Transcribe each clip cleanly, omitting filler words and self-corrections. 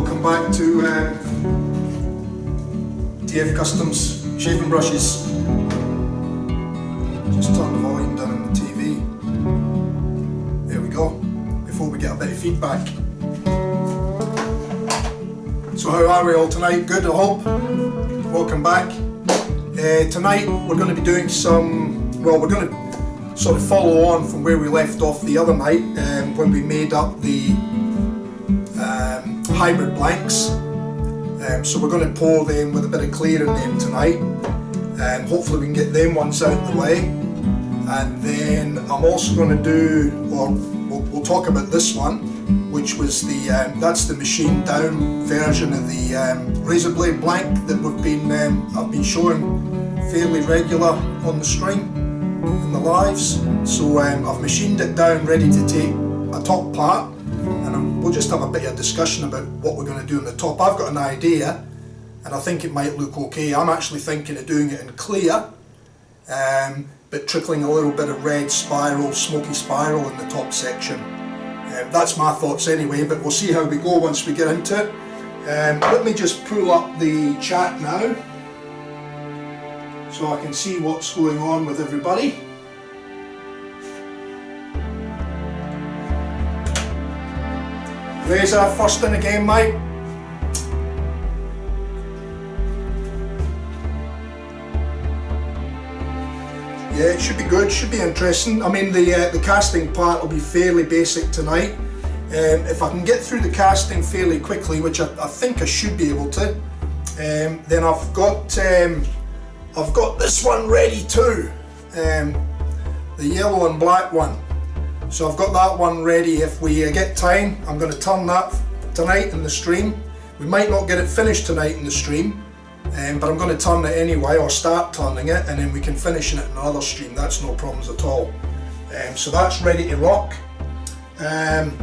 Welcome back to TF Customs shaving brushes. Just turn the volume down on the TV. There we go, before we get a bit of feedback. So how are we all tonight? Good, I hope. Welcome back. Tonight we're going to be doing we're going to sort of follow on from where we left off the other night when we made up the hybrid blanks. So we're going to pour them with a bit of clear in them tonight. Hopefully we can get them ones out of the way. And then I'm also going to do, or we'll talk about this one, which was that's the machined down version of the razor blade blank that I've been showing fairly regular on the stream in the lives. So I've machined it down, ready to take a top part, and we'll just have a bit of discussion about what we're going to do on the top. I've got an idea, and I think it might look okay. I'm actually thinking of doing it in clear, but trickling a little bit of red spiral, smoky spiral in the top section. That's my thoughts anyway, but we'll see how we go once we get into it. Let me just pull up the chat now, so I can see what's going on with everybody. Razor, first in again, mate. Yeah, it should be good, should be interesting. I mean, the casting part will be fairly basic tonight. If I can get through the casting fairly quickly, which I think I should be able to, then I've got this one ready too, the yellow and black one. So I've got that one ready. If we get time, I'm going to turn that tonight in the stream. We might not get it finished tonight in the stream, but I'm going to turn it anyway, or start turning it, and then we can finish it in another stream. That's no problems at all. So that's ready to rock. I've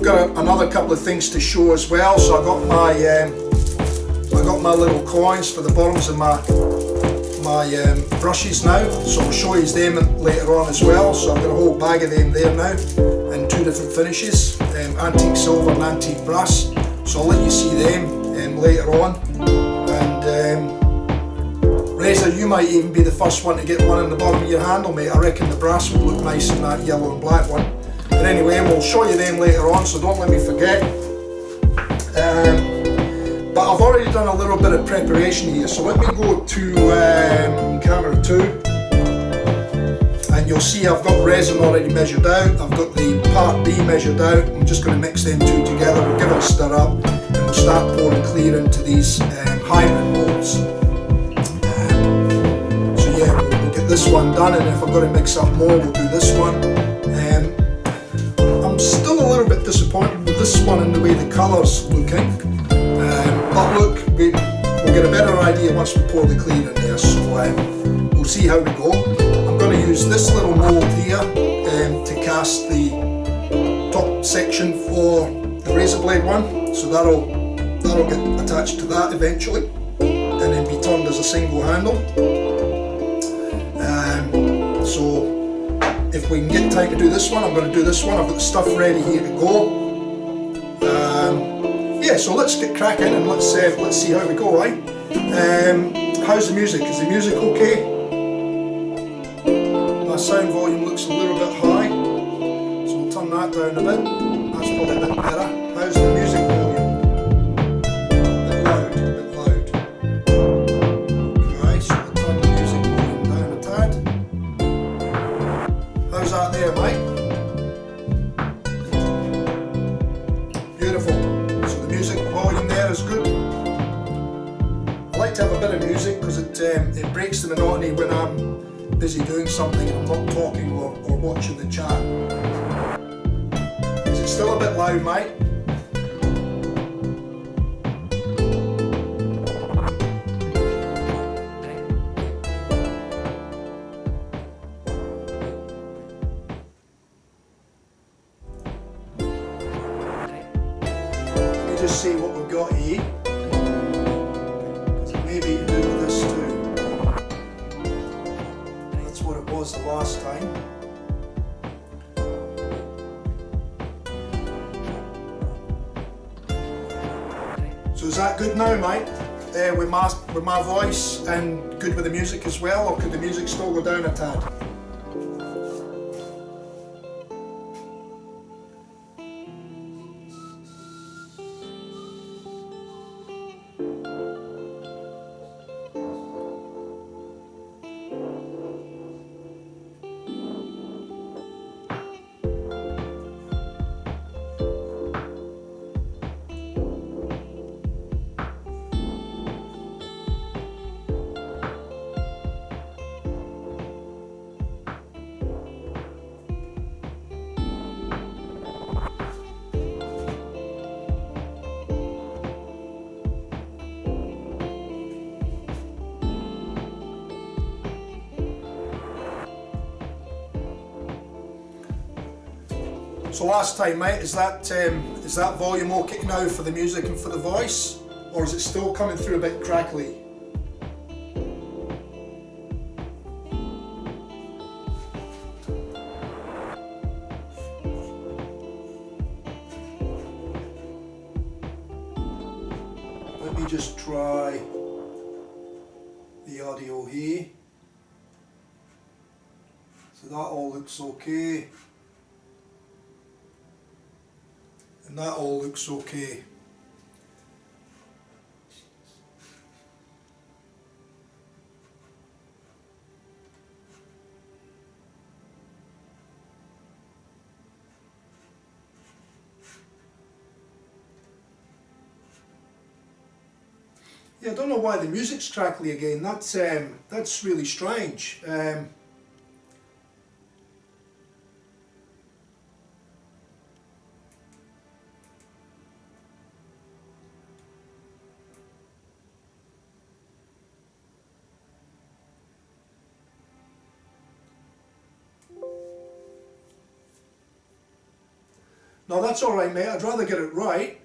got another couple of things to show as well. So I got my little coins for the bottoms of my brushes now, so I'll show you them later on as well. So I've got a whole bag of them there now in two different finishes, antique silver and antique brass. So I'll let you see them later on. And Razor, you might even be the first one to get one in the bottom of your handle, mate. I reckon the brass would look nice in that yellow and black one. But anyway, we'll show you them later on, so don't let me forget. But I've already done a little bit of preparation here, so let me go to camera 2, and you'll see I've got resin already measured out. I've got the part B measured out. I'm just going to mix them two together. We'll give it a stir up, and we'll start pouring clear into these hybrid molds. So yeah, we'll get this one done, and if I've got to mix up more, we'll do this one. I'm still a little bit disappointed with this one in the way the colour's looking. But look, we'll get a better idea once we pour the clear in there, so we'll see how we go. I'm going to use this little mould here to cast the top section for the razor blade one, so that'll get attached to that eventually, and then be turned as a single handle. So if we can get time to do this one, I'm going to do this one. I've got the stuff ready here to go. Yeah, so let's get cracking and let's see how we go, right? How's the music? Is the music okay? My sound volume looks a little bit high, so we'll turn that down a bit. That's probably a bit better. How's the music volume? A bit loud. Okay, so we'll turn the music volume down a tad. How's that there, mate? Beautiful. Music volume there is good. I like to have a bit of music because it breaks the monotony when I'm busy doing something and I'm not talking or watching the chat. Is it still a bit loud, mate? Just see what we've got here, because it may be to do with this too. That's what it was the last time. So is that good now, mate? With my voice and good with the music as well, or could the music still go down a tad? So last time, mate, is that volume okay now for the music and for the voice, or is it still coming through a bit crackly? Let me just try the audio here. So that all looks okay. And that all looks okay. Yeah, I don't know why the music's crackly again. That's really strange. No, that's alright, mate. I'd rather get it right.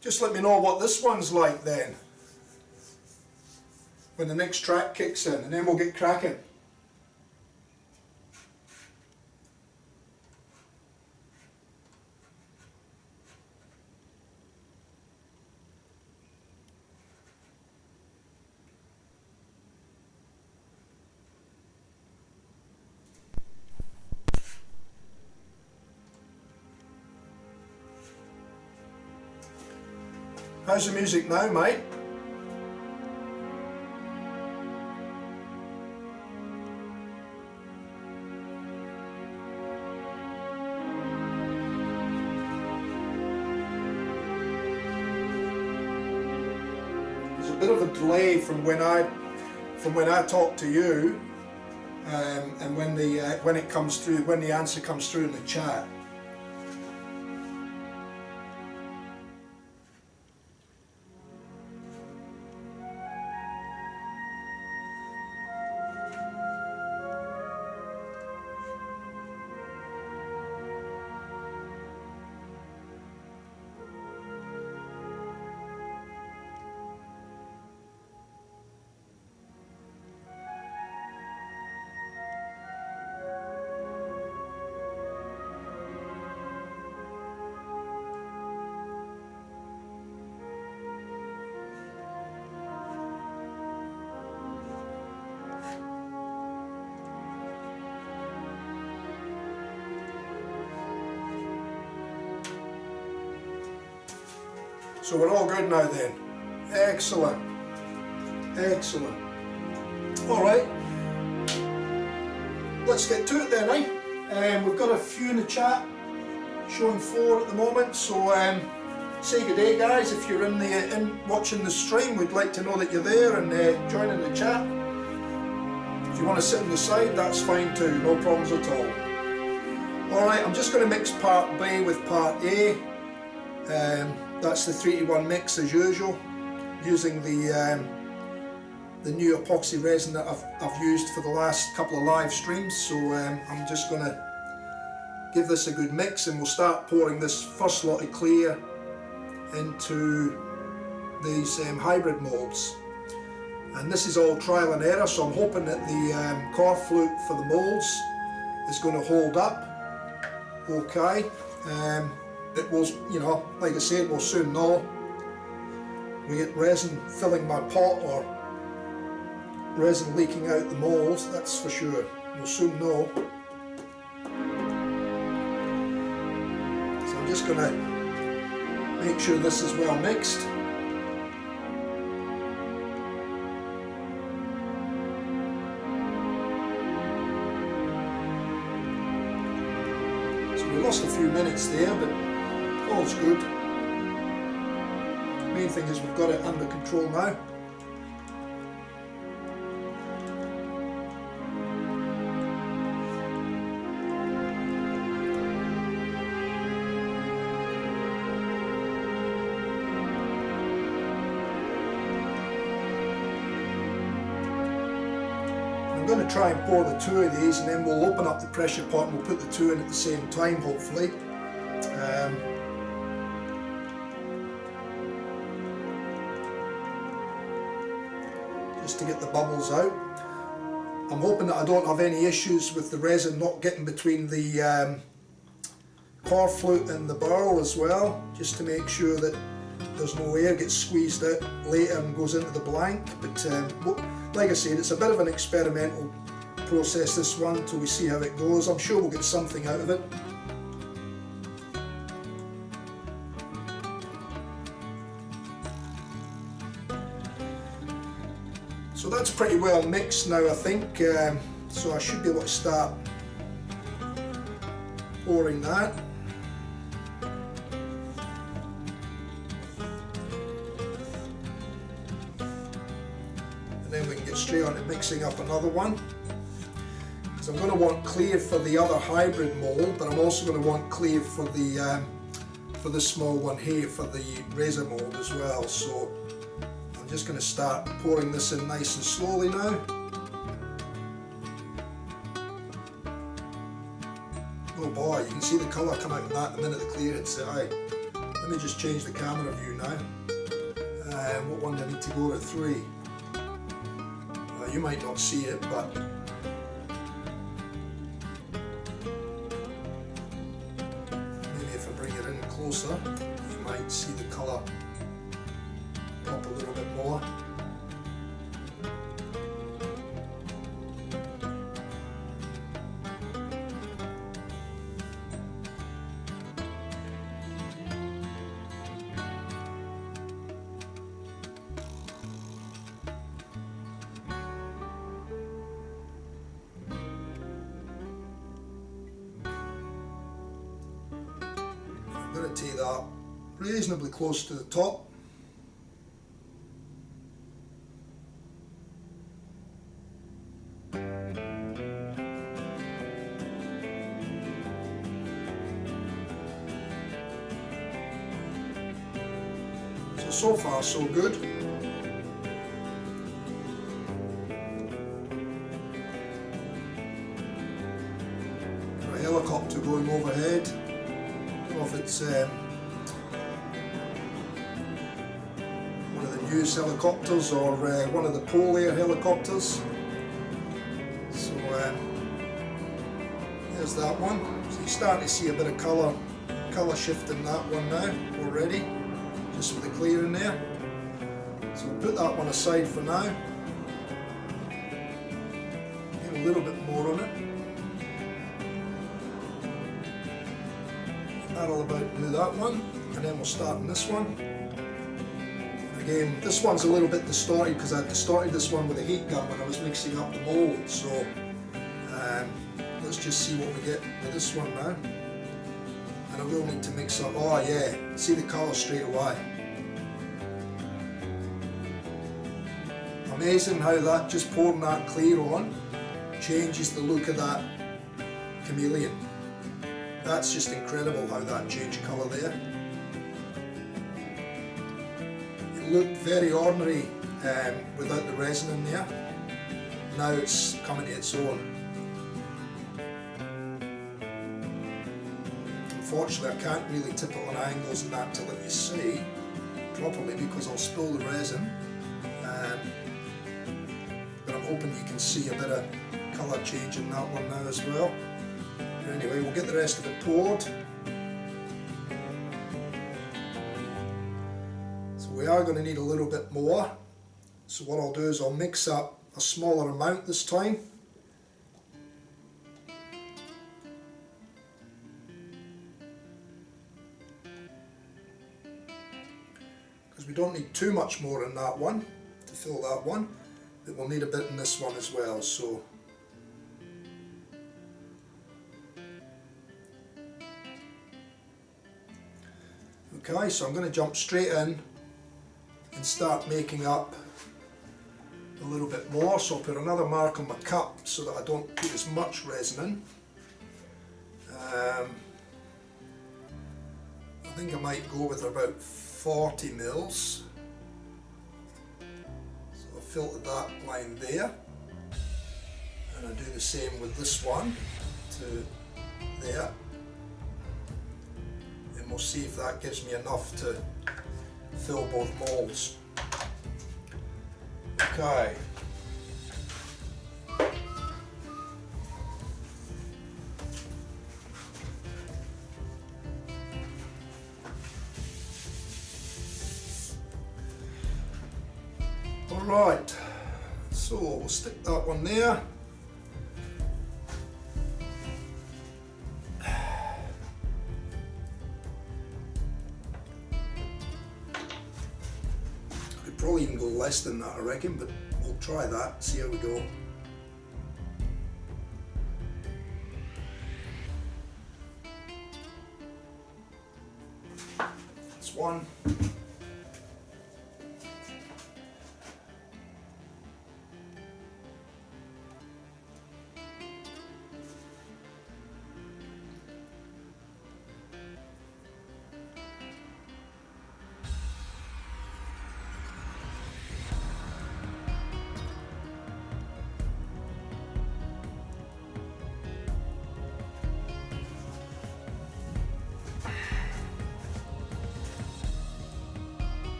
Just let me know what this one's like then, when the next track kicks in, and then we'll get cracking. How's the music now, mate? There's a bit of a delay from when I talk to you, and when it comes through, when the answer comes through in the chat. So we're all good now then. Excellent. Excellent. Alright. Let's get to it then, eh? We've got a few in the chat, showing 4 at the moment, so say good day guys. If you're in watching the stream, we'd like to know that you're there and joining the chat. If you want to sit on the side, that's fine too, no problems at all. Alright, I'm just going to mix part B with part A. That's the 3-to-1 mix as usual, using the new epoxy resin that I've used for the last couple of live streams. So I'm just going to give this a good mix, and we'll start pouring this first lot of clear into these hybrid moulds. And this is all trial and error, so I'm hoping that the core flute for the moulds is going to hold up okay. it will, you know, like I said, we'll soon know. We get resin filling my pot or resin leaking out the mould, that's for sure. We'll soon know. So I'm just going to make sure this is well mixed. So we lost a few minutes there, but all's good. Main thing is we've got it under control now. I'm going to try and pour the two of these, and then we'll open up the pressure pot and we'll put the two in at the same time, hopefully. Just to get the bubbles out. I'm hoping that I don't have any issues with the resin not getting between the core flute and the barrel as well, just to make sure that there's no air gets squeezed out later and goes into the blank. But like I said, it's a bit of an experimental process, this one, until we see how it goes. I'm sure we'll get something out of it. So that's pretty well mixed now, I think, so I should be able to start pouring that. And then we can get straight on to mixing up another one. Because I'm going to want clear for the other hybrid mould, but I'm also going to want clear for the small one here, for the razor mould as well. So I'm just going to start pouring this in nice and slowly now. Oh boy, you can see the colour come out in that the minute the clear hits the eye. Let me just change the camera view now. What one do I need to go to? 3. You might not see it, but maybe if I bring it in closer, you might see the colour pop a little bit more. I'm going to take that reasonably close to the top. So far so good. Got a helicopter going overhead. I don't know if it's one of the news helicopters or one of the Pole Air helicopters. So there's that one. So you're starting to see a bit of colour shift in that one now already, just with the clear in there. So we'll put that one aside for now. Get a little bit more on it. That'll about do that one, and then we'll start on this one. Again, this one's a little bit distorted because I distorted this one with a heat gun when I was mixing up the mould. So let's just see what we get with this one now. And I will need to mix up. Oh yeah, see the colour straight away. Amazing how that, just pouring that clear on, changes the look of that Chameleon. That's just incredible how that changed colour there. It looked very ordinary without the resin in there. Now it's coming to its own. Unfortunately I can't really tip it on angles and that to let you see properly because I'll spill the resin. But I'm hoping you can see a bit of colour change in that one now as well. But anyway, we'll get the rest of it poured. we are going to need a little bit more. So what I'll do is I'll mix up a smaller amount this time. Because we don't need too much more in that one to fill that one, but we'll need a bit in this one as well. So okay, so I'm going to jump straight in and start making up a little bit more. So I'll put another mark on my cup so that I don't put as much resin in. I think I might go with about 40 mils. So I've filtered that line there, and I do the same with this one to there, and we'll see if that gives me enough to fill both molds. Okay. Alright, so we'll stick that one there. Could probably even go less than that, I reckon, but we'll try that, see how we go. That's one.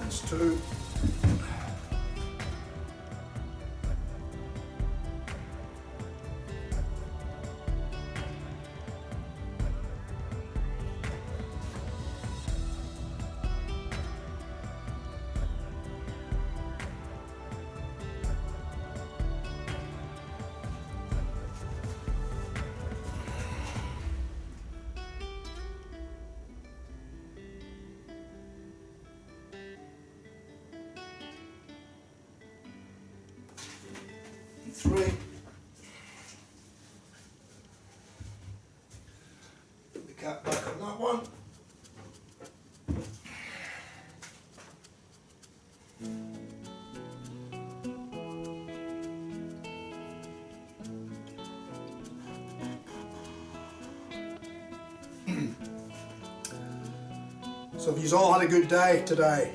That's two. Three. Put the cap back on that one. So have you all had a good day today?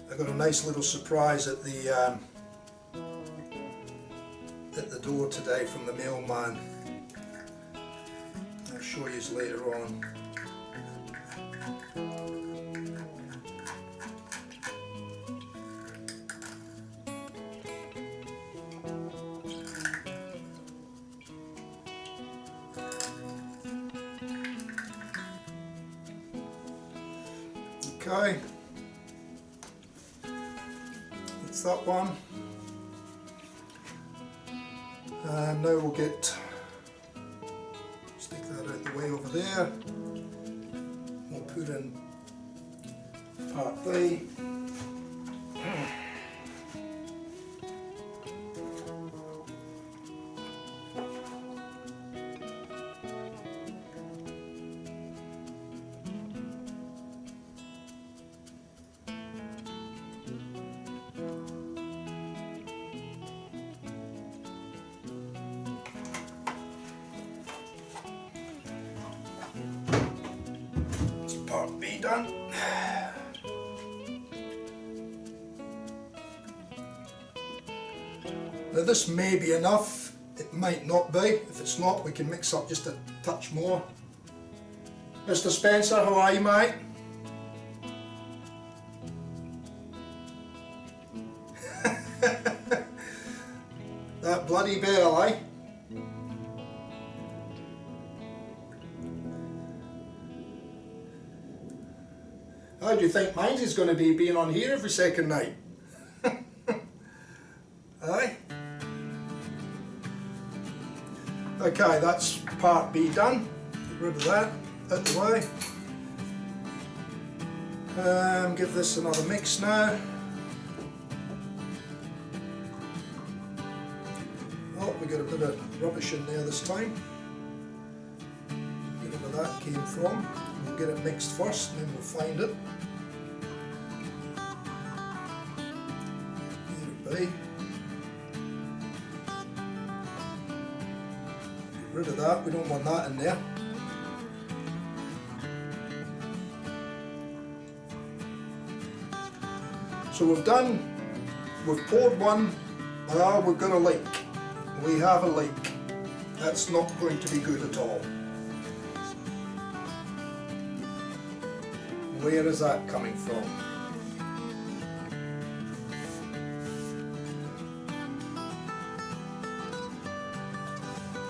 I got a nice little surprise at the door today from the mailman. I'll show you later on. Okay. That one, and now we'll stick that out the way over there. We'll put in part B. Part B done. Now this may be enough It might not be. If it's not, we can mix up just a touch more. Mr. Spencer, how are you, mate? That bloody bell, eh? How do you think mine is going to be being on here every second night? Aye? Okay, that's part B done. Get rid of that, out the way. Give this another mix now. Oh, we got a bit of rubbish in there this time. Get where that came from. We'll get it mixed first and then we'll find it. There it be. Get rid of that, we don't want that in there. So we've poured one, we've got a leak. We have a leak. That's not going to be good at all. Where is that coming from?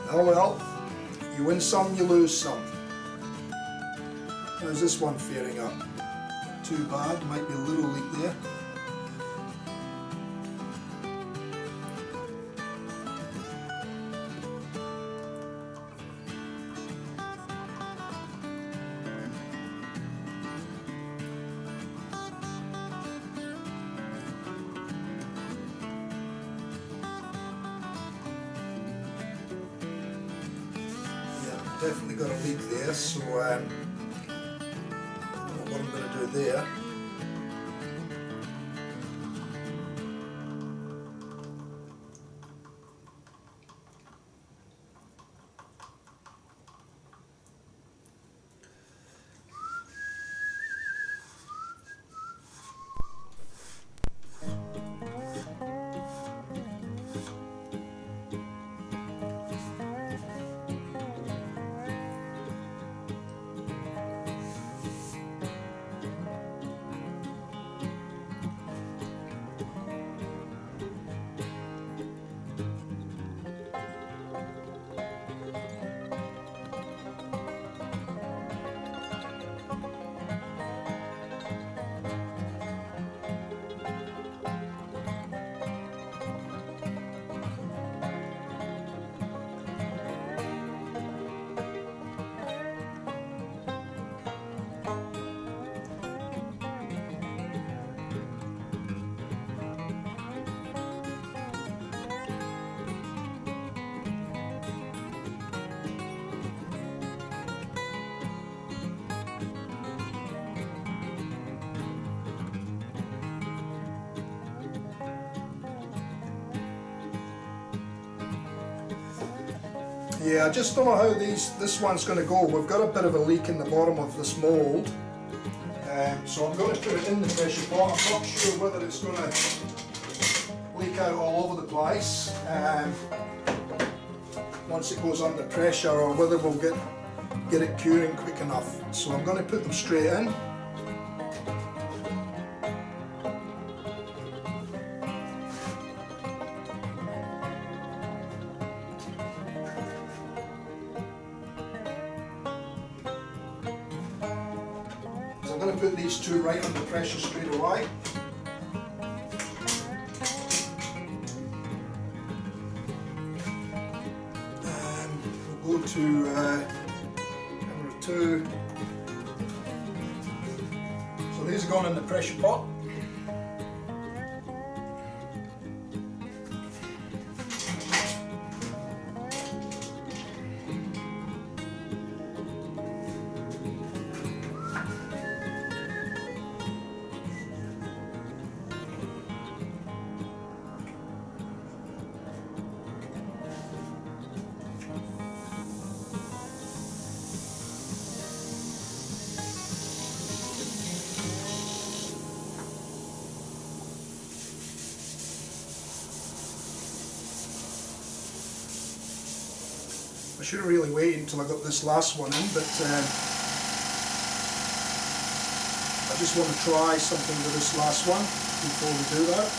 Oh well, you win some, you lose some. How's this one faring up? Not too bad, might be a little leak there. Definitely got a leak there, so I don't know what I'm going to do there. Yeah, I just don't know how this one's going to go. We've got a bit of a leak in the bottom of this mould, so I'm going to put it in the pressure pot. I'm not sure whether it's going to leak out all over the place once it goes under pressure, or whether we'll get it curing quick enough. So I'm going to put them straight in. I'm going to put these two right under pressure straight away. We'll go to camera 2. So these are going in the pressure pot. I should have really waited until I got this last one in, but I just want to try something with this last one before we do that.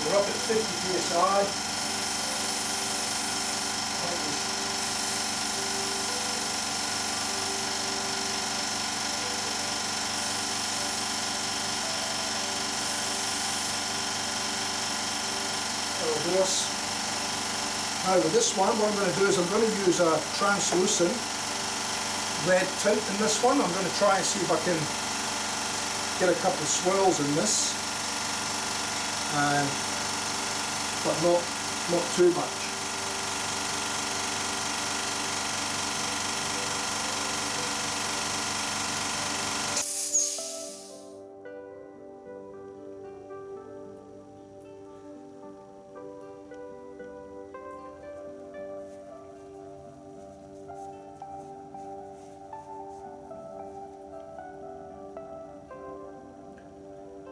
We're up at 50 psi. Now with this one, what I'm going to do is I'm going to use a translucent red tint in this one. I'm going to try and see if I can get a couple of swirls in this. But not too much.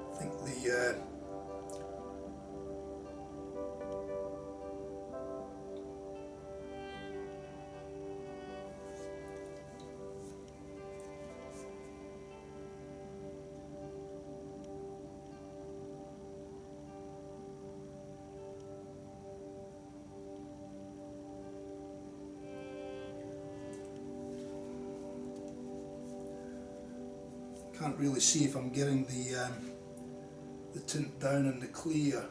I think can't really see if I'm getting the tint down in the clear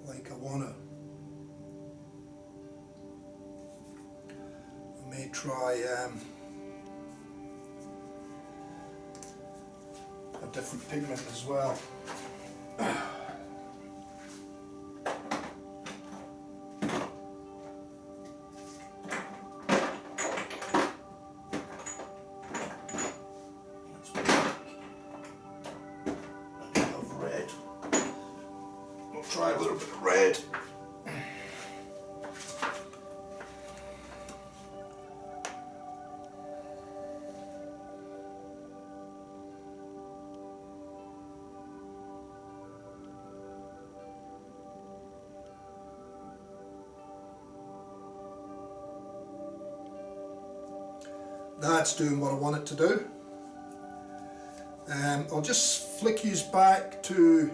like I want to. I may try a different pigment as well. Try a little bit of red. That's doing what I want it to do. I'll just flick you back to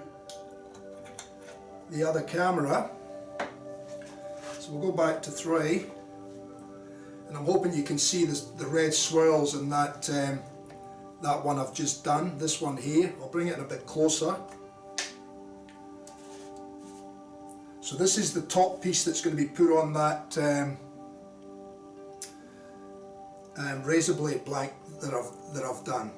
the other camera. So we'll go back to 3, and I'm hoping you can see the red swirls in that that one I've just done. This one here, I'll bring it in a bit closer. So this is the top piece that's going to be put on that razor blade blank that I've done.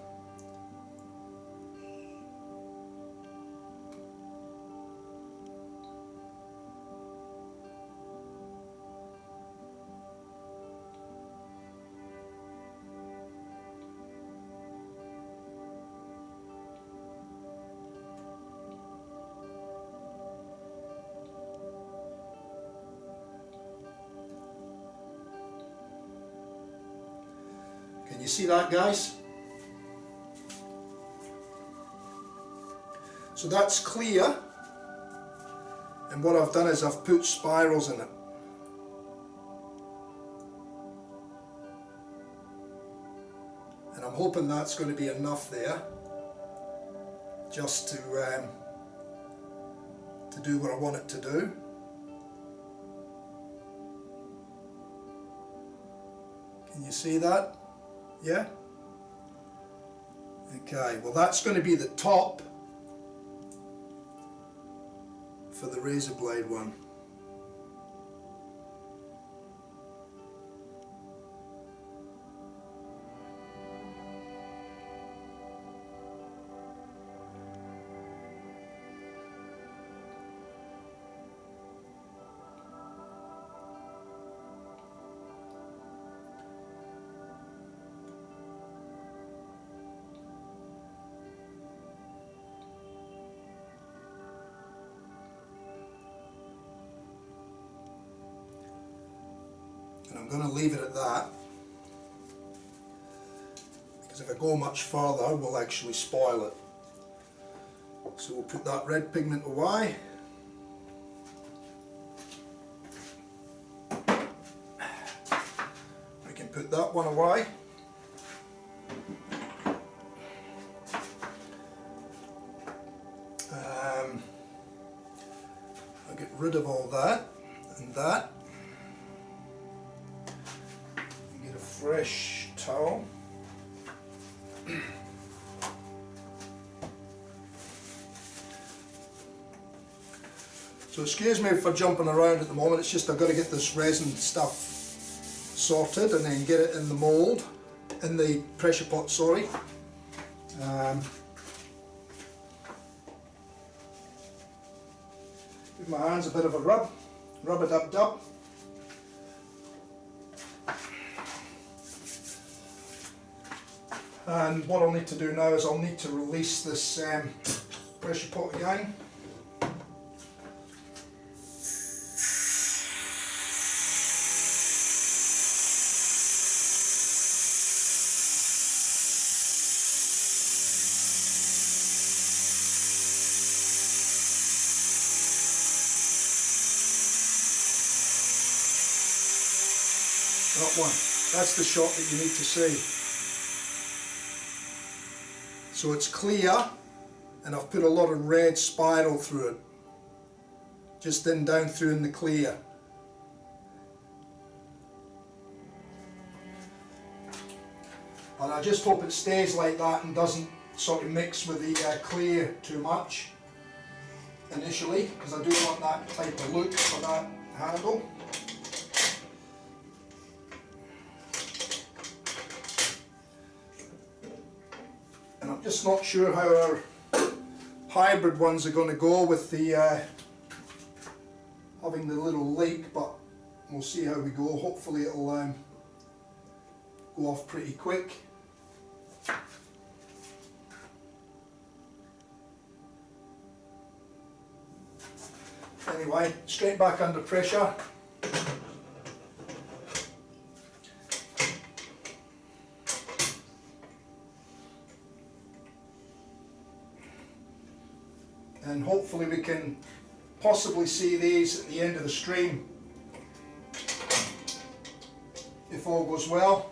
Can you see that, guys? So that's clear, and what I've done is I've put spirals in it. And I'm hoping that's going to be enough there just to do what I want it to do. Can you see that? Yeah? Okay, well that's going to be the top for the razor blade one. I'm going to leave it at that, because if I go much further we'll actually spoil it. So we'll put that red pigment away. We can put that one away. I'll get rid of all that and that. And get a fresh towel. So excuse me for jumping around at the moment, it's just I've got to get this resin stuff sorted and then get it in the mould, in the pressure pot, sorry. Give my hands a bit of a rub a dub dub. And what I'll need to do now is I'll need to release this pressure pot again. That one, that's the shot that you need to see. So it's clear and I've put a lot of red spiral through it, just in down through in the clear. And I just hope it stays like that and doesn't sort of mix with the clear too much initially, because I do want that type of look for that handle. I'm just not sure how our hybrid ones are going to go with the having the little lake, but we'll see how we go. Hopefully it'll go off pretty quick. Anyway, straight back under pressure. And hopefully we can possibly see these at the end of the stream, if all goes well.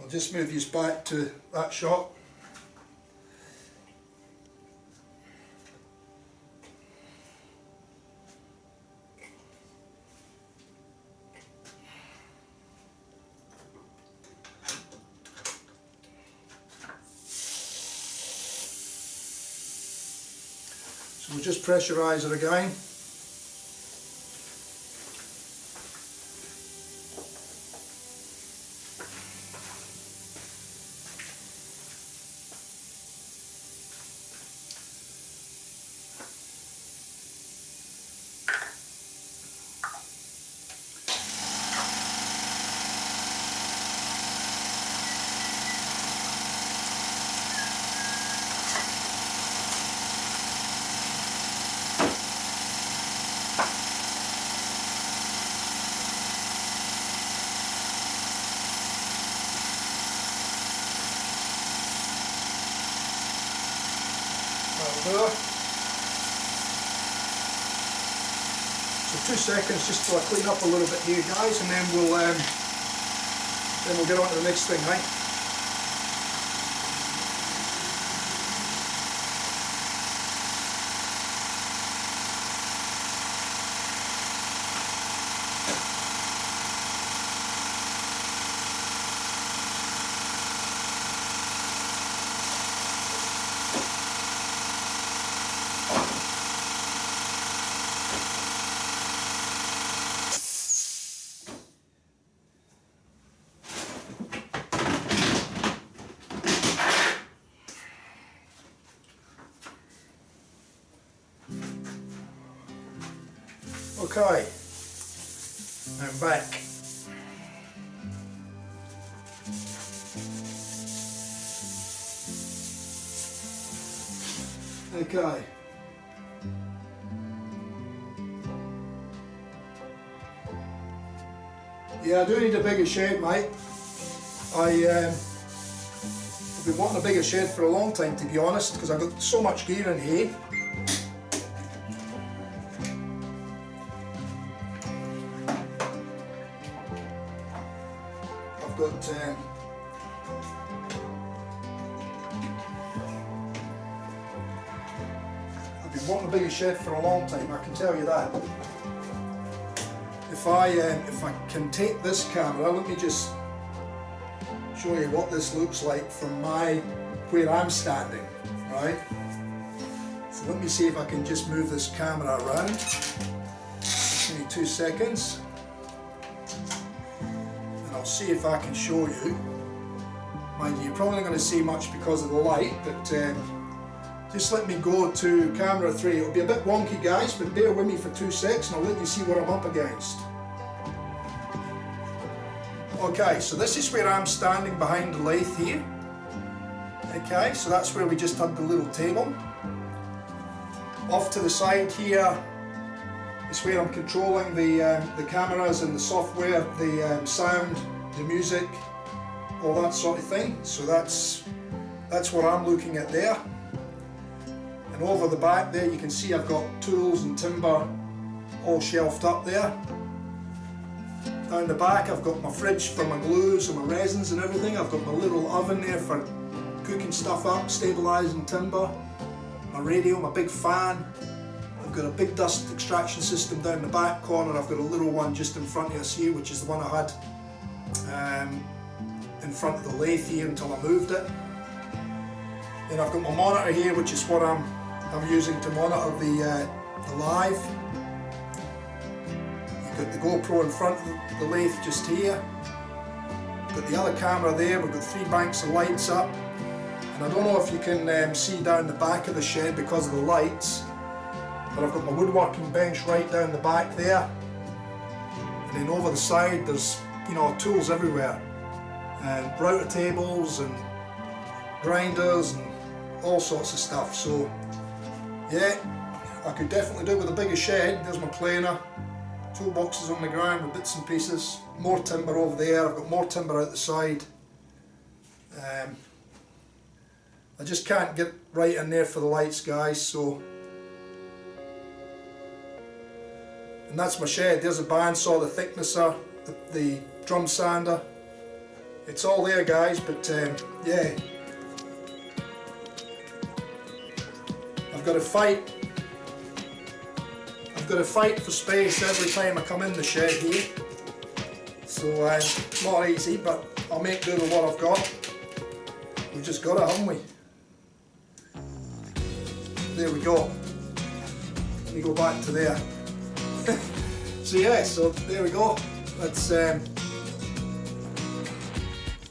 I'll just move you back to that shot. So we'll just pressurise it again. So 2 seconds just till I clean up a little bit here, guys, and then we'll get on to the next thing, right? Okay, I'm back. Okay. Yeah, I do need a bigger shed, mate. I've been wanting a bigger shed for a long time, to be honest, because I've got so much gear in here. I've got I've been wanting a bigger shed for a long time, I can tell you that. If I can take this camera, let me just show you what this looks like from where I'm standing, right? So let me see if I can just move this camera around. Give me 2 seconds. And I'll see if I can show you. Mind you, you're probably not going to see much because of the light, but just let me go to camera 3. It'll be a bit wonky, guys, but bear with me for 2 seconds and I'll let you see what I'm up against. Okay, so this is where I'm standing behind the lathe here. Okay, so that's where we just had the little table. Off to the side here is where I'm controlling the cameras and the software, the sound, the music, all that sort of thing. So that's what I'm looking at there. And over the back there you can see I've got tools and timber all shelved up there. Down the back I've got my fridge for my glues and my resins and everything. I've got my little oven there for cooking stuff up, stabilising timber. My radio, my big fan. I've got a big dust extraction system down the back corner. I've got a little one just in front of us here, which is the one I had in front of the lathe here until I moved it. Then I've got my monitor here, which is what I'm using to monitor the live. Got the GoPro in front of the lathe just here. Got the other camera there. We've got 3 banks of lights up, and I don't know if you can see down the back of the shed because of the lights, but I've got my woodworking bench right down the back there, and then over the side there's, you know, tools everywhere, and router tables and grinders and all sorts of stuff. So yeah, I could definitely do it with a bigger shed. There's my planer. Toolboxes on the ground with bits and pieces, more timber over there. I've got more timber out the side. I just can't get right in there for the lights, guys, so. And that's my shed. There's a bandsaw, the thicknesser, the drum sander. It's all there, guys, but yeah. I've got to fight for space every time I come in the shed here, so not easy, but I'll make do with what I've got. We've just got it, haven't we? There we go. Let me go back to there. So yeah, so there we go. That's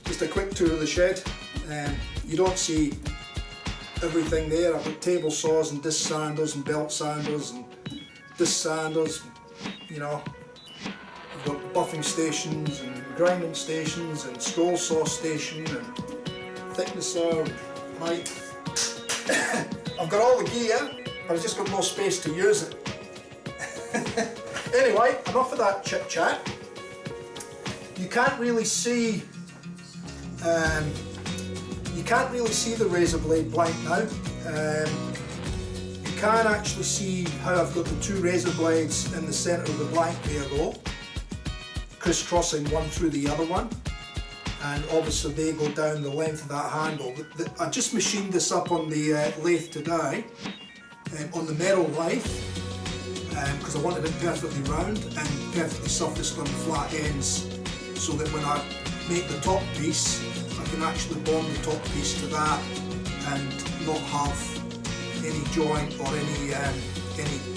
just a quick tour of the shed. You don't see everything there. I've got table saws and disc sanders and belt sanders and disc sanders, you know. I've got buffing stations and grinding stations and scroll saw station and thicknesser, right. I've got all the gear, but I've just got no space to use it. Anyway, enough of that chit chat. You can't really see the razor blade blank now. You can actually see how I've got the 2 razor blades in the centre of the blank there though, crisscrossing one through the other one, and obviously they go down the length of that handle. I just machined this up on the lathe today, on the metal lathe, because I wanted it perfectly round and perfectly surfaced on the flat ends, so that when I make the top piece I can actually bond the top piece to that and not have any joint or any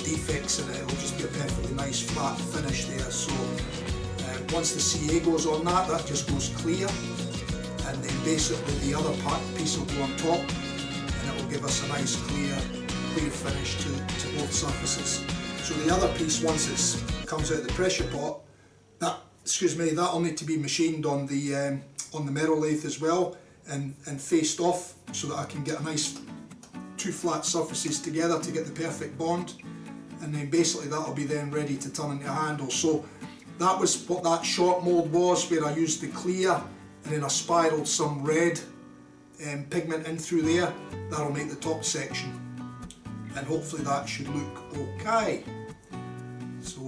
defects in it. It'll just be a perfectly nice flat finish there. So once the CA goes on that just goes clear, and then basically the other piece will go on top, and it will give us a nice clear finish to both surfaces. So the other piece, once it comes out of the pressure pot, that'll need to be machined on the metal lathe as well, and faced off, so that I can get a nice two flat surfaces together to get the perfect bond, and then basically that'll be then ready to turn into a handle. So that was what that short mould was, where I used the clear and then I spiraled some red pigment in through there. That'll make the top section, and hopefully that should look okay. So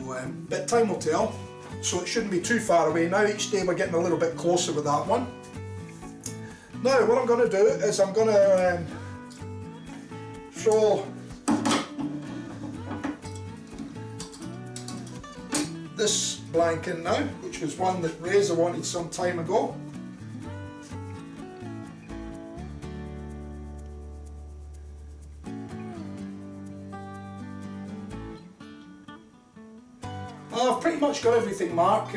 but time will tell, so it shouldn't be too far away now. Each day we're getting a little bit closer with that one. Now what I'm going to do is I'm going to throw this blank in now, which was one that Razor wanted some time ago. I've pretty much got everything, Mark.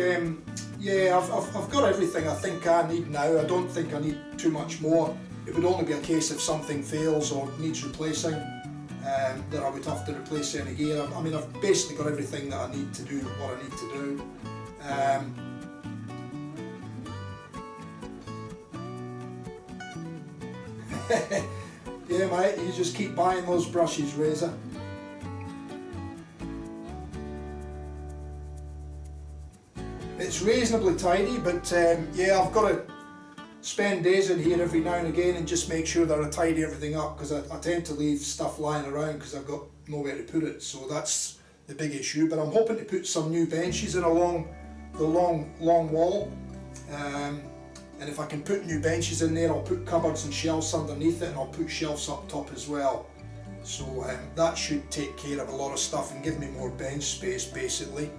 Yeah, I've got everything I think I need now. I don't think I need too much more. It would only be a case if something fails or needs replacing, that I would have to replace any gear. I mean, I've basically got everything that I need to do what I need to do. Yeah, mate, you just keep buying those brushes, Razor. It's reasonably tidy, but yeah, I've got to spend days in here every now and again and just make sure that I tidy everything up, because I tend to leave stuff lying around because I've got nowhere to put it. So that's the big issue. But I'm hoping to put some new benches in along the long wall, and if I can put new benches in there, I'll put cupboards and shelves underneath it, and I'll put shelves up top as well. So that should take care of a lot of stuff and give me more bench space basically.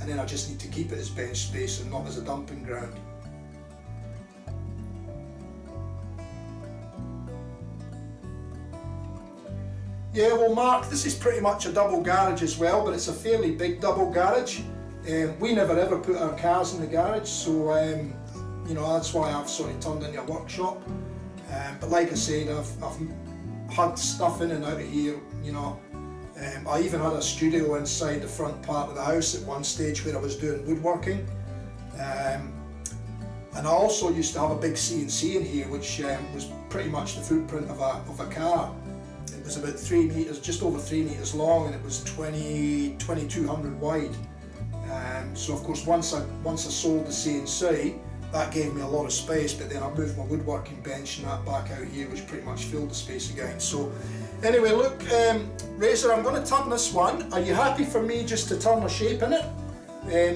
And then I just need to keep it as bench space and not as a dumping ground. Yeah, well Mark, this is pretty much a double garage as well, but it's a fairly big double garage. We never ever put our cars in the garage, so you know, that's why I've sort of turned into a workshop. But like I said, I've had stuff in and out of here, you know. I even had a studio inside the front part of the house at one stage where I was doing woodworking. And I also used to have a big CNC in here, which was pretty much the footprint of a car. It was about 3 meters, just over 3 meters long, and it was 2200 wide. So of course once I sold the CNC, that gave me a lot of space, but then I moved my woodworking bench and that back out here, which pretty much filled the space again. So anyway, look, Razor, I'm going to turn this one. Are you happy for me just to turn a shape in it?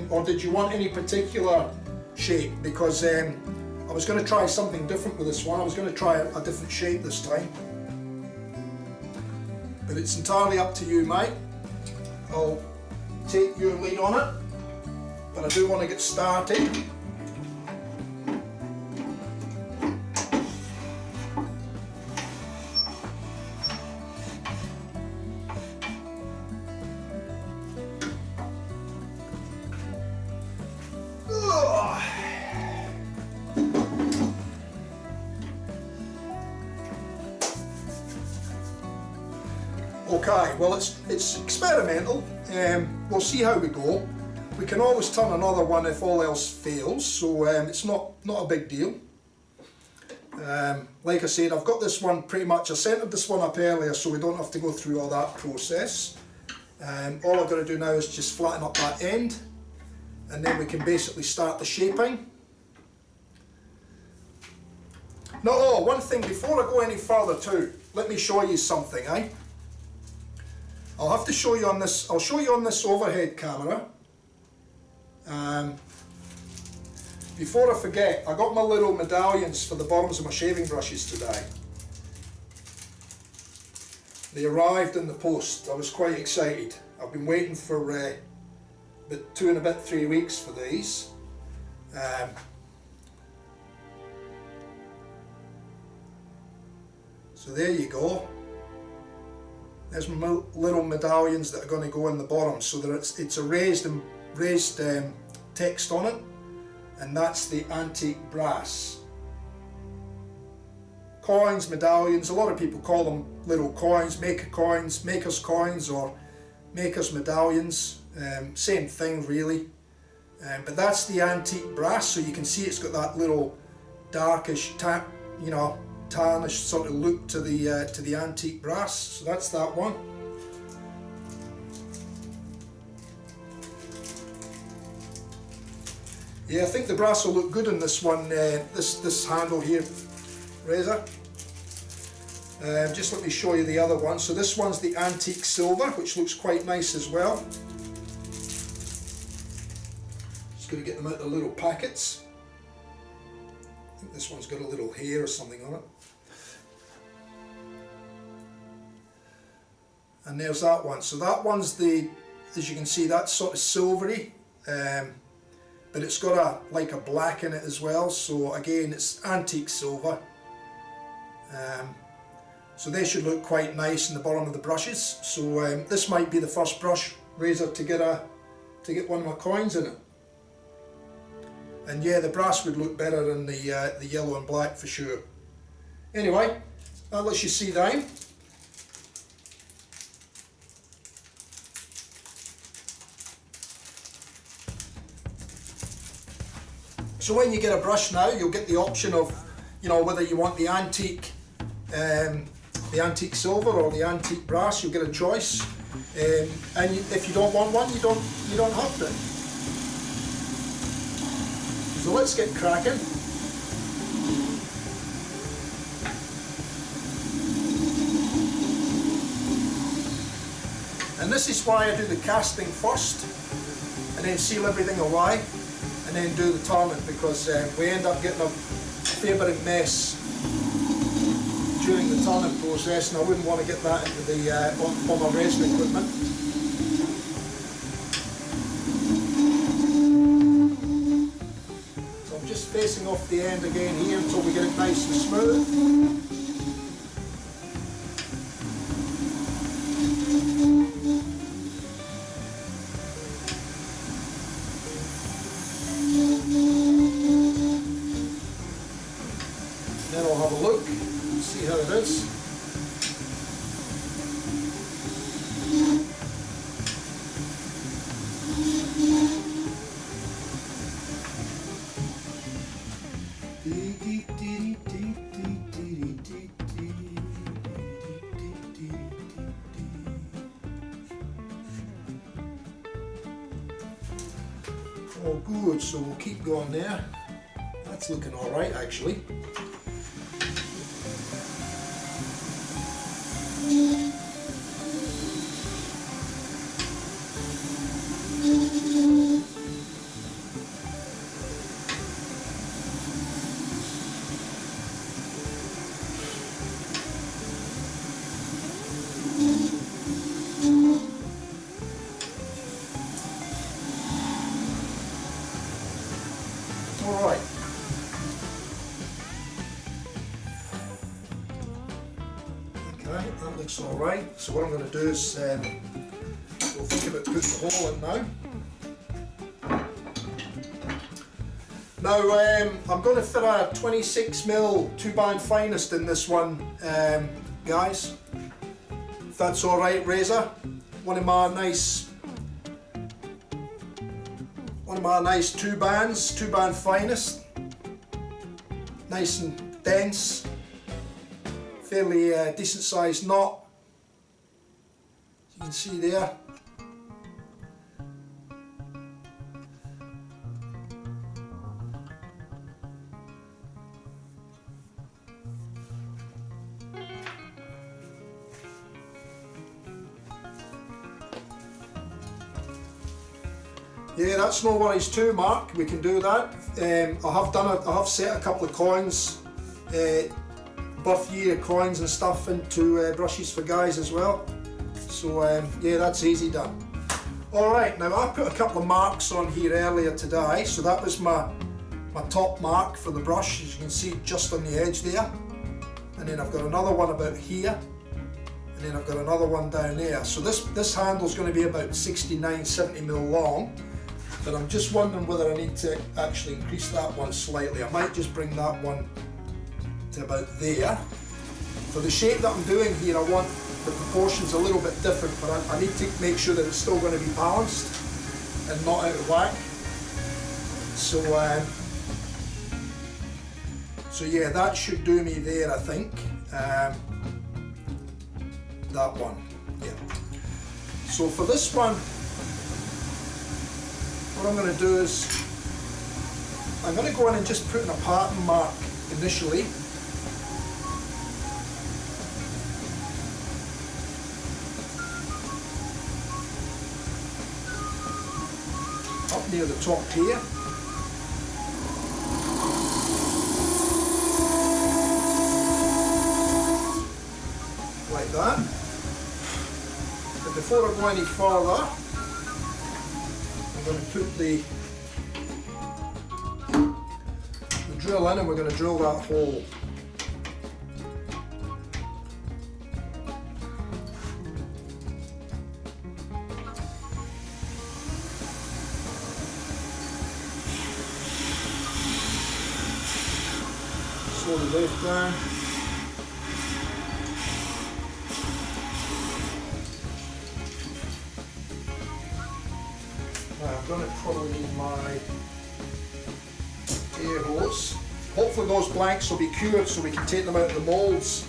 Or did you want any particular shape? Because I was going to try something different with this one. I was going to try a different shape this time. But it's entirely up to you, mate. I'll take your lead on it. But I do want to get started. Okay, well it's experimental. We'll see how we go. We can always turn another one if all else fails, so it's not a big deal. Like I said, I've got this one pretty much, I centered this one up earlier so we don't have to go through all that process. All I've got to do now is just flatten up that end, and then we can basically start the shaping. Now, oh, one thing before I go any further too, let me show you something, eh? I'll have to show you on this, I'll show you on this overhead camera. Before I forget, I got my little medallions for the bottoms of my shaving brushes today. They arrived in the post. I was quite excited. I've been waiting for about 2 and a bit, 3 weeks for these. So there you go. There's my little medallions that are going to go in the bottom, so that it's a raised text on it, and that's the antique brass. Coins, medallions, a lot of people call them little coins, maker's coins or maker's medallions, same thing really. But that's the antique brass, so you can see it's got that little darkish tap, you know, tarnished sort of look to the antique brass. So that's that one. Yeah, I think the brass will look good in this one, this handle here, Razor. Just let me show you the other one. So this one's the antique silver, which looks quite nice as well. Just going to get them out of the little packets. I think this one's got a little hair or something on it. And there's that one. So that one's the, as you can see, that's sort of silvery. But it's got like a black in it as well, so again it's antique silver. So they should look quite nice in the bottom of the brushes. So this might be the first brush, Razor, to get one of my coins in it. And yeah, the brass would look better than the yellow and black for sure. Anyway, that lets you see them. So when you get a brush now, you'll get the option of, you know, whether you want the antique silver or the antique brass. You'll get a choice, and if you don't want one, you don't have to. So let's get cracking. And this is why I do the casting first, and then seal everything away, and then do the turning, because we end up getting a fair bit of mess during the turning process, and I wouldn't want to get that into the on my resin equipment. So I'm just facing off the end again here until we get it nice and smooth. Then I'll have a look and see how it is. Oh good, so we'll keep going there. That's looking alright actually. Alright. Okay, that looks alright. So what I'm going to do is we'll think about putting the hole in now. Now I'm going to fit a 26mm 2-band finest in this one, guys. If that's alright, Razor. One of my nice 2-band finest. Nice and dense. Fairly decent sized knot. As you can see there. Yeah, that's no worries too, Mark. We can do that. I have set a couple of coins, buff year coins and stuff into brushes for guys as well. So yeah, that's easy done. Alright, now I put a couple of marks on here earlier today. So that was my top mark for the brush, as you can see, just on the edge there. And then I've got another one about here. And then I've got another one down there. So this handle's going to be about 69-70mm long. But I'm just wondering whether I need to actually increase that one slightly. I might just bring that one to about there. For the shape that I'm doing here, I want the proportions a little bit different, but I need to make sure that it's still going to be balanced and not out of whack. So So yeah, that should do me there, I think. That one, yeah. So for this one, what I'm going to do is, I'm going to go in and just put in a pattern mark initially. Up near the top here. Like that. But before I go any further, I'm going to put the drill in, and we're going to drill that hole. Slowly lift down. Now I'm going to probably need my air hose. Hopefully those blanks will be cured so we can take them out of the moulds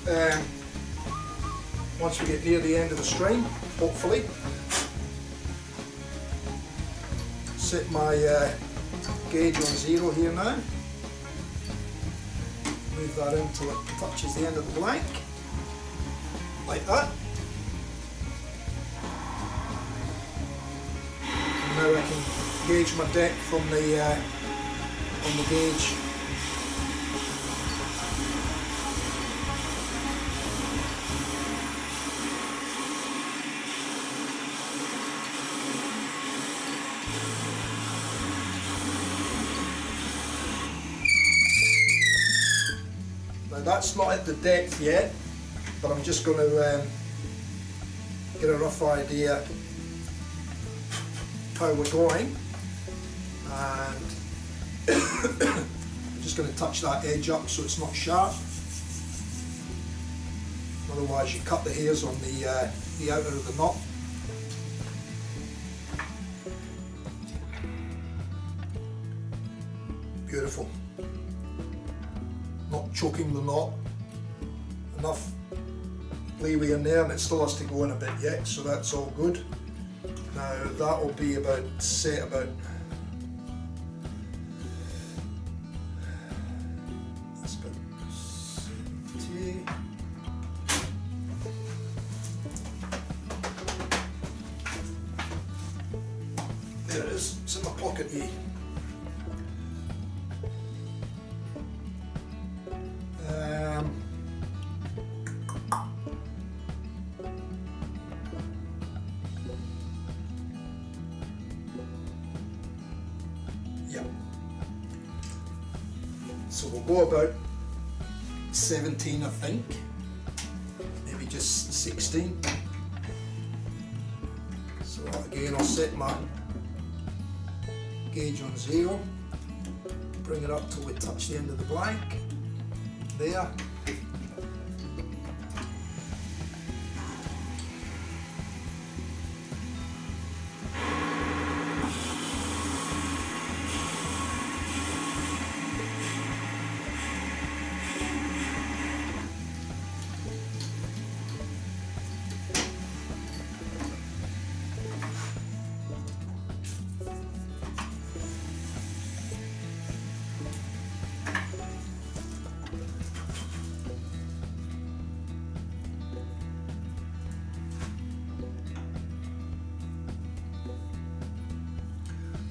once we get near the end of the string, hopefully. Set my gauge on 0 here now. Move that in until it touches the end of the blank, like that. And now I can gauge my depth from the on the gauge. Now that's not at the depth yet, but I'm just going to get a rough idea how we're going, and I'm just going to touch that edge up so it's not sharp. Otherwise you cut the hairs on the outer of the knot. Beautiful. Not choking the knot. Enough leeway in there, and it still has to go in a bit yet, so that's all good. Now that will be about set about, that's about 70. There it is, it's in my pocket here. Yeah. So we'll go about 17, I think. Maybe just 16. So again, I'll set my gauge on 0. Bring it up till we touch the end of the blank. There.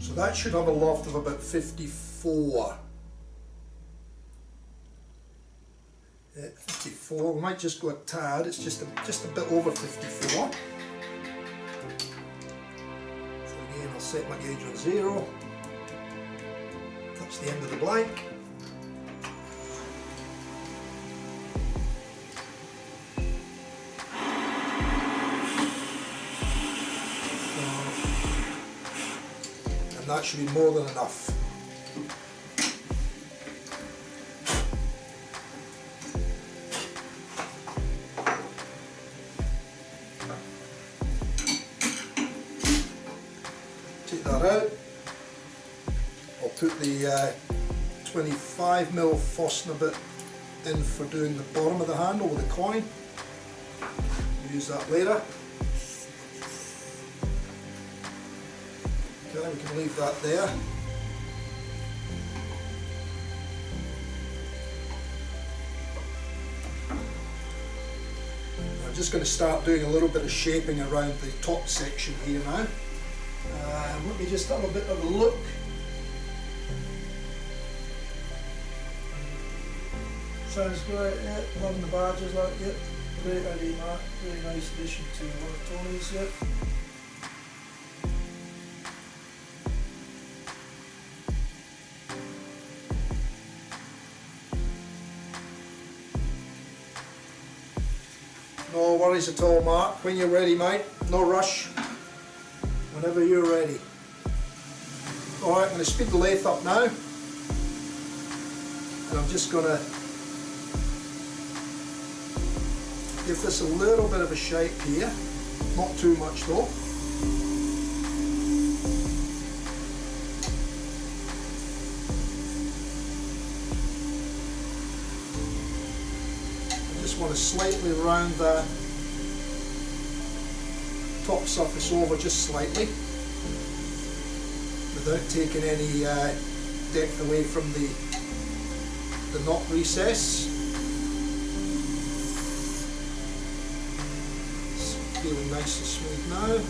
So that should have a loft of about 54. Yeah, 54. We might just go a tad. It's just a bit over 54. So again, I'll set my gauge on 0. Touch the end of the blank. That should be more than enough. Take that out. I'll put the 25mm Forstner bit in for doing the bottom of the handle with the coin. Use that later. Okay, we can leave that there. I'm just going to start doing a little bit of shaping around the top section here now. Let me just have a bit of a look. Sounds great, yeah, loving the badges like it. Great idea, Mark. Really nice addition to one of Tony's, yeah. No worries at all, Mark. When you're ready, mate. No rush. Whenever you're ready. Alright, I'm going to speed the lathe up now. And I'm just going to give this a little bit of a shape here. Not too much though. Want to slightly round the top surface over just slightly without taking any depth away from the knot recess. It's feeling nice and smooth now.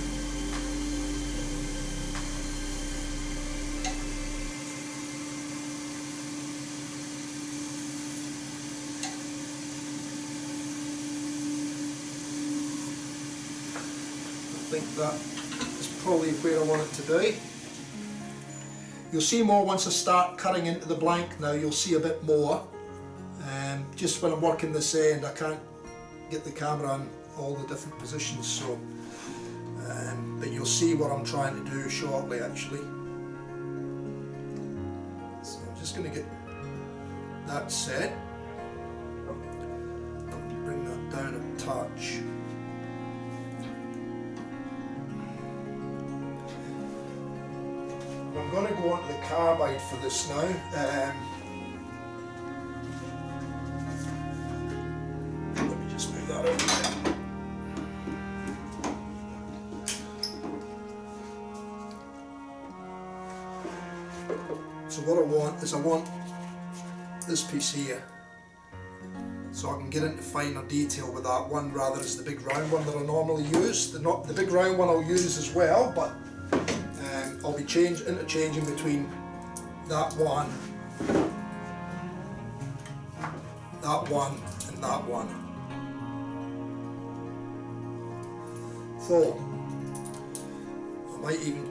I think that is probably where I want it to be. You'll see more once I start cutting into the blank now, you'll see a bit more. Just when I'm working this end I can't get the camera in all the different positions, so but you'll see what I'm trying to do shortly actually. So I'm just going to get that set. Bring that down a touch. I'm going to go onto the carbide for this now. Let me just move that out. So what I want is this piece here, so I can get into finer detail with that one rather than the big round one that I normally use. The big round one I'll use as well, but I'll be interchanging between that one, and that one. So I might even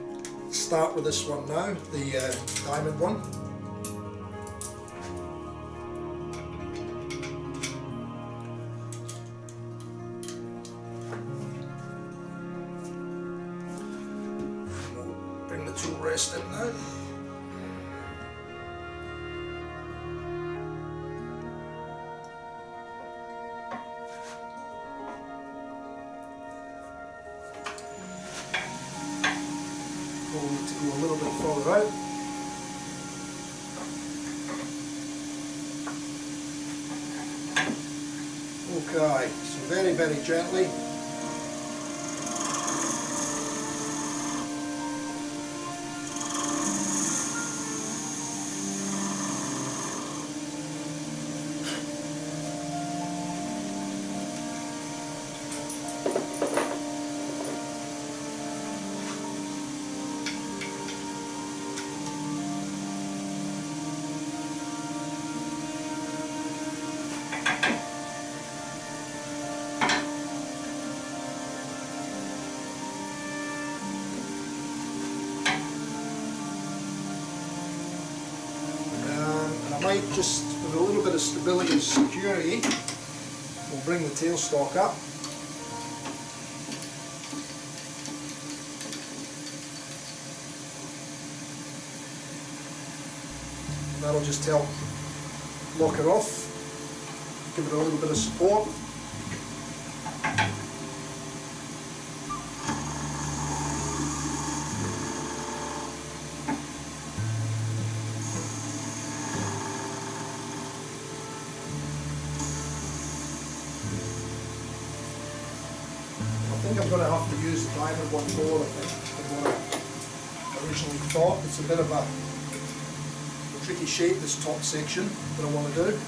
start with this one now, the diamond one. Bring the tool rest in now. We'll need to go a little bit further out. Okay, so very, very gently. I might just, with a little bit of stability and security, we'll bring the tailstock up. That'll just help lock it off, give it a little bit of support. use the diamond one more, I think, than what I originally thought. It's a bit of a tricky shape, this top section that I want to do.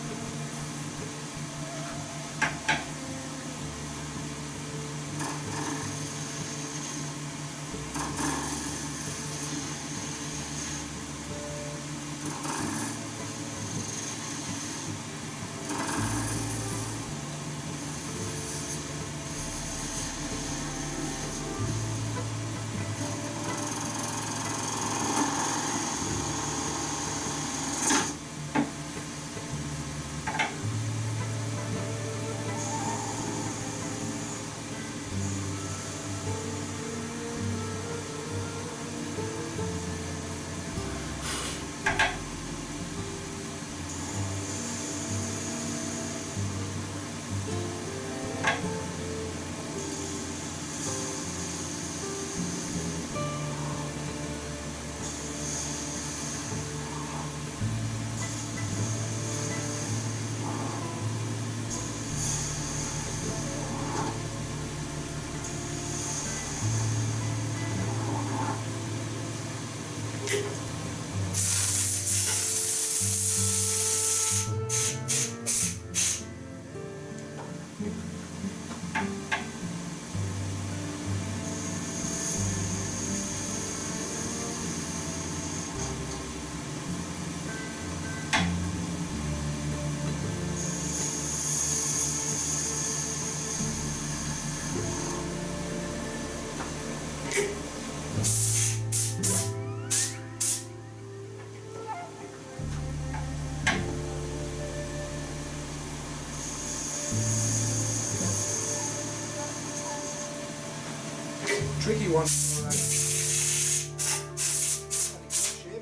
Tricky one. Shape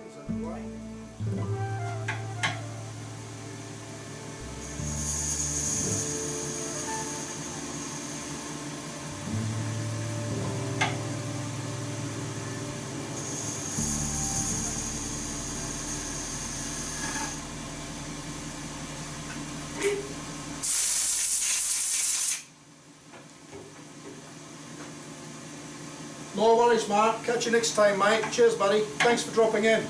is in the way. No worries, Mark. Catch you next time, mate. Cheers, buddy. Thanks for dropping in.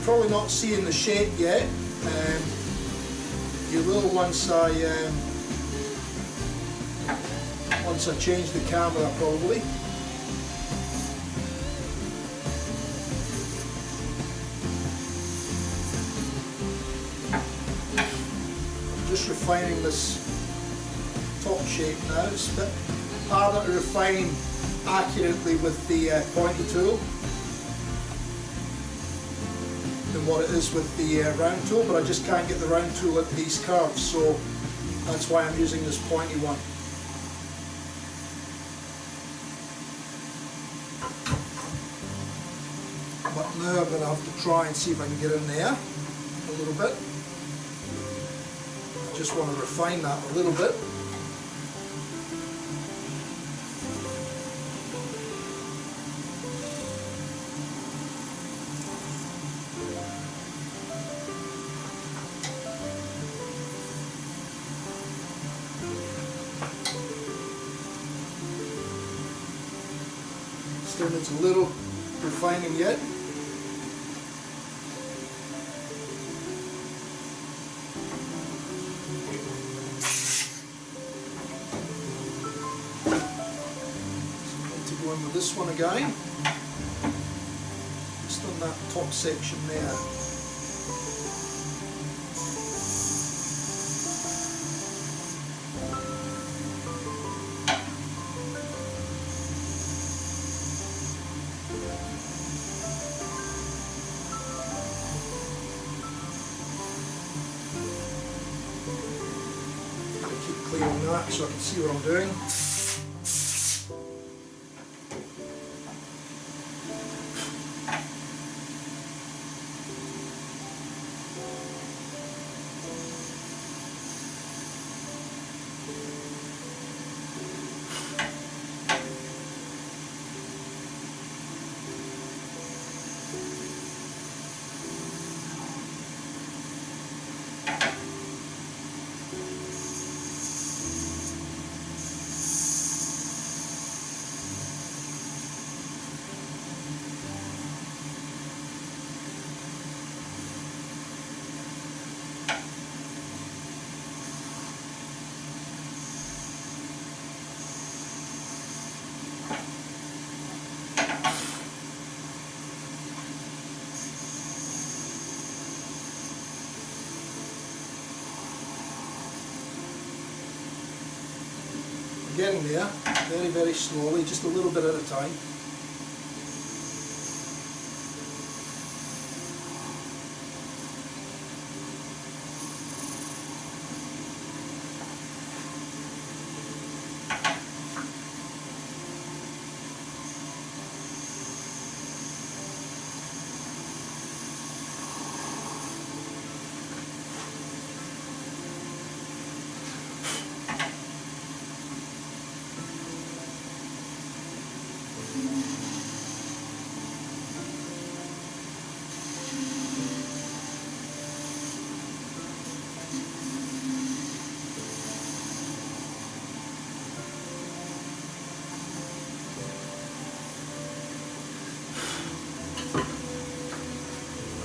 probably not seeing the shape yet. You will once I change the camera probably. I'm just refining this top shape now. It's a bit harder to refine accurately with the pointy tool than what it is with the round tool, but I just can't get the round tool at these curves, so that's why I'm using this pointy one. But now I'm going to have to try and see if I can get in there a little bit. I just want to refine that a little bit. Still needs a little refining yet. Go in with this one again, just on that top section there. Keep clearing that so I can see what I'm doing. Getting there, very, very slowly, just a little bit at a time.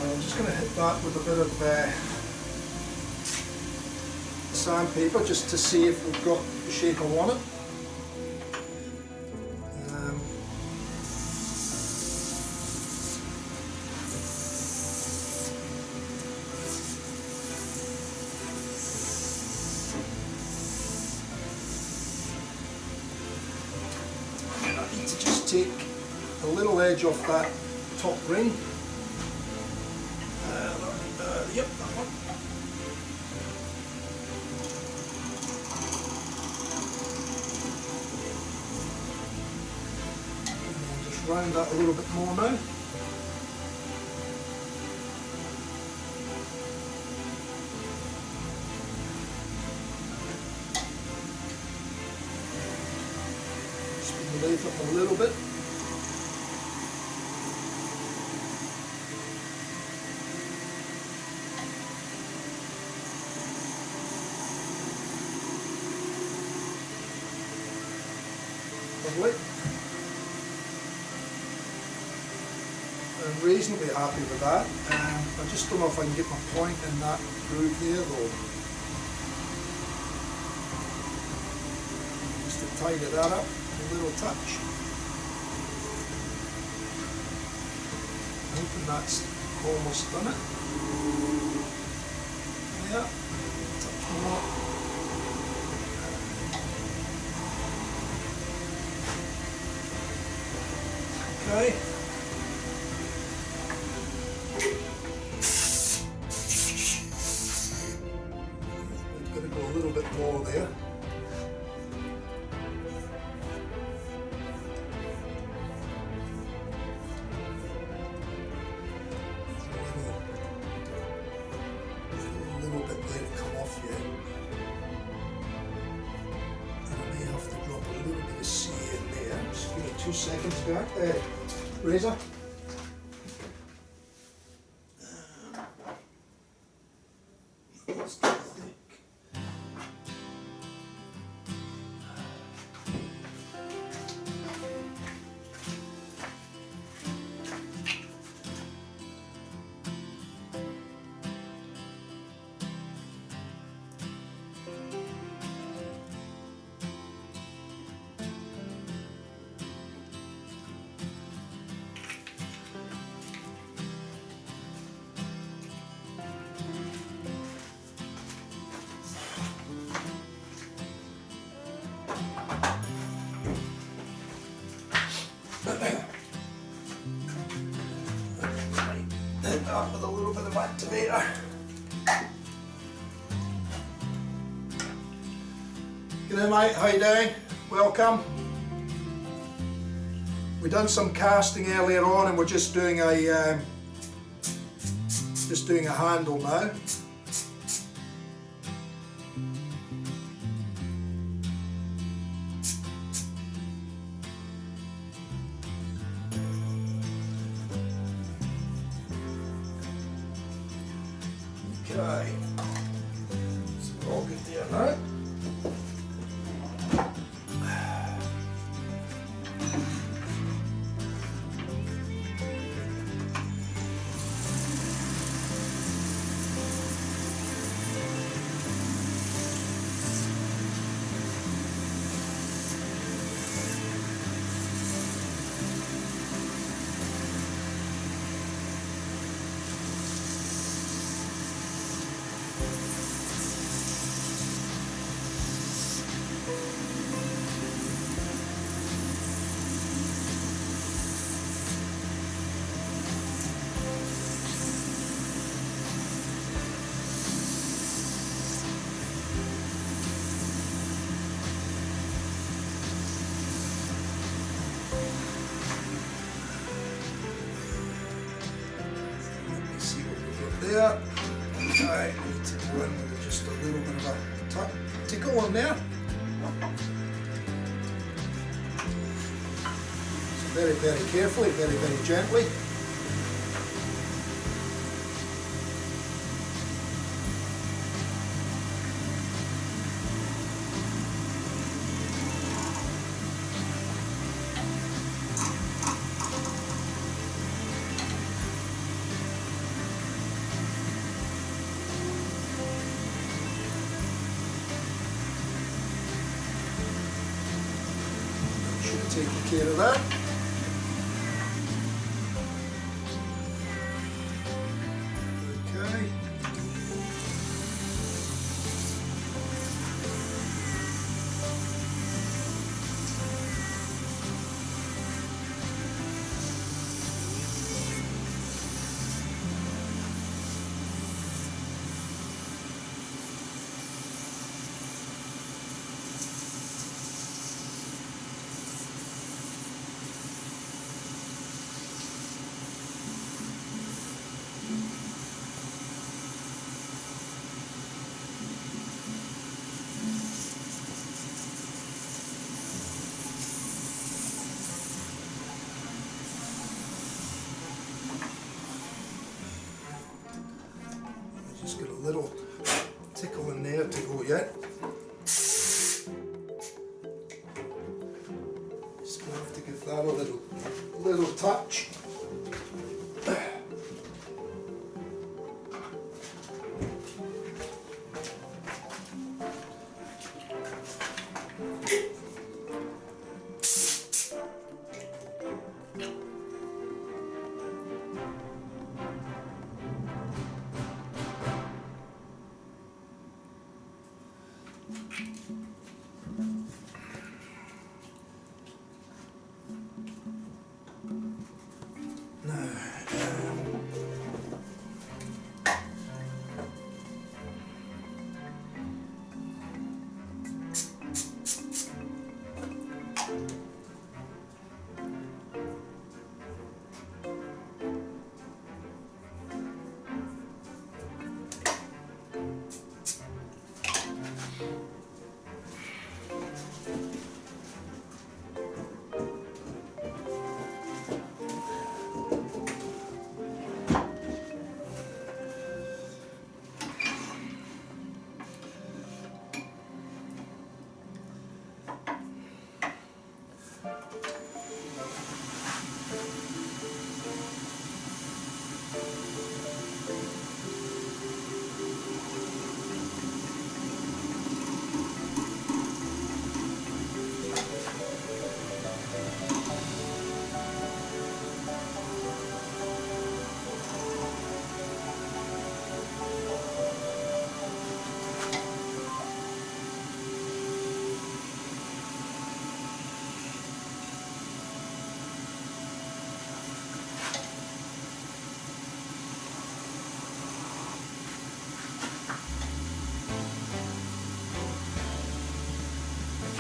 I'm just going to hit that with a bit of sandpaper just to see if we've got the shape I want it. And I need to just take a little edge off that top ring. Yep, that one. And just round that a little bit more now. Spin the lathe up a little bit. Lovely. I'm reasonably happy with that. I just don't know if I can get my point in that groove there though. Just to tidy that up a little touch. I'm hoping that's almost done it. Yeah, touch more. Okay. We've got to go a little bit more there. A little bit there to come off yet. And I may have to drop a little bit of C in there. Just give me 2 seconds, guys. Razor. That's too thick. And up with a little bit of activator. G'day mate, how you doing? Welcome. We done some casting earlier on and we're just doing a handle now. Okay, so we're all good there now. There. Okay, need to go in with just a little bit of a tickle on there. So very, very carefully, very, very gently. Taking care of that. Okay. Just got a little tickle in there to go yet. Just gonna have to give that a little touch.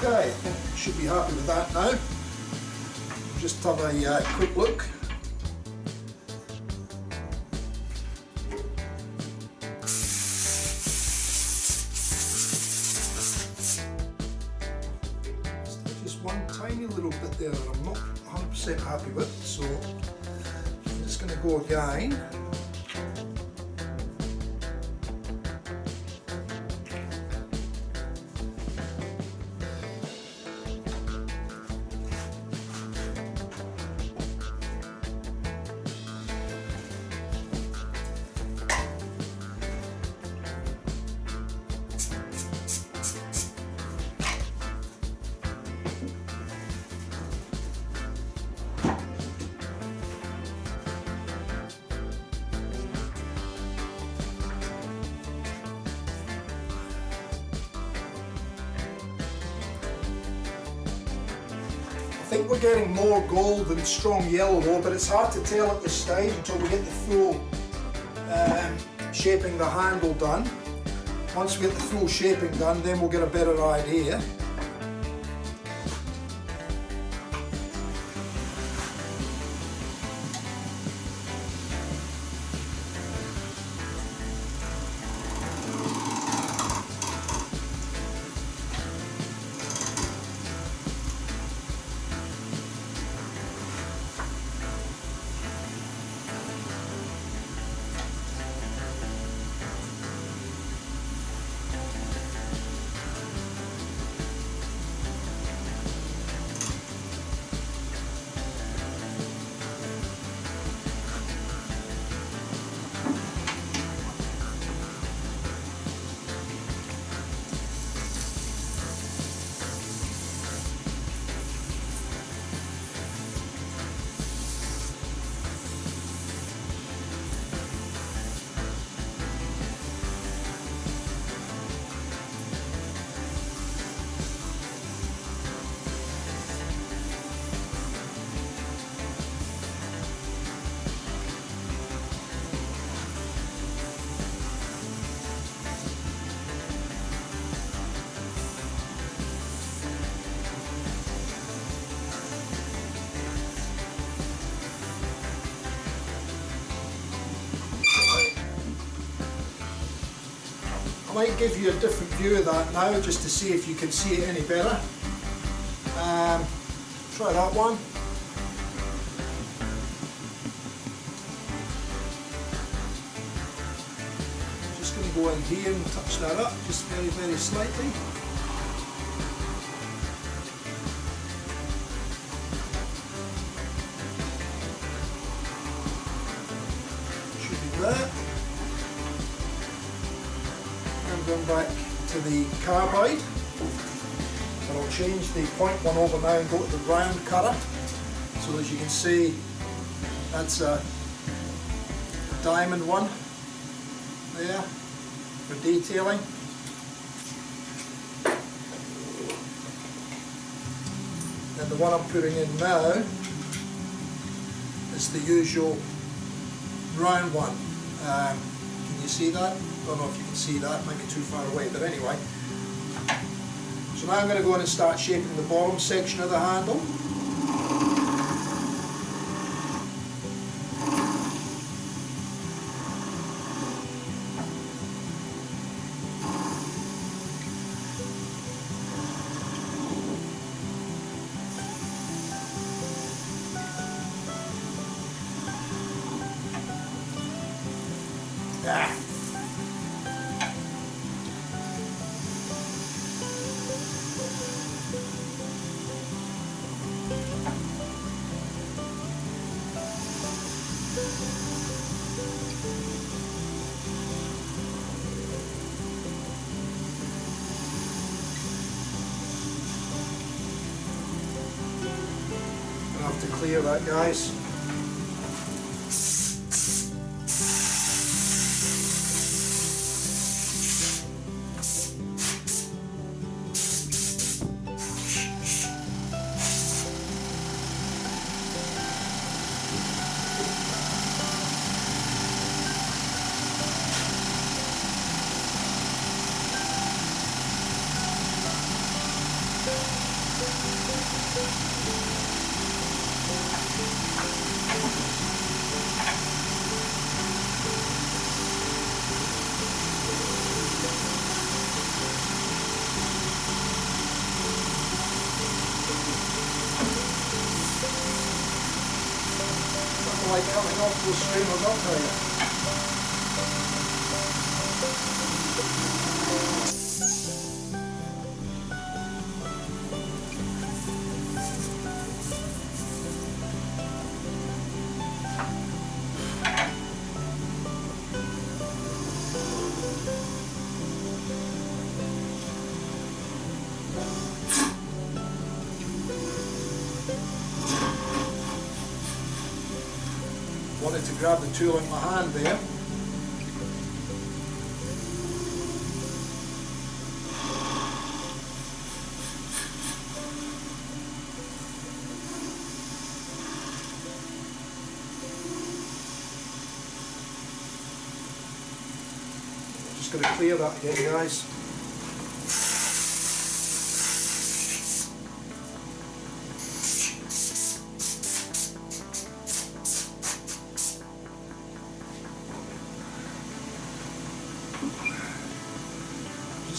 Okay, should be happy with that now. Just have a quick look. Still just one tiny little bit there that I'm not 100% happy with, so I'm just going to go again. I think we're getting more gold than strong yellow though, but it's hard to tell at this stage until we get the full shaping the handle done. Once we get the full shaping done, then we'll get a better idea. I might give you a different view of that now just to see if you can see it any better. Try that one. Just going to go in here and touch that up just very, very slightly. Should be there. Going back to the carbide, and I'll change the point one over now and go to the round cutter. So as you can see, that's a diamond one there for detailing. And the one I'm putting in now is the usual round one. Can you see that? I don't know if you can see that, it might be too far away, but anyway. So now I'm going to go in and start shaping the bottom section of the handle. To clear that, guys. like coming off those streamers up now. Wanted to grab the tool in my hand there. Just going to clear that again, guys.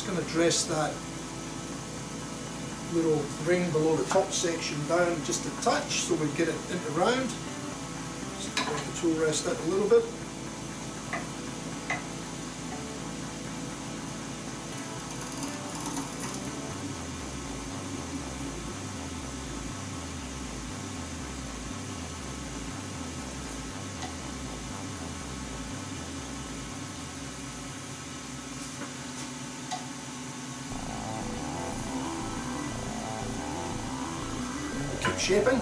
Going to dress that little ring below the top section down just a touch so we get it into round. Just let the tool rest out a little bit. Keep shaping.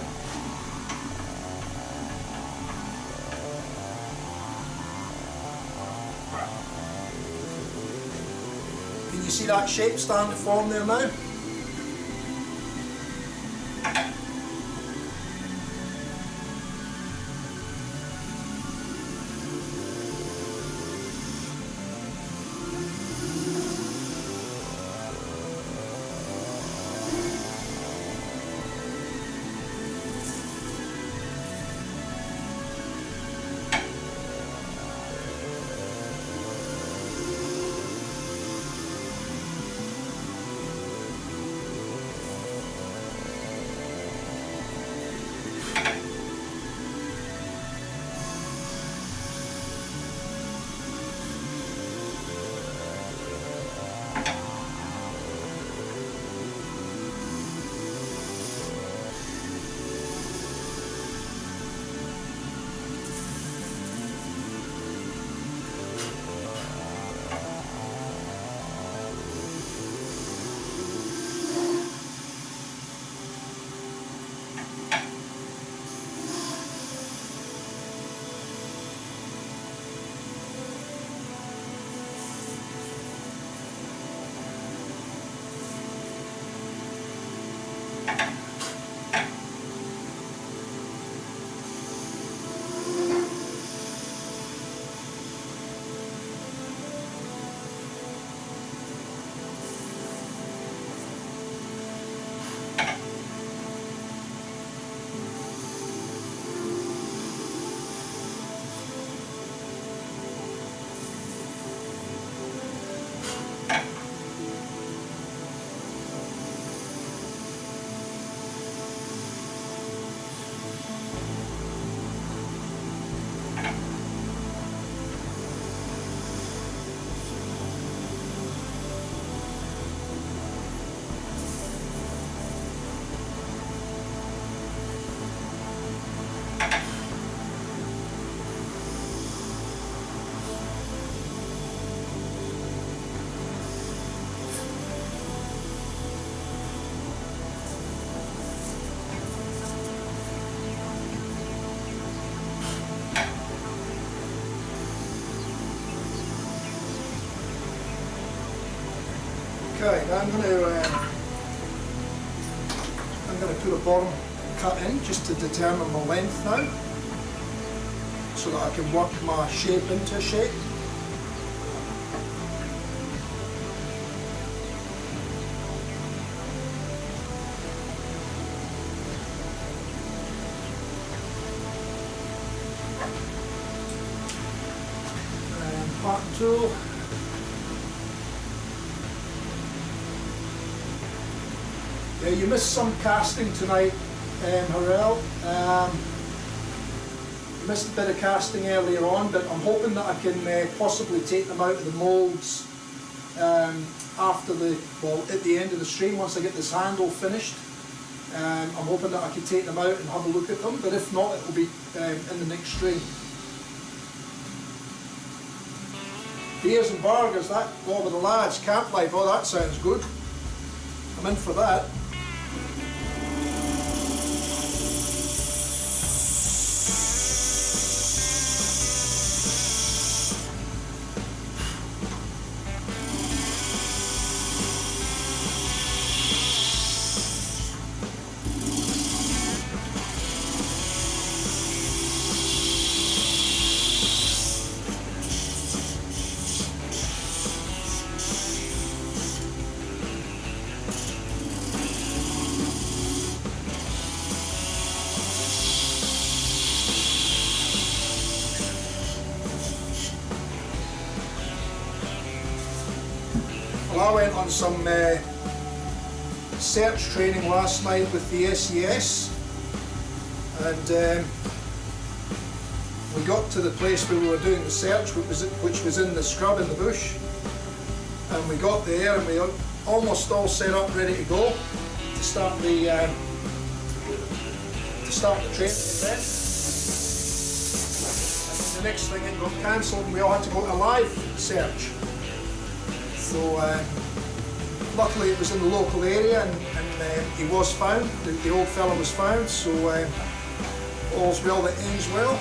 Can you see that shape starting to form there now? Okay, now I'm going to put a bottom cut in just to determine my length now, so that I can work my shape into a shape. And pattern tool. Yeah, you missed some casting tonight, Harrell. missed a bit of casting earlier on, but I'm hoping that I can possibly take them out of the moulds after at the end of the stream, once I get this handle finished. I'm hoping that I can take them out and have a look at them, but if not, it will be in the next stream. Beers and burgers, that, oh, with the lads, camp life, oh, that sounds good. I'm in for that. I went on some search training last night with the SES, and we got to the place where we were doing the search, which was in the scrub in the bush, and we got there and we were almost all set up, ready to go to start the training event. And the next thing, it got cancelled and we all had to go to a live search. So luckily it was in the local area, and he was found, the old fellow was found, so all's well that ends well.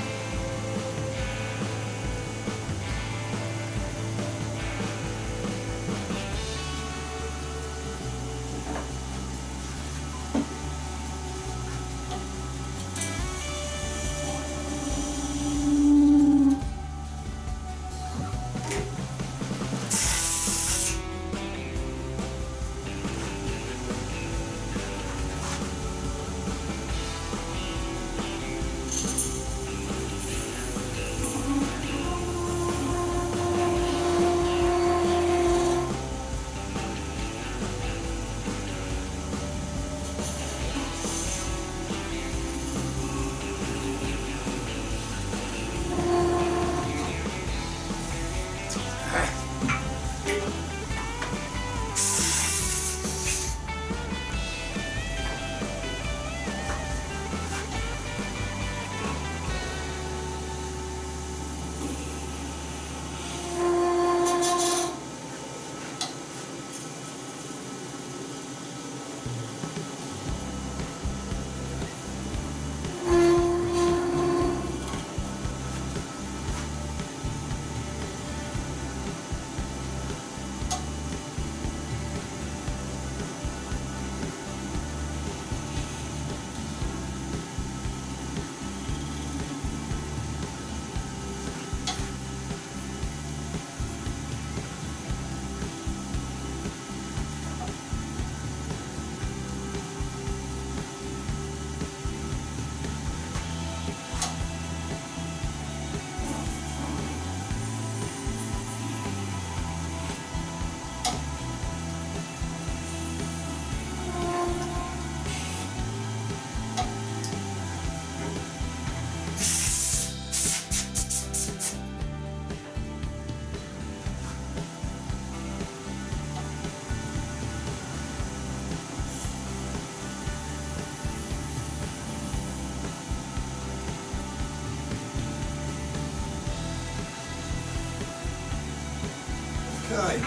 Okay,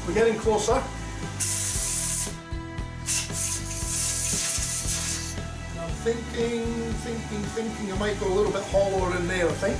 we're getting closer. I'm thinking I might go a little bit hollower in there, I think.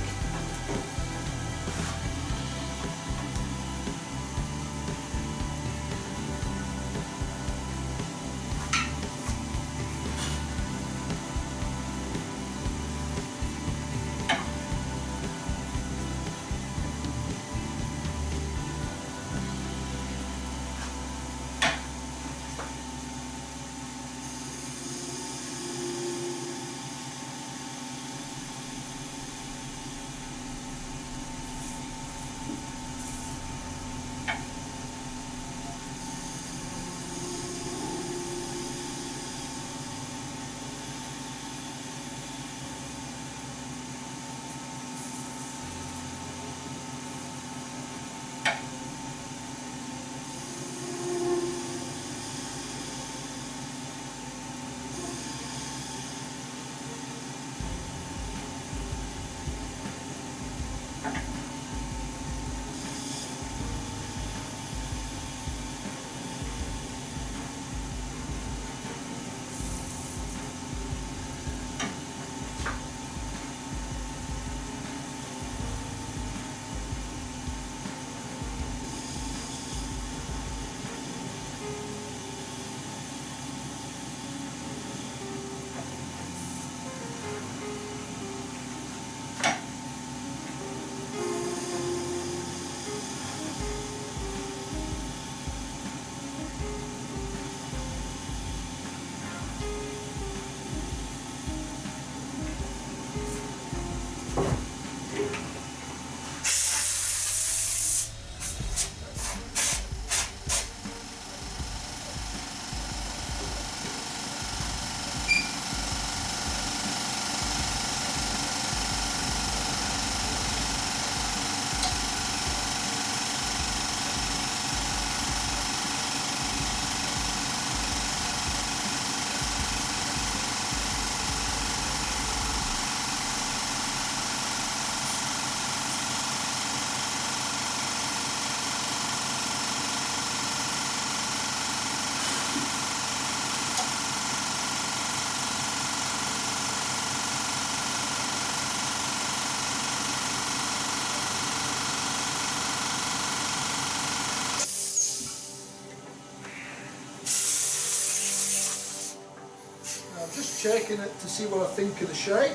checking it to see what I think of the shape.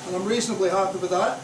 And I'm reasonably happy with that.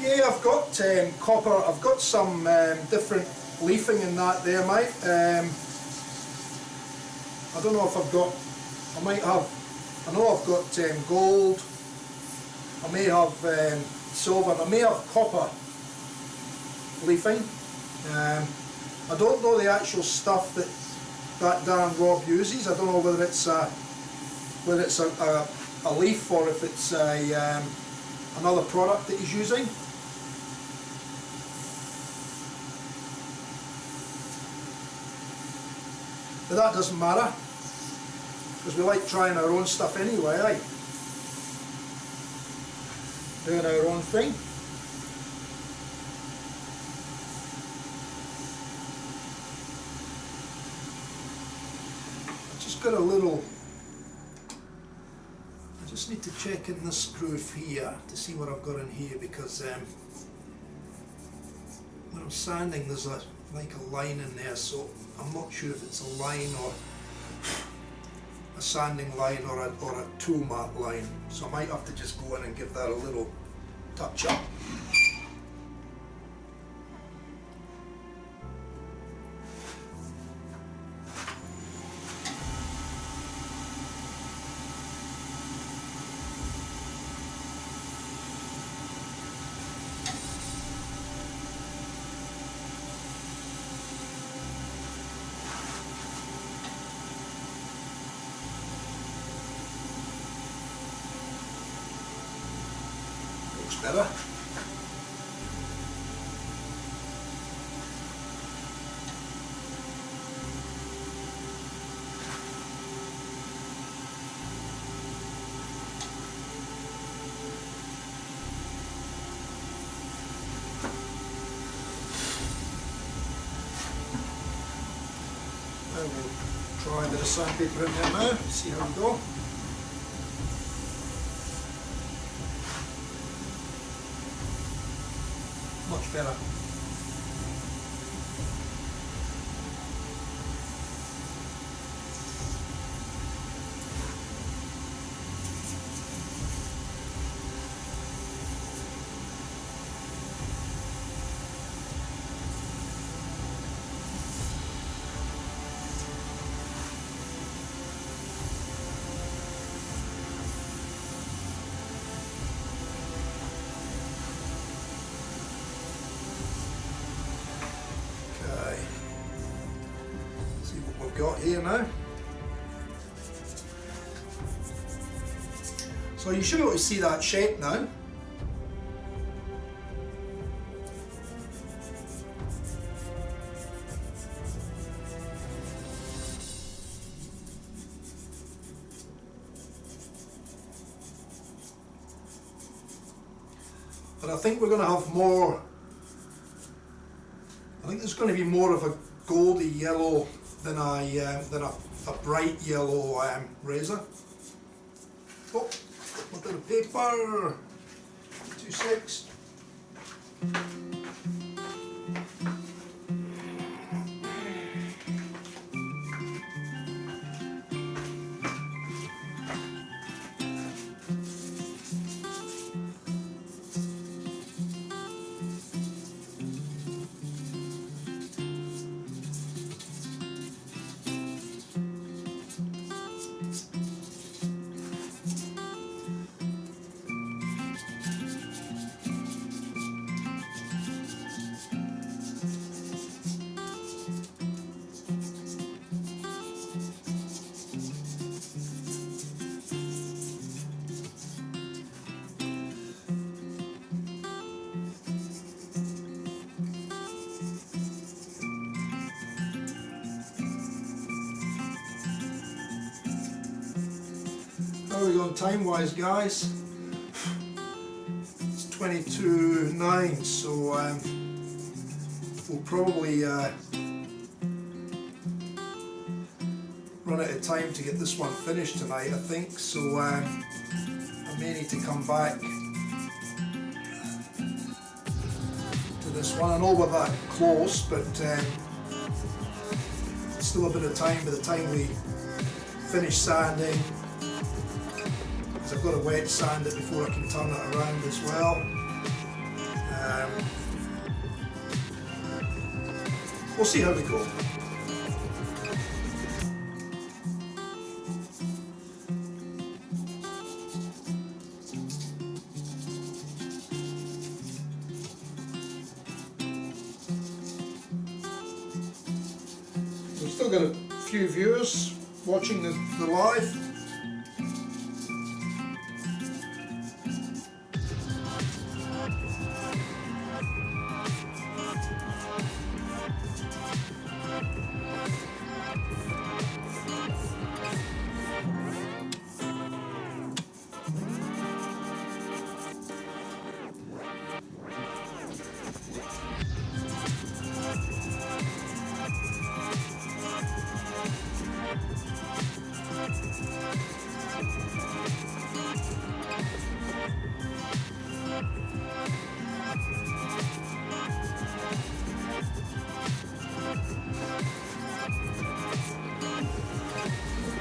Yeah, I've got copper, I've got some different leafing in that there, mate. I don't know if I've got, I might have, I know I've got gold, I may have silver, I may have copper leafing. I don't know the actual stuff that Dan Rob uses. I don't know whether it's a leaf or if it's another product that he's using. But that doesn't matter, because we like trying our own stuff anyway, eh? Doing our own thing. I just got a little, I just need to check in this groove here to see what I've got in here, because when I'm sanding there's like a line in there, so I'm not sure if it's a line or a sanding line or a tool mat line, so I might have to just go in and give that a little touch up. Better. I will try a bit of sandpaper in there now, see how we go. Much better. See what we've got here now. So you should be able to see that shape now. but I think we're going to have more, I think there's going to be more of a goldy yellow than a bright yellow razor. Oh, a bit of paper, 2/6. How are we going time wise, guys? It's 22:09, so we'll probably run out of time to get this one finished tonight, I think, so I may need to come back to this one. I know we're that close, but still a bit of time by the time we finish sanding. I've got to wet sand it before I can turn it around as well. We'll see how we go. We've still got a few viewers watching the live.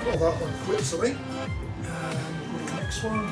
Call that one quits, I think. We'll go to the next one.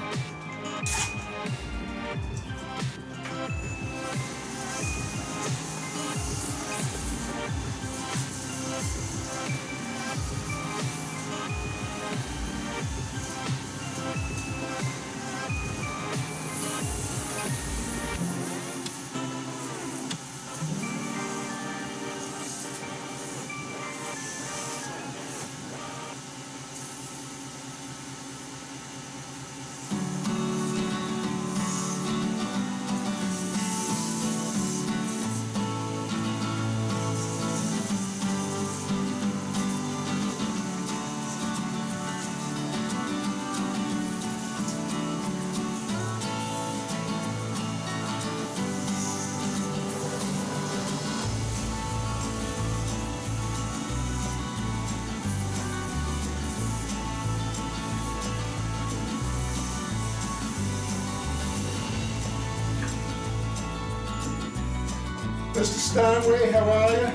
Mr. Stanway, how are you?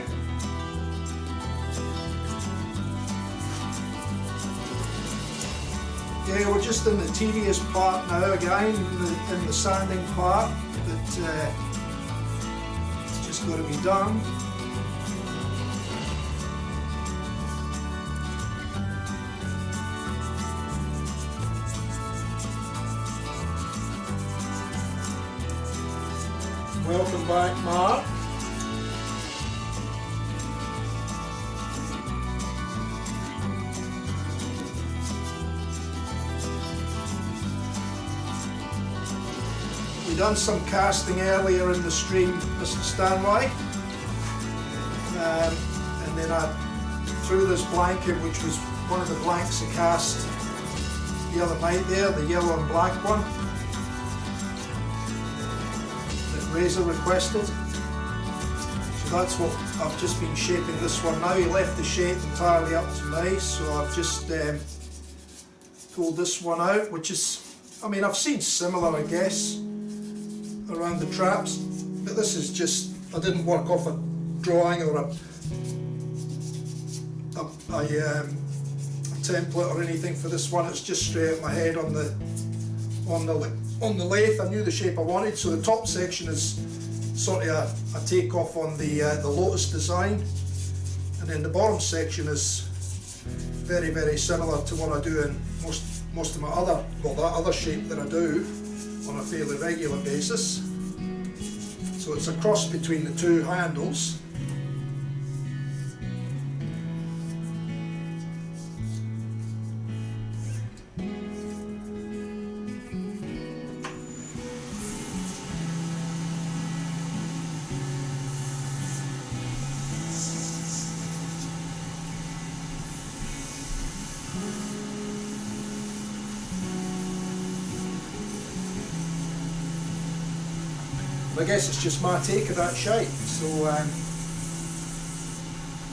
Yeah, we're just in the tedious part now again, in the sanding part, but it's just got to be done. Welcome back, Mark. We done some casting earlier in the stream, Mr. Stanway, and then I threw this blanket, which was one of the blanks I cast the other night there, the yellow and black one. Razor requested. So that's what I've just been shaping this one now. He left the shape entirely up to me, so I've just pulled this one out, which is, I mean, I've seen similar, I guess, around the traps, but this is just, I didn't work off a drawing or a template or anything for this one. It's just straight out my head on the lathe. I knew the shape I wanted, so the top section is sort of a takeoff on the Lotus design, and then the bottom section is very, very similar to what I do in most of my other, well, that other shape that I do on a fairly regular basis. So it's a cross between the two handles. I guess it's just my take of that shape, so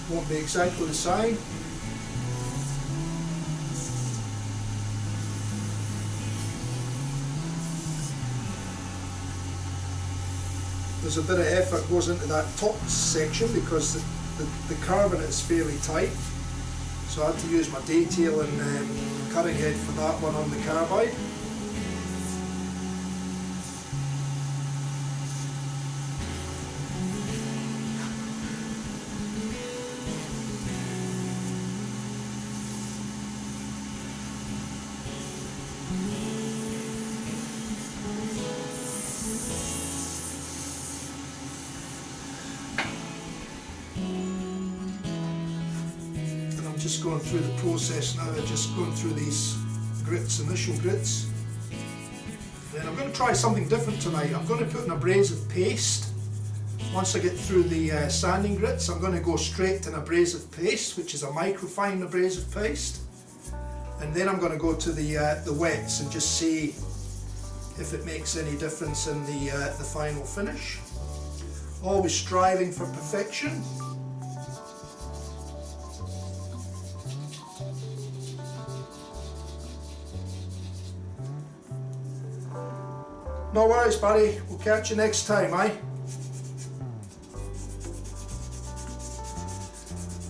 won't be exactly the same. There's a bit of effort goes into that top section because the curve in it is fairly tight, so I had to use my detail and cutting head for that one on the carbide. Just going through the process now, just going through these grits, initial grits. Then I'm going to try something different tonight. I'm going to put an abrasive paste. Once I get through the sanding grits, I'm going to go straight to an abrasive paste, which is a microfine abrasive paste. And then I'm going to go to the wets and just see if it makes any difference in the final finish. Always striving for perfection. No worries, buddy. We'll catch you next time, eh?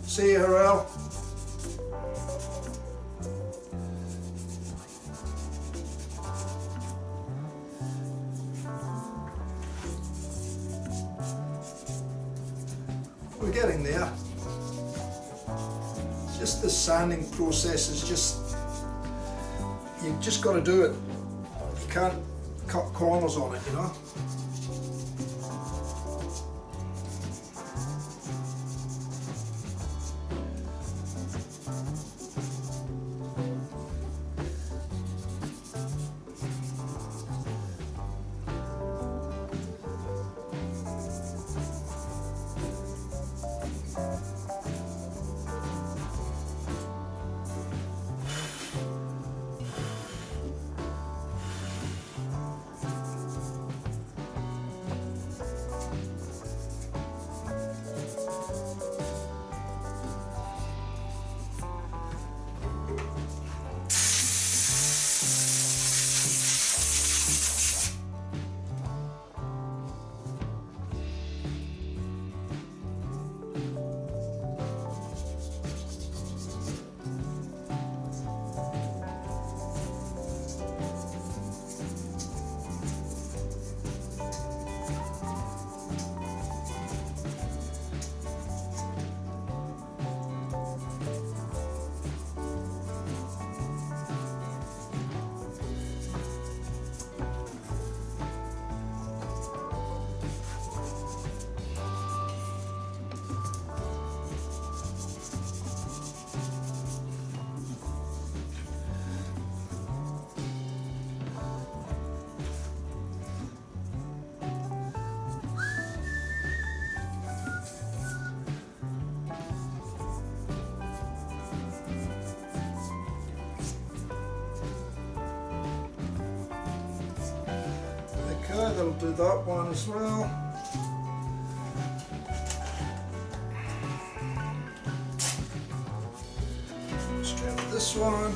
See you, Harrell. We're getting there. Just the sanding process is just, you've just got to do it. You can't cut corners on it, you know. that'll do that one as well. Let's try this one.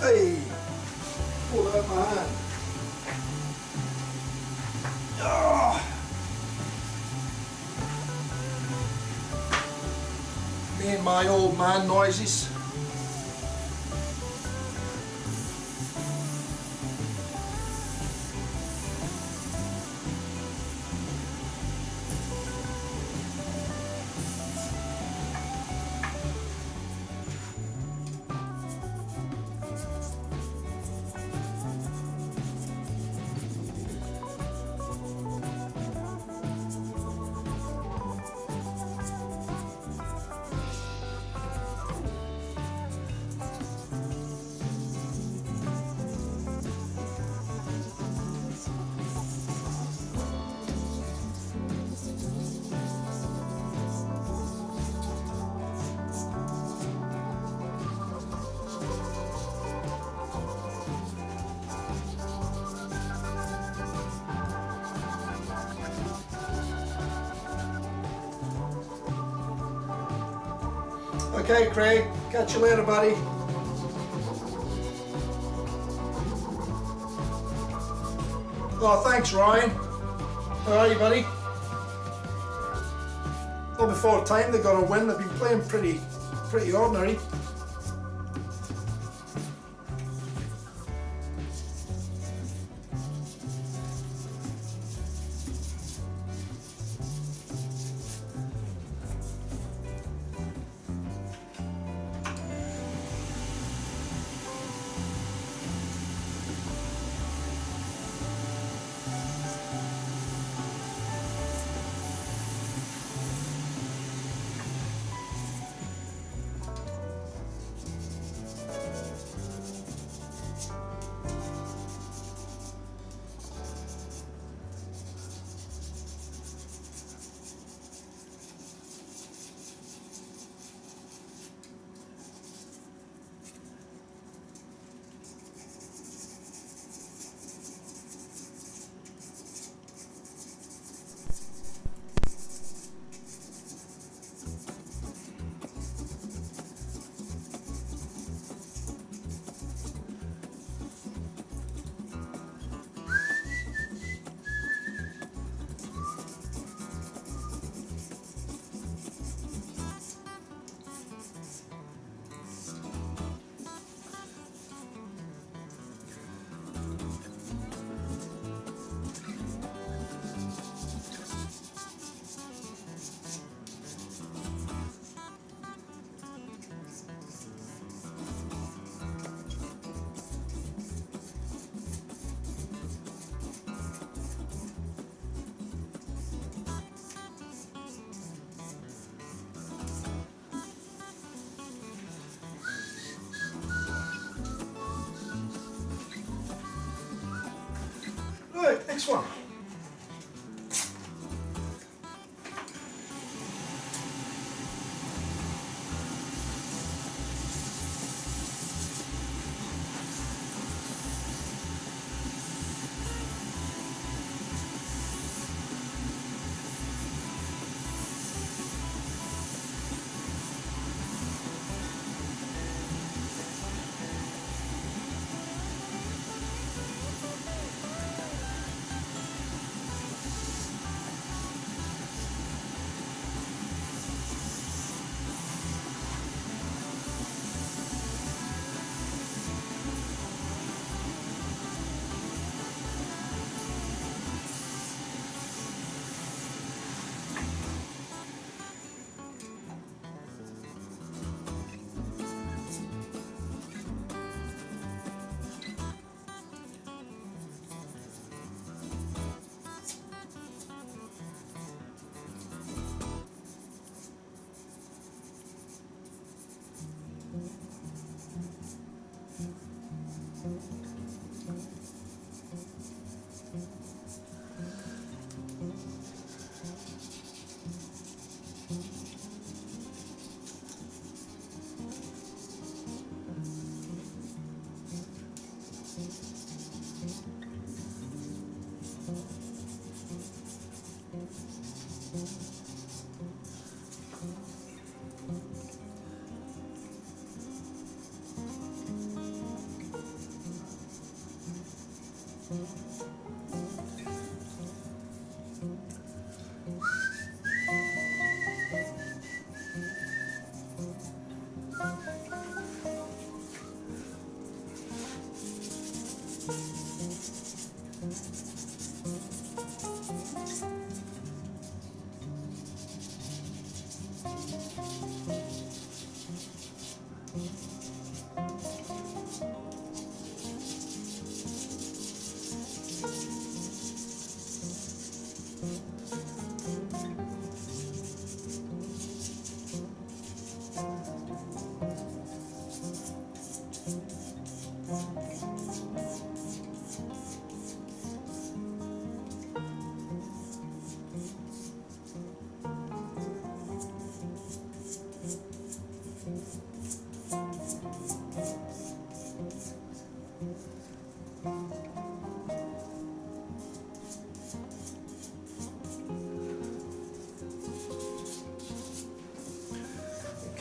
Hey, pull it out my hand. Me and my old man noises. Okay, Craig, catch you later, buddy. Oh, thanks, Ryan. How are you, buddy? Well, before time they got a win. They've been playing pretty ordinary. Right, next one.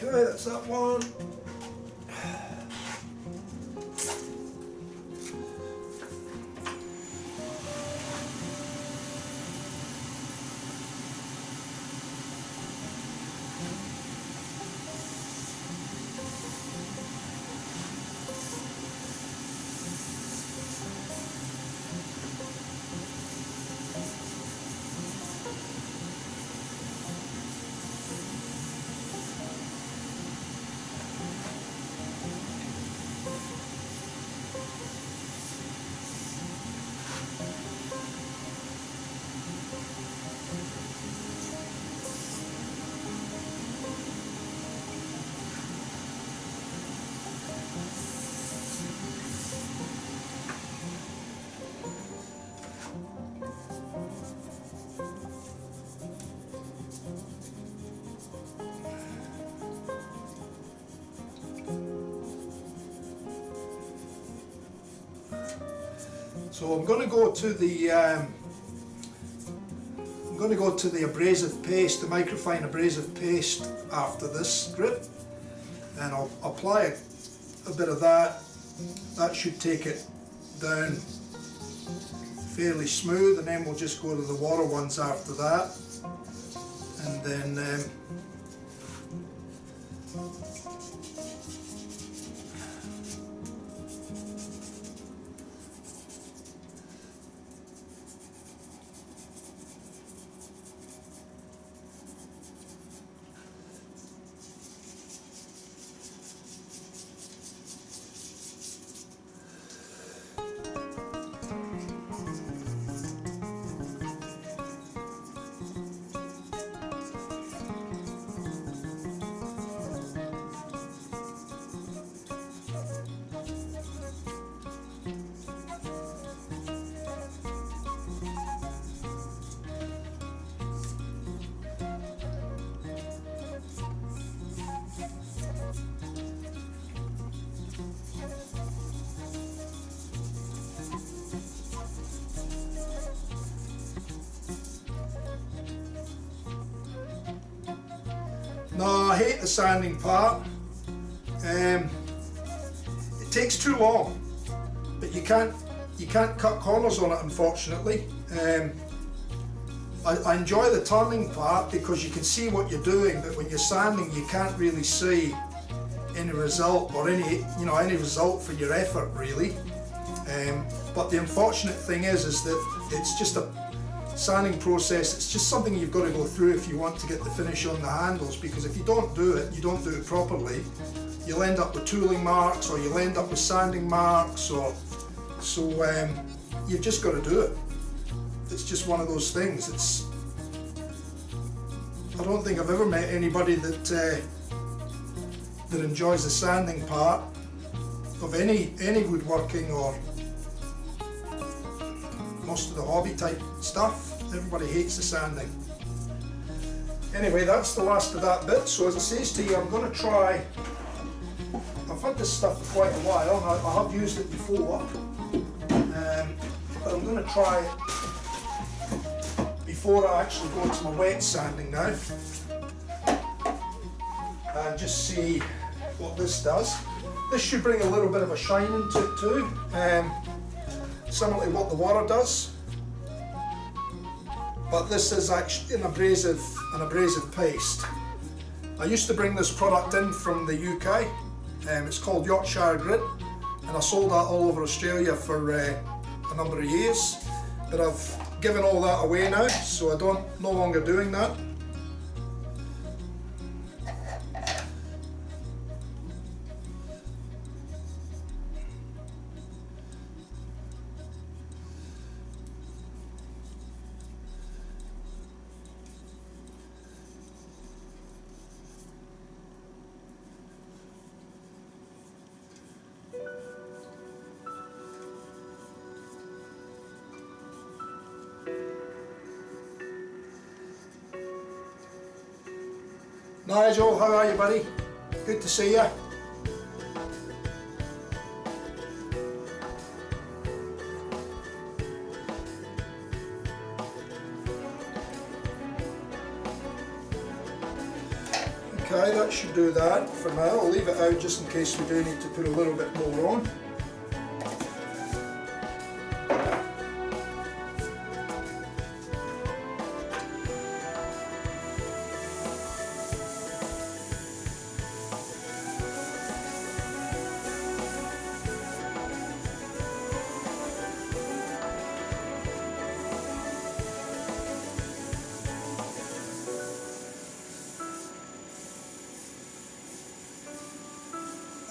Okay, that's that one. So I'm going to go to the abrasive paste, the microfine abrasive paste after this grip, and I'll apply a bit of that. That should take it down fairly smooth, and then we'll just go to the water ones after that, and then no, I hate the sanding part. It takes too long, but you can't cut corners on it, unfortunately. I enjoy the turning part because you can see what you're doing, but when you're sanding, you can't really see any result or any result for your effort, really. But the unfortunate thing is that it's just a sanding process. It's just something you've got to go through if you want to get the finish on the handles, because if you don't do it properly, you'll end up with tooling marks, or you'll end up with sanding marks, you've just got to do it. It's just one of those things. I don't think I've ever met anybody that enjoys the sanding part of any woodworking or most of the hobby type stuff. Everybody hates the sanding. Anyway, that's the last of that bit. So as I says to you, I'm going to try. I've had this stuff for quite a while, and I have used it before, but I'm going to try it before I actually go to my wet sanding now, and just see what this does. This should bring a little bit of a shine into it too. similar to what the water does, but this is actually an abrasive paste. I used to bring this product in from the UK. It's called Yorkshire Grit, and I sold that all over Australia for a number of years, but I've given all that away now, so I'm no longer doing that. Nigel, how are you, buddy? Good to see you. Okay, that should do that for now. I'll leave it out just in case we do need to put a little bit more on.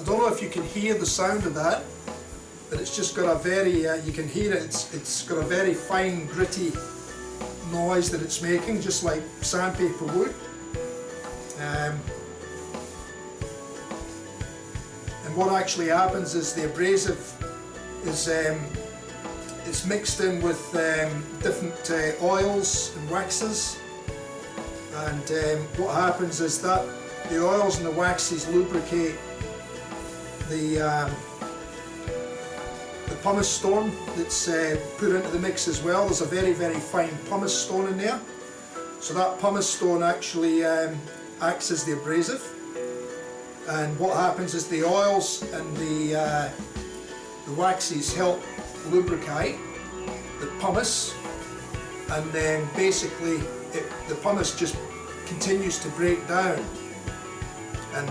I don't know if you can hear the sound of that, but it's just got a very, you can hear it, it's got a very fine gritty noise that it's making, just like sandpaper would. And what actually happens is the abrasive is it's mixed in with different oils and waxes, and what happens is that the oils and the waxes lubricate the pumice stone that's put into the mix as well. There's a very, very fine pumice stone in there, so that pumice stone actually acts as the abrasive, and what happens is the oils and the waxes help lubricate the pumice, and then basically the pumice just continues to break down, and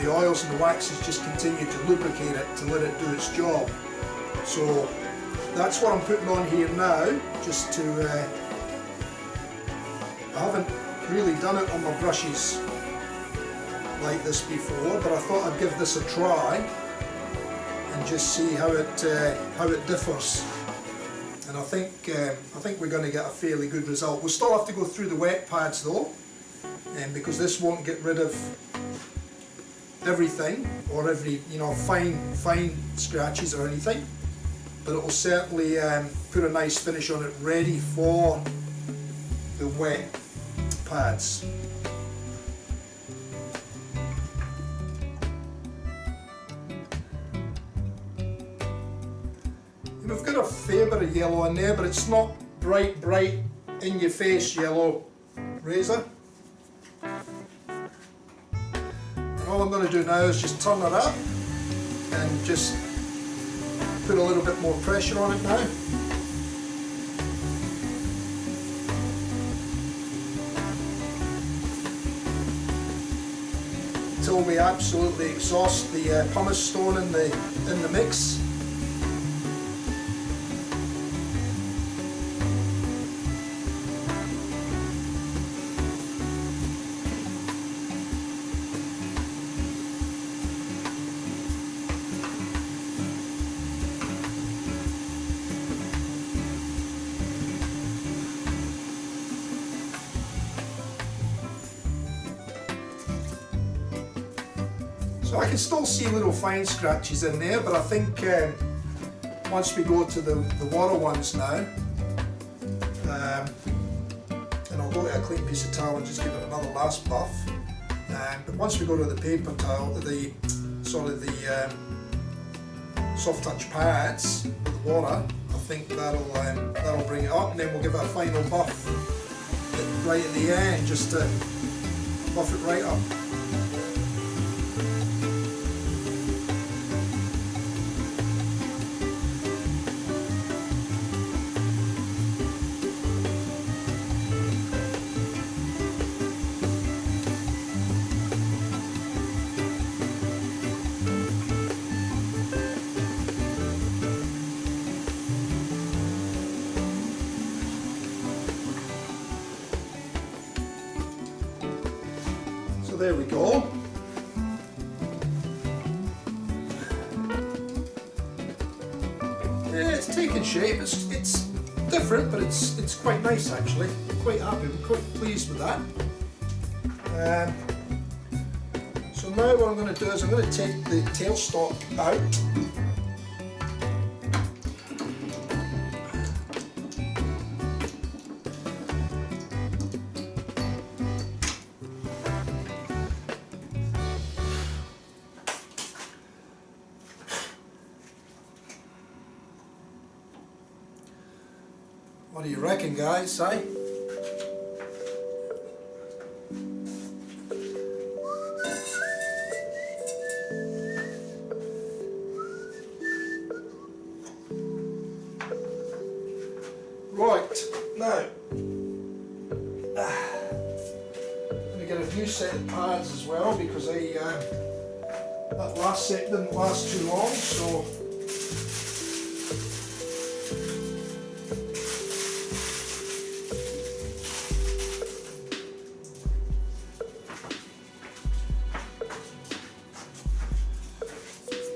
the oils and the waxes just continue to lubricate it to let it do its job. So that's what I'm putting on here now, just to, I haven't really done it on my brushes like this before, but I thought I'd give this a try and just see how it differs. And I think we're going to get a fairly good result. We'll still have to go through the wet pads though, because this won't get rid of everything or every fine scratches or anything, but it will certainly put a nice finish on it, ready for the wet pads. And we've got a fair bit of yellow in there, but it's not bright in your face yellow razor. All I'm going to do now is just turn it up and just put a little bit more pressure on it now. Until we absolutely exhaust the pumice stone in the mix. So I can still see little fine scratches in there, but I think once we go to the water ones now, and I'll go to a clean piece of towel and just give it another last buff. But once we go to the paper towel, the soft touch pads with the water, I think that'll bring it up, and then we'll give it a final buff right at the end, just to buff it right up. there we go. Yeah, it's taking shape. It's different, but it's quite nice actually. I'm quite happy. I'm quite pleased with that. So now what I'm going to do is I'm going to take the tailstock out. What do you reckon, guys, eh? Right, now I'm going to get a new set of pads as well because that last set didn't last too long, so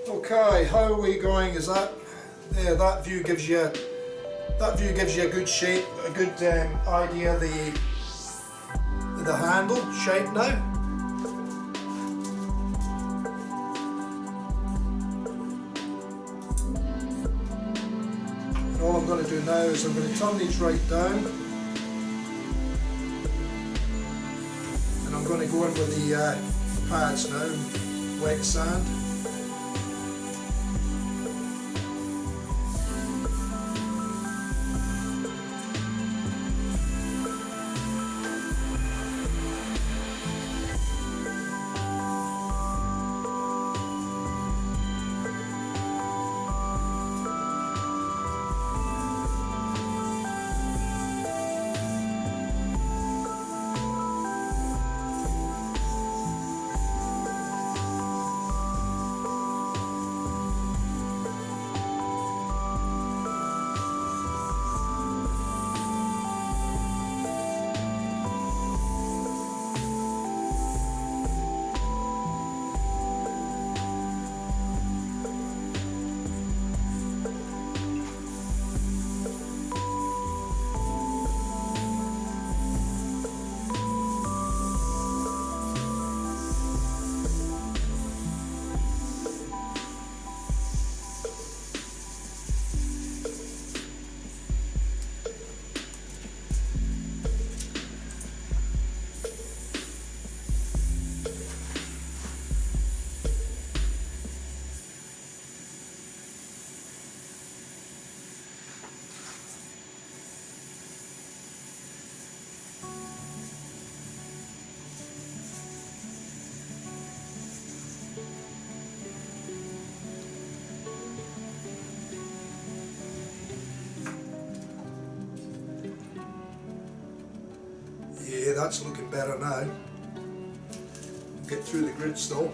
okay, how are we going? Is that there? That view gives you a good shape, a good idea of the handle shape now. And all I'm going to do now is I'm going to turn these right down, and I'm going to go in with the pads now and wet sand. Yeah, that's looking better now. Get through the grid still.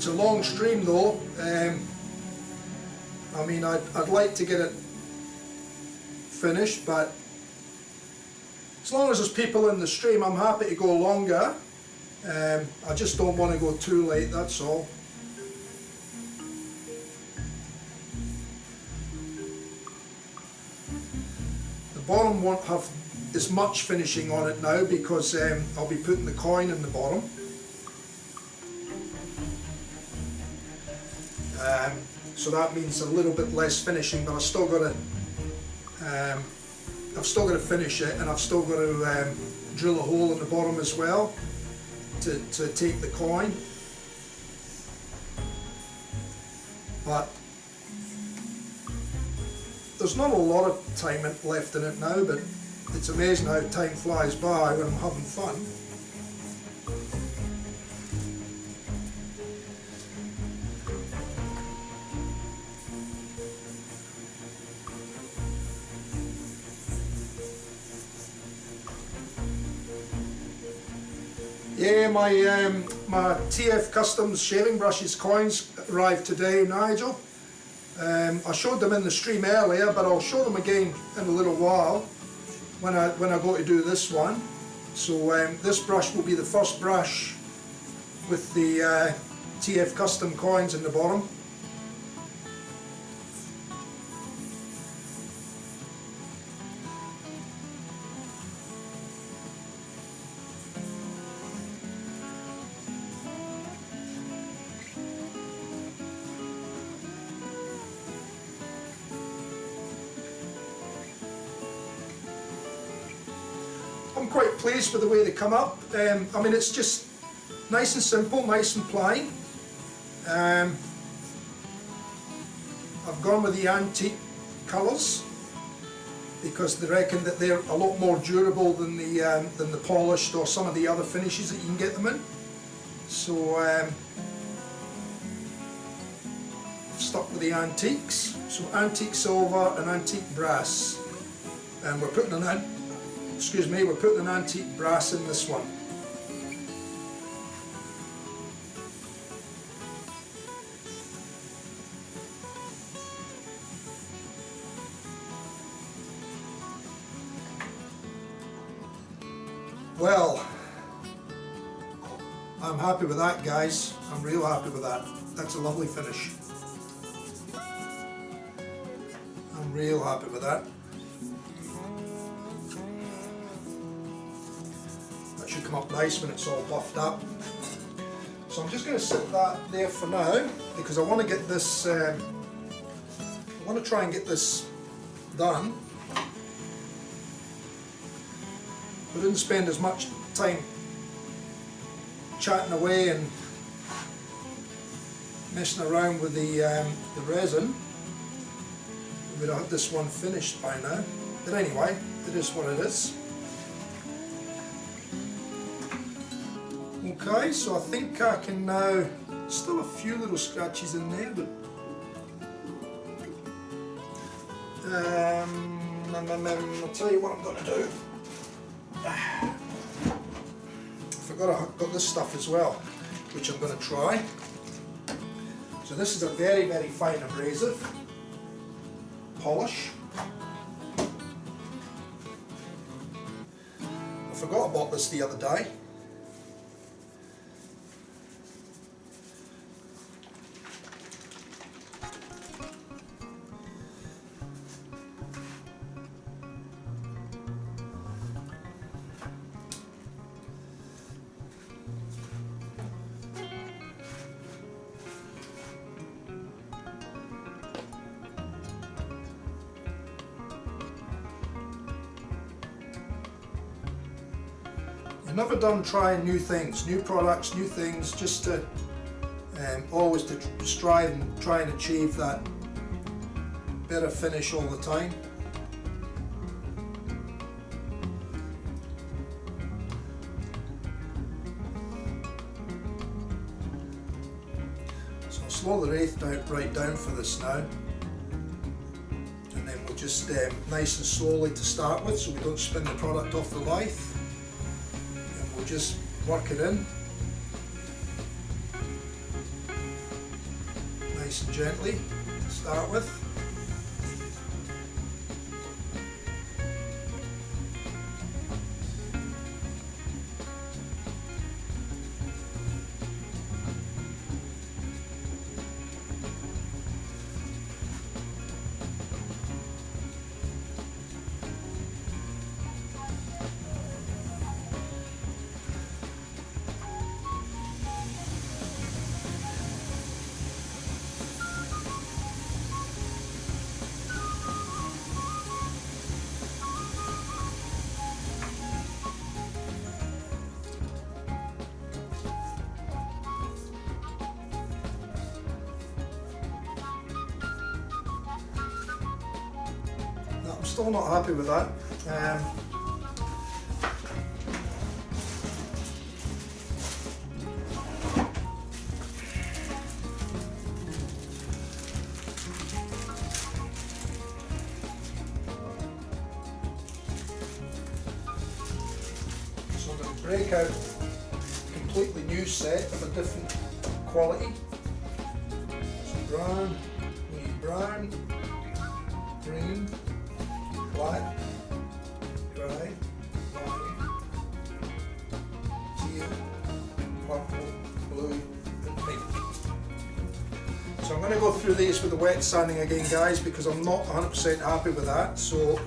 It's a long stream though. I mean, I'd like to get it finished, but as long as there's people in the stream, I'm happy to go longer. I just don't want to go too late, that's all. The bottom won't have as much finishing on it now because I'll be putting the coin in the bottom. So that means a little bit less finishing, but I've still got to finish it, and I've still got to drill a hole in the bottom as well to take the coin. But there's not a lot of time left in it now, but it's amazing how time flies by when I'm having fun. Yeah, my TF Customs shaving brushes coins arrived today, Nigel. I showed them in the stream earlier, but I'll show them again in a little while when I go to do this one. So this brush will be the first brush with the TF Custom coins in the bottom. I'm quite pleased with the way they come up. I mean, it's just nice and simple, nice and plain. I've gone with the antique colours because they reckon that they're a lot more durable than the polished or some of the other finishes that you can get them in. So I've stuck with the antiques. So antique silver and antique brass, and we're putting an antique brass in this one. Well, I'm happy with that, guys. I'm real happy with that. That's a lovely finish. I'm real happy with that. Should come up nice when it's all buffed up. So I'm just going to sit that there for now because I want to get this, I want to try and get this done. We didn't spend as much time chatting away and messing around with the resin. We'd have had this one finished by now. But anyway, it is what it is. Okay, so I think I can now, still a few little scratches in there, but I'll tell you what I'm going to do. I forgot I've got this stuff as well, which I'm going to try. So this is a very, very fine abrasive polish. I forgot about this the other day. I've never done trying new things, new products, new things, just to always to strive and try and achieve that better finish all the time. So I'll slow the wraith right down for this now, and then we'll just nice and slowly to start with so we don't spin the product off the lathe. We'll just work it in. nice and gently to start with. I'm still not happy with that. So I'm going to break out a completely new set of a different quality. So brown, we need brown, green, black, grey, white, teal, purple, blue and pink. So I'm going to go through these with the wet sanding again, guys, because I'm not 100% happy with that. So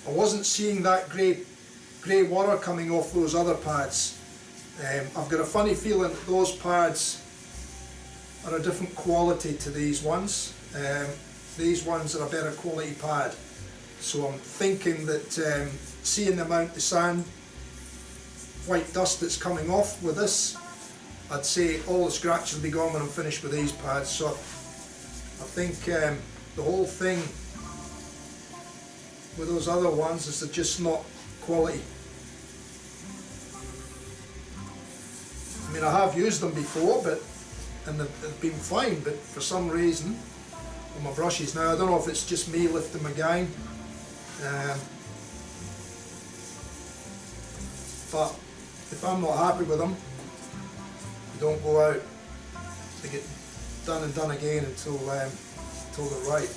I wasn't seeing that grey water coming off those other pads. I've got a funny feeling that those pads are a different quality to these ones. These ones are a better quality pad. So I'm thinking that seeing the amount of sand, white dust that's coming off with this, I'd say all the scratch will be gone when I'm finished with these pads. So I think the whole thing with those other ones is they're just not quality. I mean, I have used them before, and they've been fine, but for some reason on my brushes now, I don't know if it's just me lifting my game, but if I'm not happy with them, they don't go out. They get done and done again until they're right.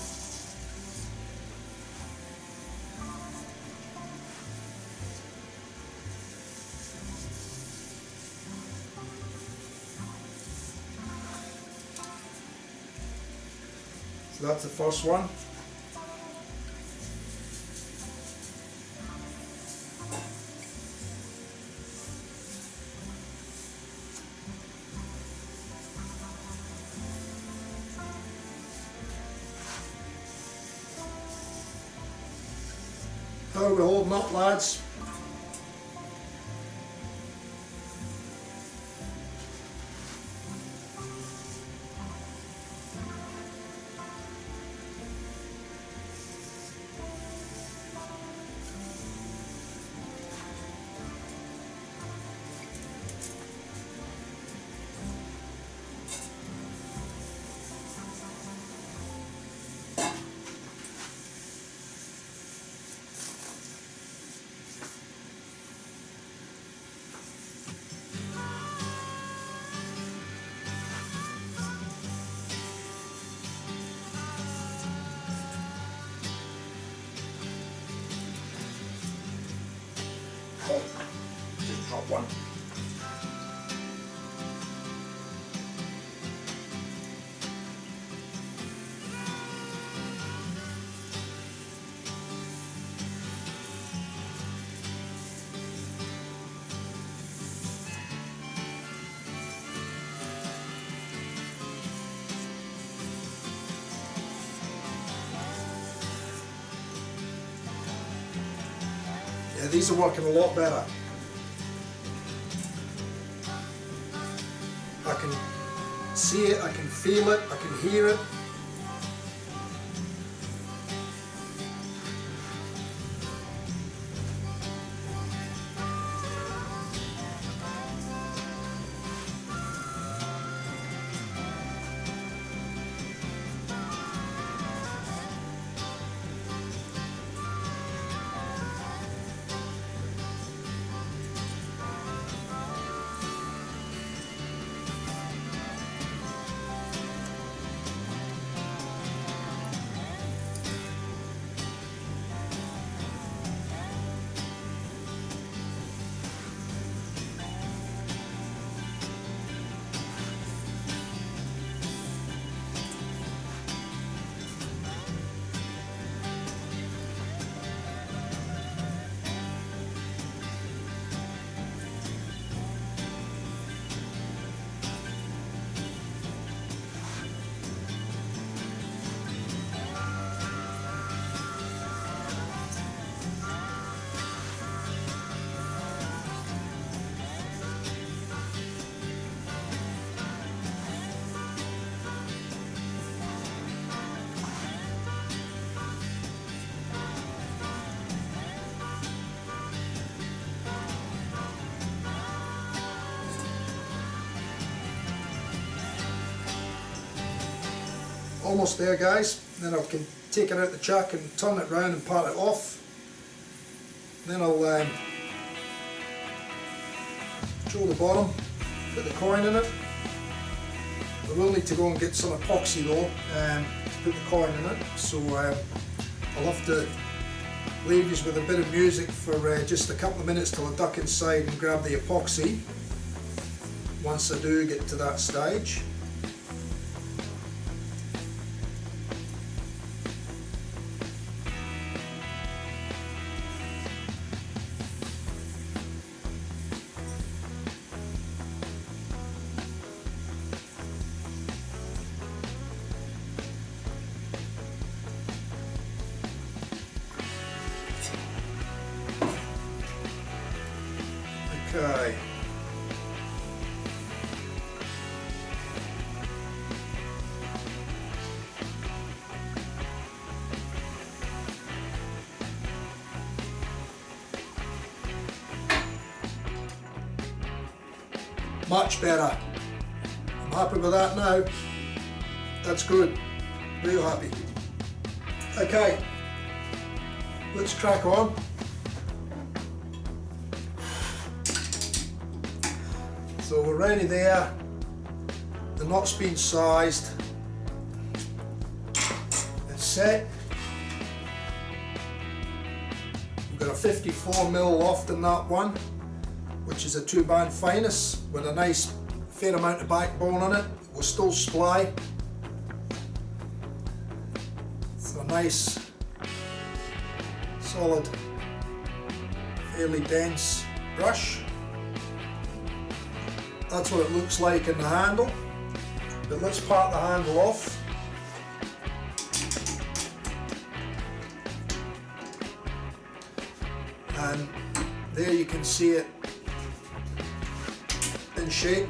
So that's the first one. How are we holding up, lads? Just drop one. Yeah, these are working a lot better. I can see it, I can feel it, I can hear it. almost there, guys. Then I can take it out the chuck and turn it round and part it off. Then I'll show the bottom, put the coin in it. I will need to go and get some epoxy though to put the coin in it, so I'll have to leave you with a bit of music for just a couple of minutes till I duck inside and grab the epoxy once I do get to that stage. Okay. Much better. I'm happy with that now. That's good. Real happy. Okay. Let's crack on. So we're ready there, the knot's been sized, it's set. We've got a 54mm loft in that one, which is a 2-band finest with a nice fair amount of backbone on it. We'll still sply. So a nice, solid, fairly dense brush. That's what it looks like in the handle, but let's part the handle off. And there you can see it in shape.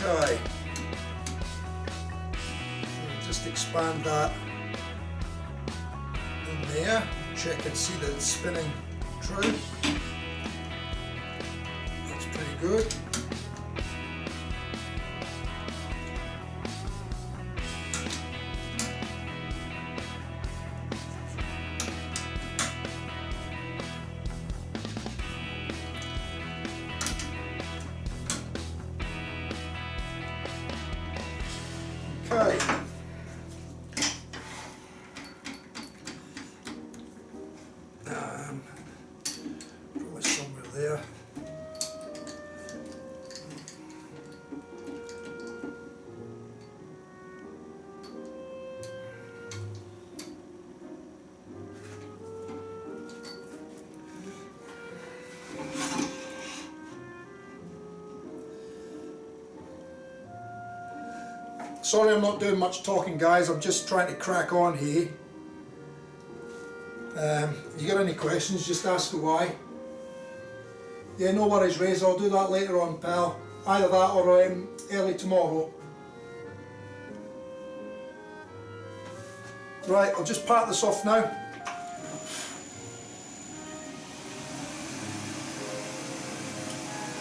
Okay, just expand that in there, check and see that it's spinning true. That's pretty good. Okay. Probably somewhere there. Sorry I'm not doing much talking, guys, I'm just trying to crack on here. If you got any questions, just ask away. Yeah, no worries, Razor, I'll do that later on, pal. Either that or early tomorrow. Right, I'll just part this off now.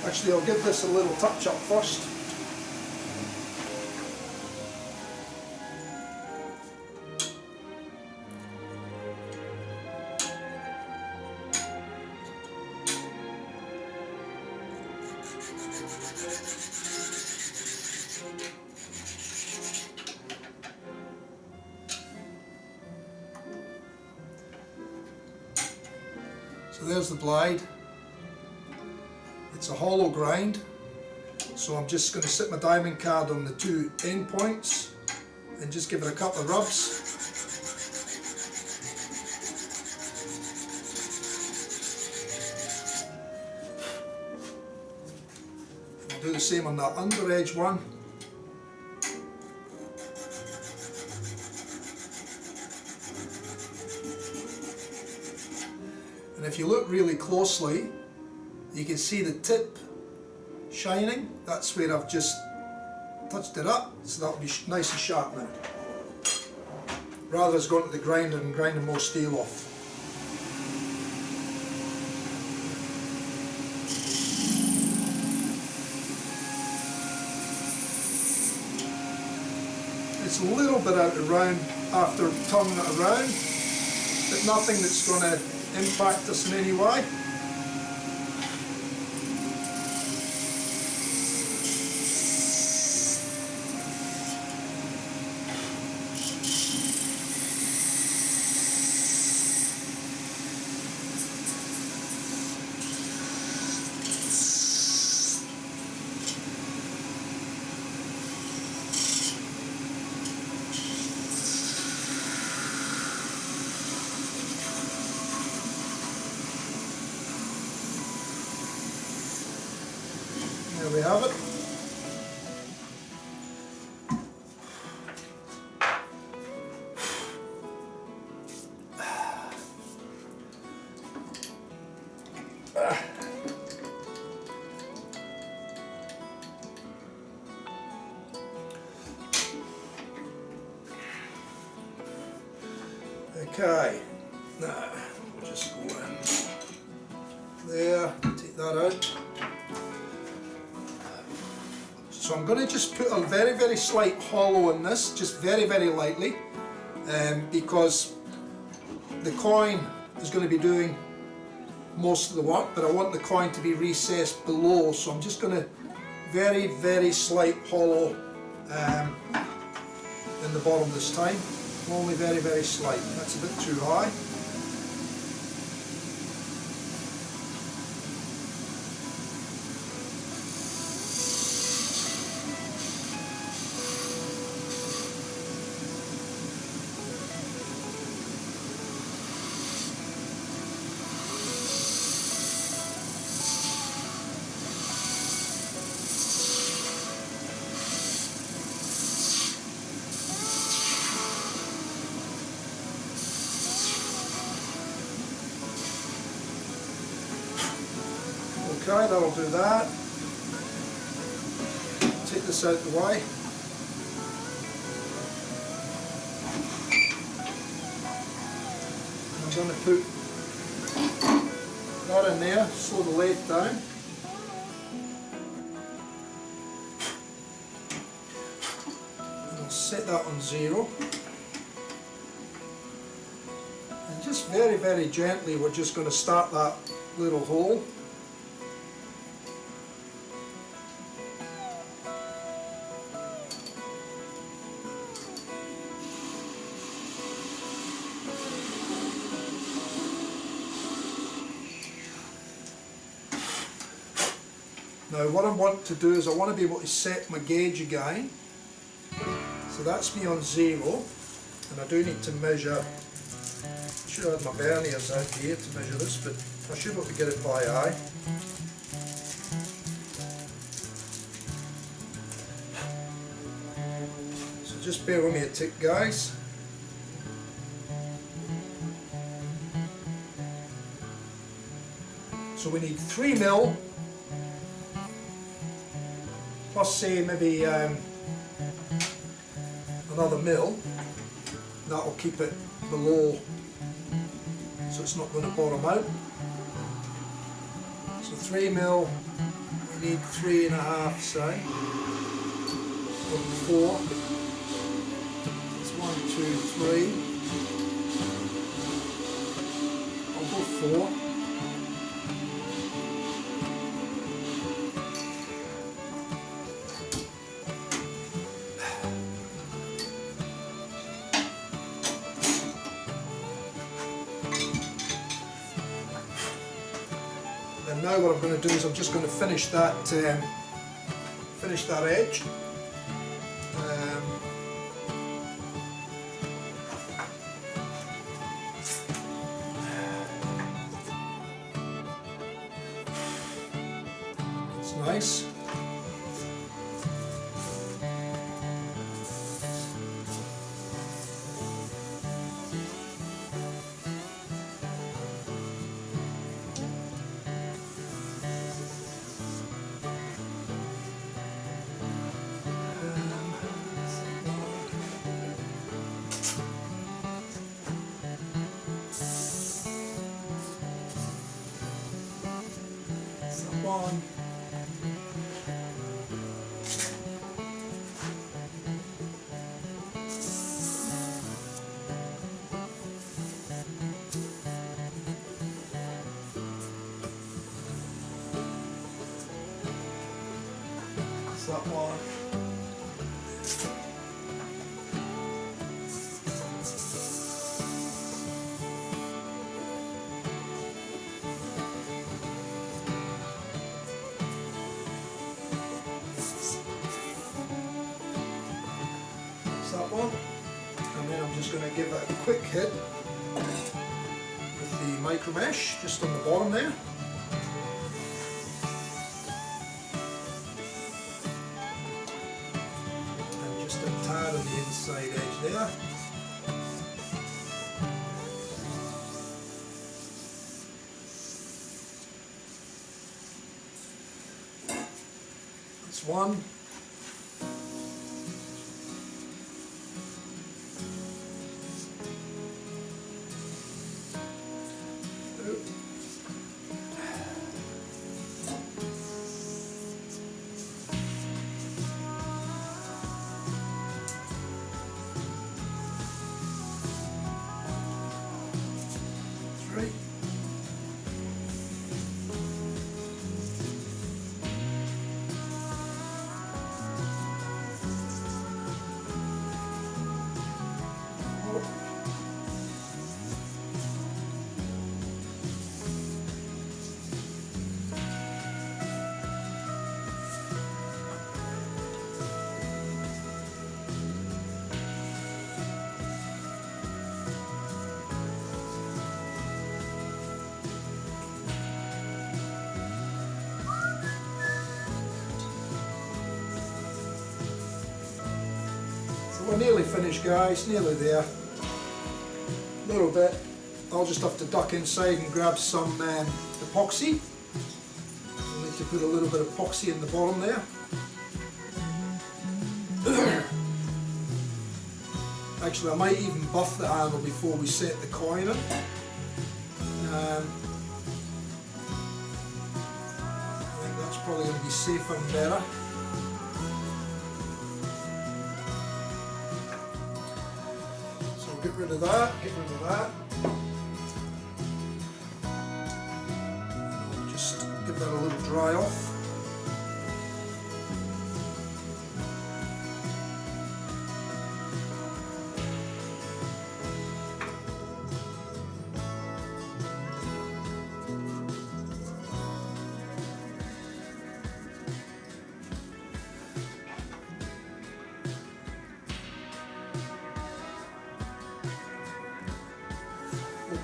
Actually, I'll give this a little touch up first. So there's the blade. It's a hollow grind, so I'm just going to sit my diamond card on the 2 end points and just give it a couple of rubs. do the same on that under edge one. And if you look really closely, you can see the tip shining. That's where I've just touched it up, so that'll be nice and sharp now. Rather than going to the grinder and grinding more steel off. It's a little bit out of round after turning it around, but nothing that's going to impact us in any way. There we have it. Okay, now we'll just go in there, take that out. So I'm going to just put a very, very slight hollow in this, just very, very lightly, because the coin is going to be doing most of the work, but I want the coin to be recessed below, so I'm just going to very, very slight hollow in the bottom this time, only very, very slight. That's a bit too high. Okay, that'll do that. Take this out the way. I'm going to put that in there, slow the lathe down. And I'll set that on 0. And just very, very gently we're just going to start that little hole. Now what I want to do is I want to be able to set my gauge again. So that's me on 0, and I do need to measure. I should have my verniers out here to measure this, but I should be able to get it by eye. So just bear with me a tick, guys. So we need 3 mil. Plus say maybe another mil. That'll keep it below, so it's not going to bottom out. So 3 mil, we need 3.5, say, or 4. It's 1, 2, 3. I'll go 4. And now what I'm going to do is I'm just going to finish that edge. It's nice. on. That's that one. That one, and then I'm just going to give it a quick hit with the micro mesh just on the bottom there. And just a tad on the inside edge there. That's one. Three. We're nearly finished, guys, nearly there. A little bit. I'll just have to duck inside and grab some epoxy. I'll need to put a little bit of epoxy in the bottom there. Actually, I might even buff the handle before we set the coin in. I think that's probably going to be safer and better. Get rid of that, get rid of that. Just give that a little dry off.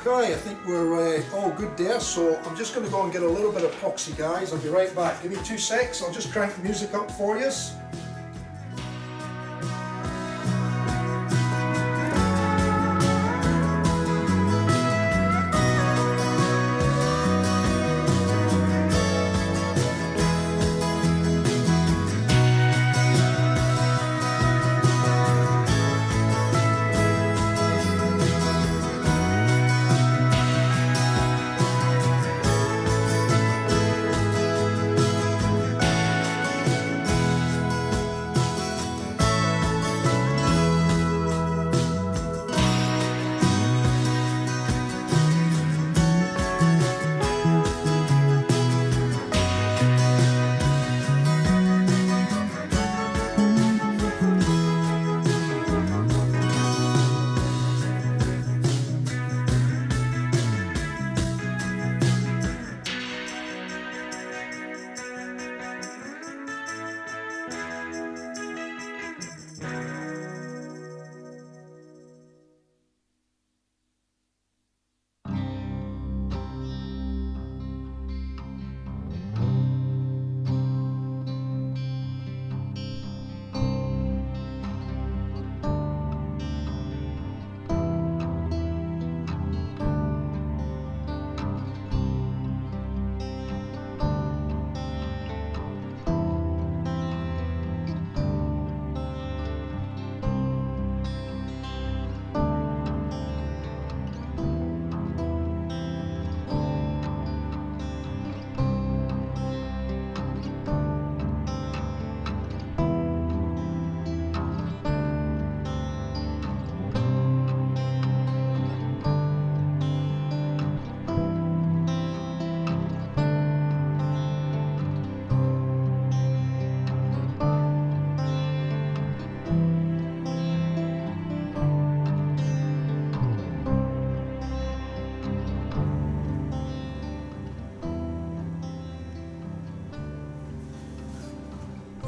Okay, I think we're all good there, so I'm just going to go and get a little bit of epoxy, guys. I'll be right back. Give me 2 secs, I'll just crank the music up for you.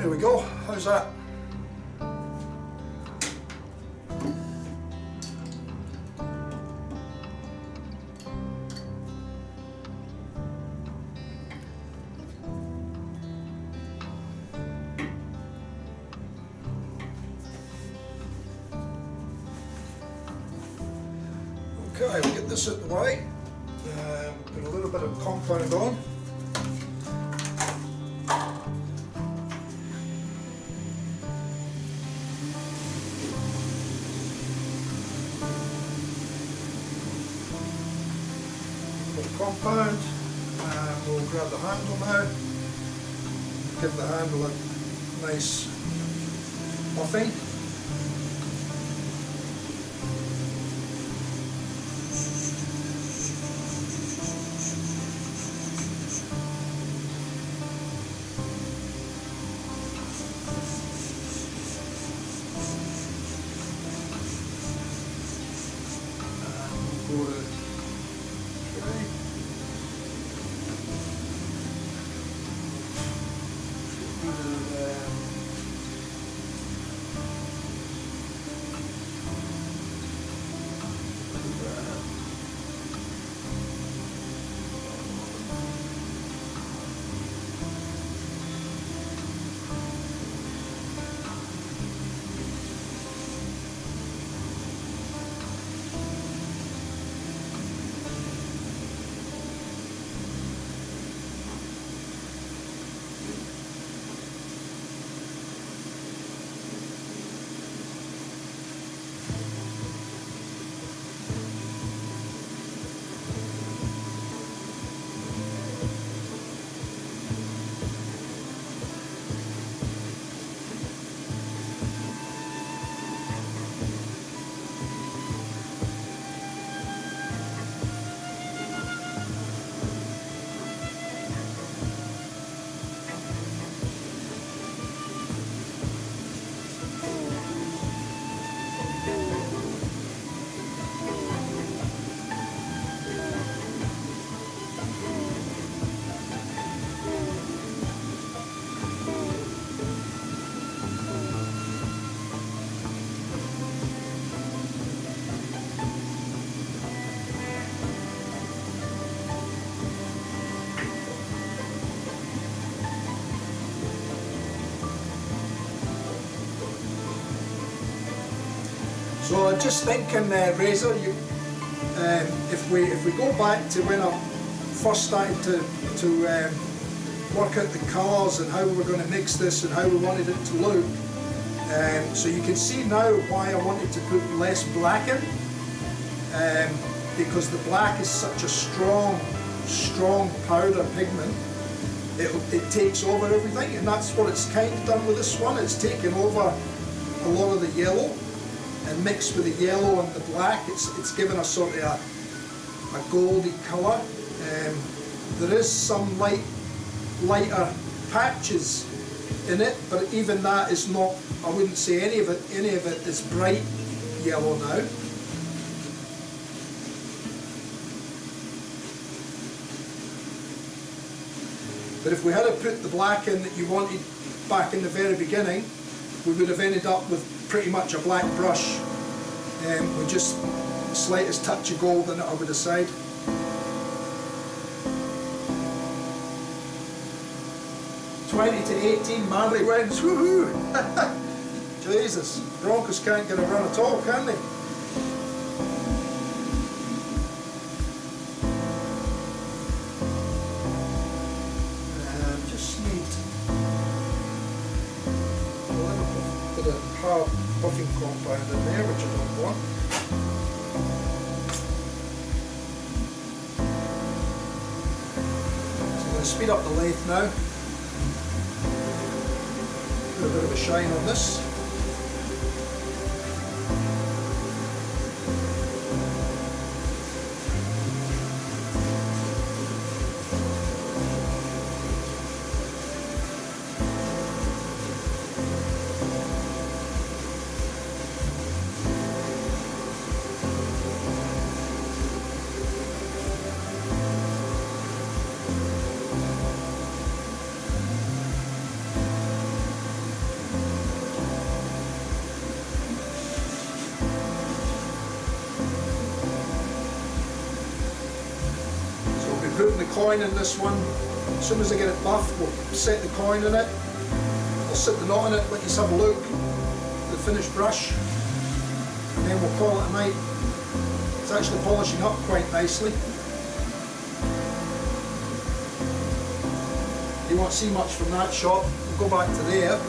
There we go, how's that? Okay, we'll get this out the way. Put a little bit of compound on. Bit of compound, and we'll grab the handle now. Give the handle a nice buffing. So I'm just thinking, Razor, if we go back to when I first started to work out the colours and how we were going to mix this and how we wanted it to look, so you can see now why I wanted to put less black in, because the black is such a strong powder pigment. It takes over everything, and that's what it's kind of done with this one. It's taken over a lot of the yellow and mixed with the yellow and the black. It's given a sort of a goldy colour. There is some lighter patches in it, but even that is not, I wouldn't say any of it is bright yellow now. But if we had put the black in that you wanted back in the very beginning, we would have ended up with pretty much a black brush, with just the slightest touch of gold in it, I would decide. "20 to 18 manly wins, woohoo!" Jesus, Broncos can't get a run at all, can they? Just need a little bit of hard buffing compound in there, which I don't want. So I'm going to speed up the lathe now. Put a bit of a shine on this. coin in this one. As soon as I get it buffed, we'll set the coin in it. I'll set the knot in it, let you have a look at the finished brush, and then we'll call it a night. It's actually polishing up quite nicely. You won't see much from that shot. We'll go back to there.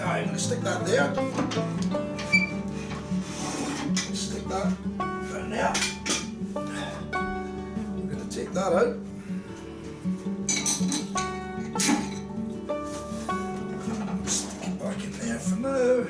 I'm going to stick that there. Stick that down there. We're going to take that out. Stick it back in there for now.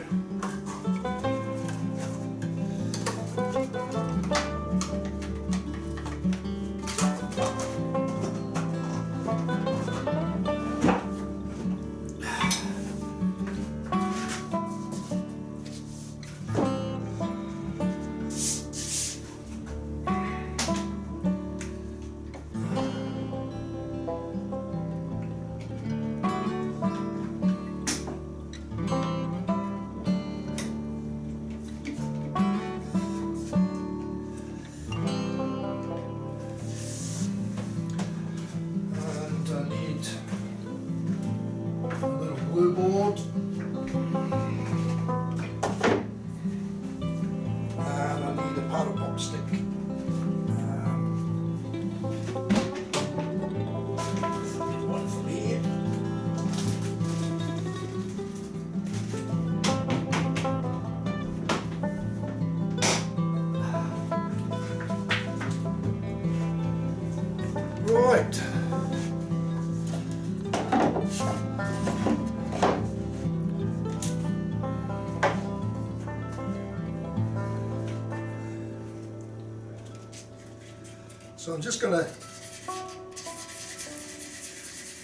So I'm just going to,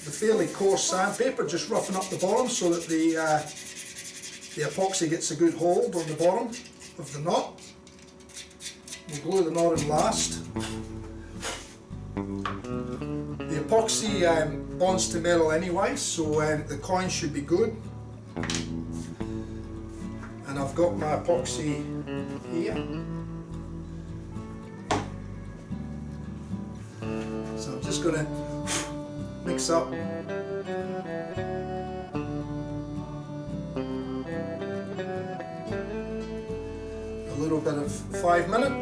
the fairly coarse sandpaper, just roughing up the bottom so that the epoxy gets a good hold on the bottom of the knot. We'll glue the knot in last. The epoxy bonds to metal anyway, so the coin should be good. And I've got my epoxy here. So I'm just going to mix up a little bit of 5 minute.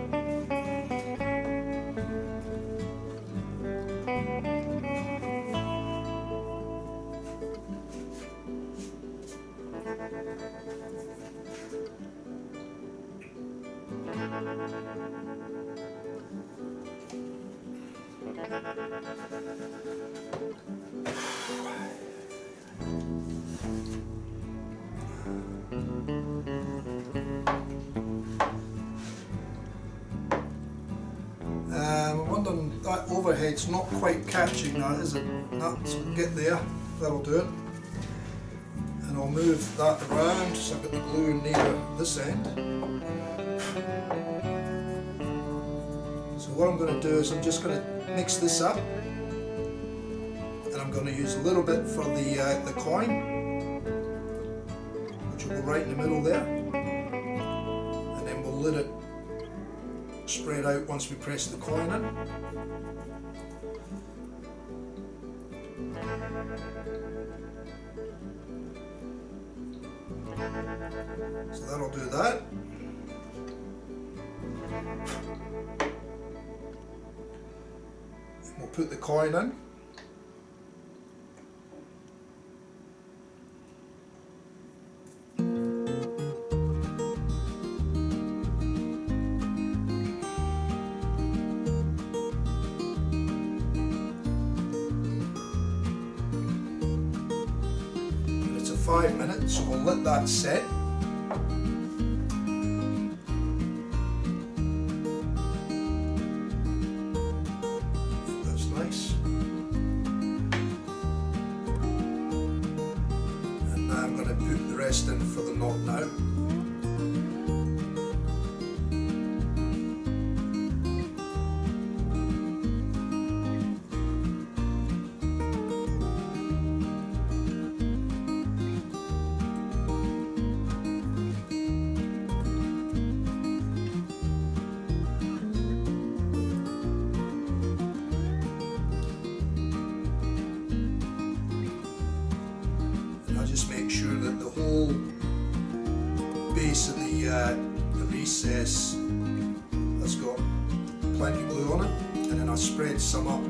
I'm wondering, that overhead's not quite catching that, is it? No, so we'll get there, that'll do it. And I'll move that around so I've got the glue near this end. So what I'm going to do is I'm just going to mix this up, and I'm going to use a little bit for the coin, which will go right in the middle there, and then we'll let it spread out once we press the coin in. So that'll do that. And we'll put the coin in. And it's a 5 minutes, so we'll let that set. In for the knot now. And I'll just make sure that the whole base of the recess has got plenty of glue on it, and then I'll spread some up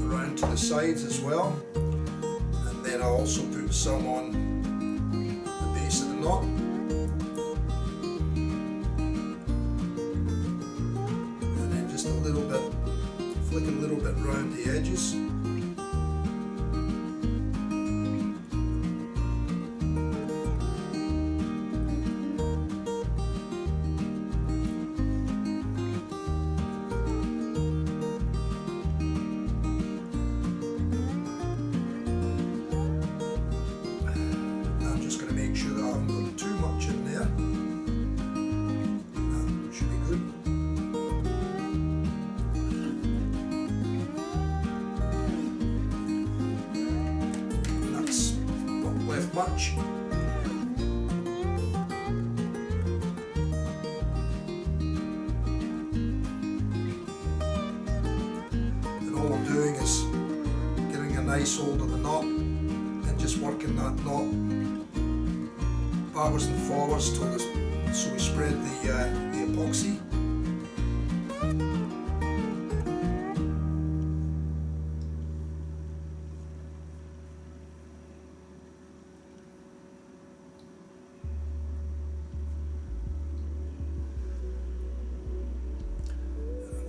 around to the sides as well, and then I'll also put some on the base of the knot. And then just a little bit, flick a little bit around the edges. Much. And all I'm doing is getting a nice hold of the knot and just working that knot backwards and forwards so we spread the epoxy.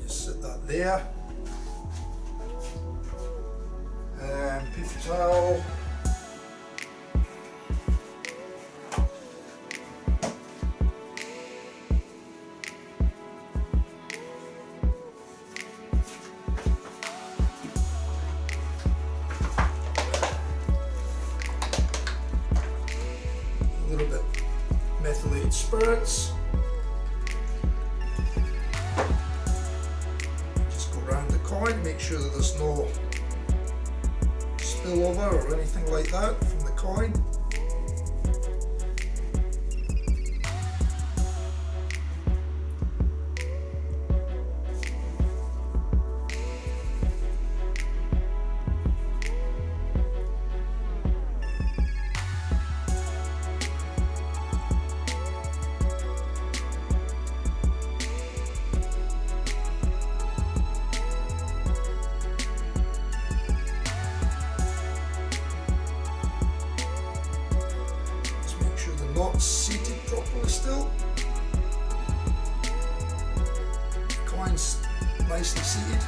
Sit that there, and paper towel, good spirits. Just go around the coin, make sure that there's no spillover or anything like that from the coin. Not seated properly still. The coin's nicely seated.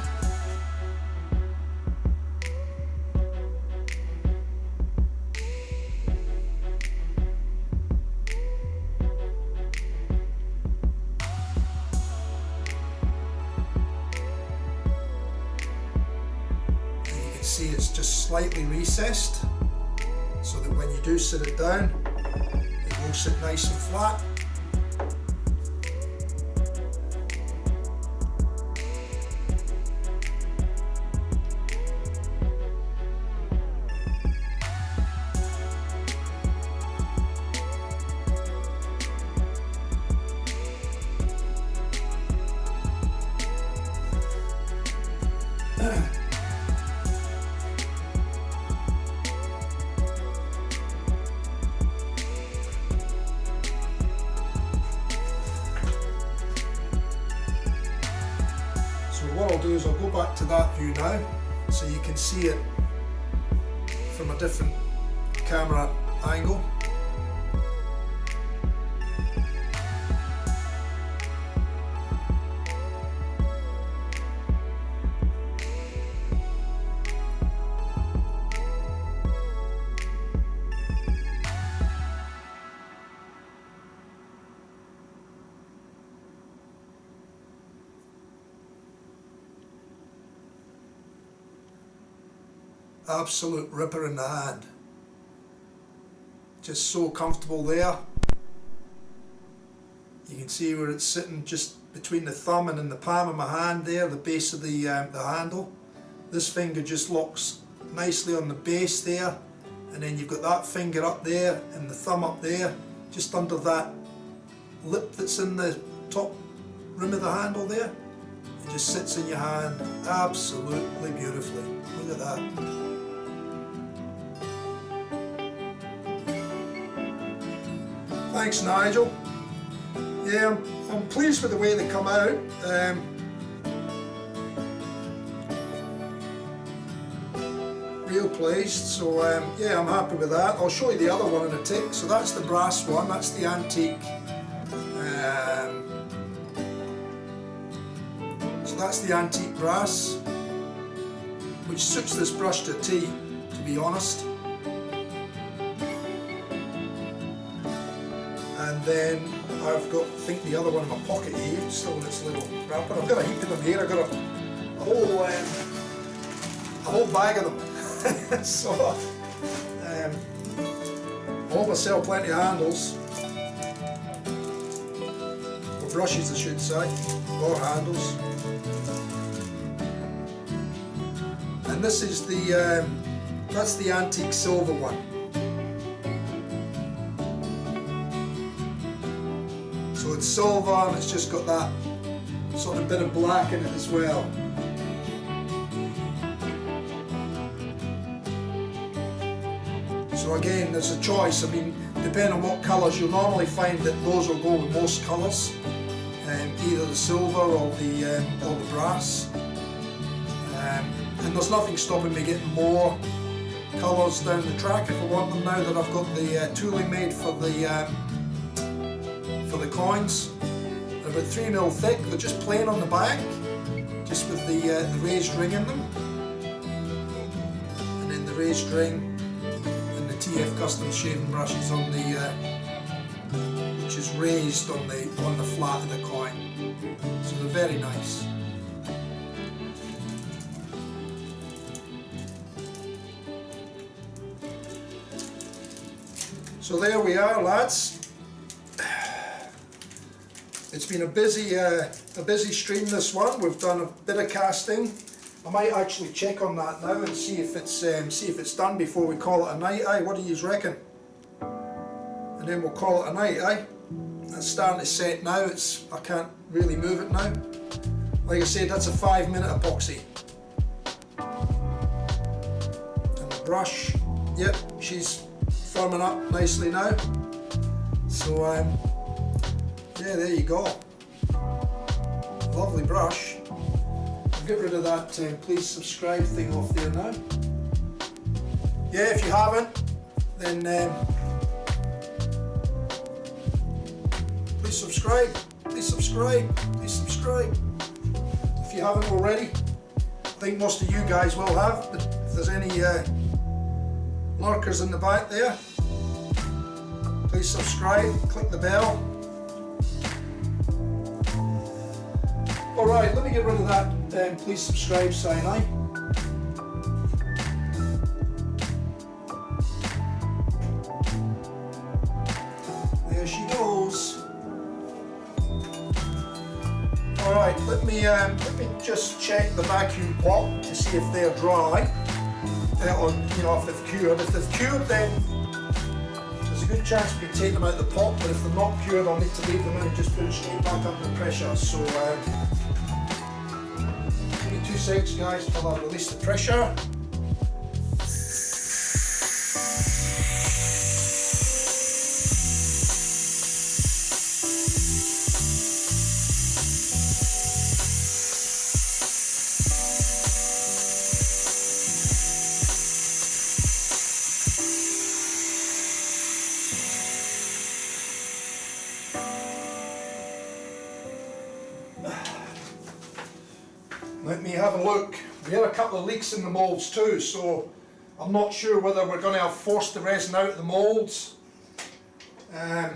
And you can see it's just slightly recessed so that when you do sit it down, will sit nice and flat. What I'll do is I'll go back to that view now so you can see it from a different camera angle. Absolute ripper in the hand. Just so comfortable there. You can see where it's sitting just between the thumb and in the palm of my hand there, the base of the handle. This finger just locks nicely on the base there, and then you've got that finger up there and the thumb up there, just under that lip that's in the top rim of the handle there. It just sits in your hand absolutely beautifully. Look at that. Thanks, Nigel. Yeah, I'm pleased with the way they come out. Real pleased. So yeah, I'm happy with that. I'll show you the other one in a tick. So that's the brass one. That's the antique. So that's the antique brass, which suits this brush to a T, to be honest. And then I've got, I think, the other one in my pocket here, still in its little wrapper. I've got a heap of them here. I've got a whole bag of them. So I hope I sell plenty of handles, or brushes I should say, or handles. And this is the that's the antique silver one. So it's silver and it's just got that sort of bit of black in it as well. So again, there's a choice. I mean, depending on what colours, you'll normally find that those will go with most colours, either the silver or the brass. And there's nothing stopping me getting more colours down the track if I want them, now that I've got the tooling made for the coins. They're about 3mm thick. They're just plain on the back, just with the raised ring in them, and then the raised ring and the TF custom shaving brushes on the which is raised on the flat of the coin. So they're very nice. So there we are, lads. It's been a busy stream, this one. We've done a bit of casting. I might actually check on that now and see if it's done before we call it a night. What do you reckon? And then we'll call it a night. It's starting to set now. I can't really move it now. Like I said, that's a 5-minute epoxy. And the brush, yep, she's firming up nicely now. So yeah, there you go. Lovely brush. I'll get rid of that please subscribe thing off there now. Yeah, if you haven't, then please subscribe, please subscribe, please subscribe. If you haven't already, I think most of you guys will have, but if there's any lurkers in the back there, please subscribe, click the bell. Alright, let me get rid of that please subscribe sign, There she goes. Alright, let me just check the vacuum pot to see if they're dry. Or, you know, if they've cured. If they've cured, then there's a good chance we can take them out of the pot, but if they're not cured, I'll need to leave them in and just put it straight back under pressure. So give me 2 seconds, guys, till I release the pressure. Let me have a look. We had a couple of leaks in the moulds too, so I'm not sure whether we're going to have forced the resin out of the moulds or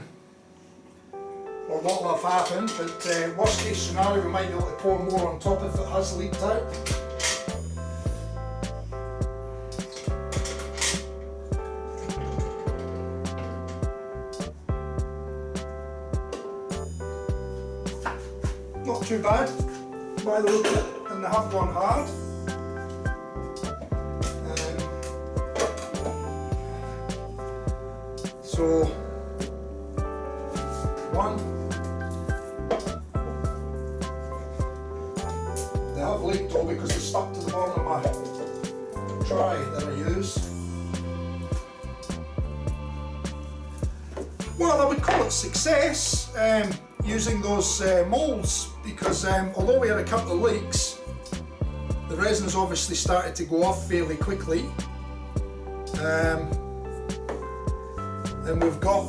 what will have happened, but worst case scenario, we might be able to pour more on top if it has leaked out. Not too bad by the look of it. And they have gone hard. So, one, they have leaked all because they stuck to the bottom of my tray that I use. Well, I would call it success using those moulds, because although we had a couple of leaks, the resin's obviously started to go off fairly quickly, and we've got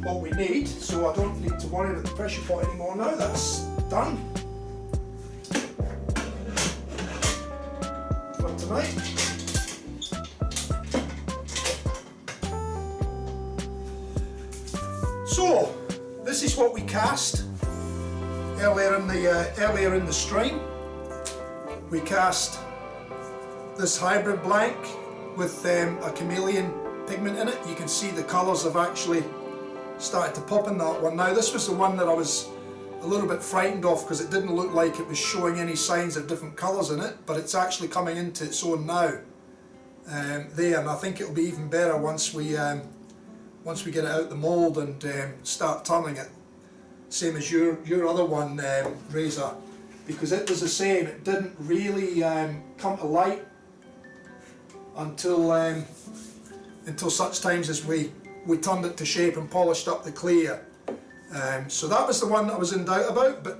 what we need, so I don't need to worry about the pressure pot anymore now. That's done for tonight. So this is what we cast earlier in the stream. We cast this hybrid blank with a chameleon pigment in it. You can see the colours have actually started to pop in that one. Now this was the one that I was a little bit frightened of because it didn't look like it was showing any signs of different colours in it, but it's actually coming into its own now. There, and I think it'll be even better once we get it out the mould and start turning it. Same as your other one, Razor, because it was the same. It didn't really come to light until such times as we turned it to shape and polished up the clear. So that was the one that I was in doubt about, but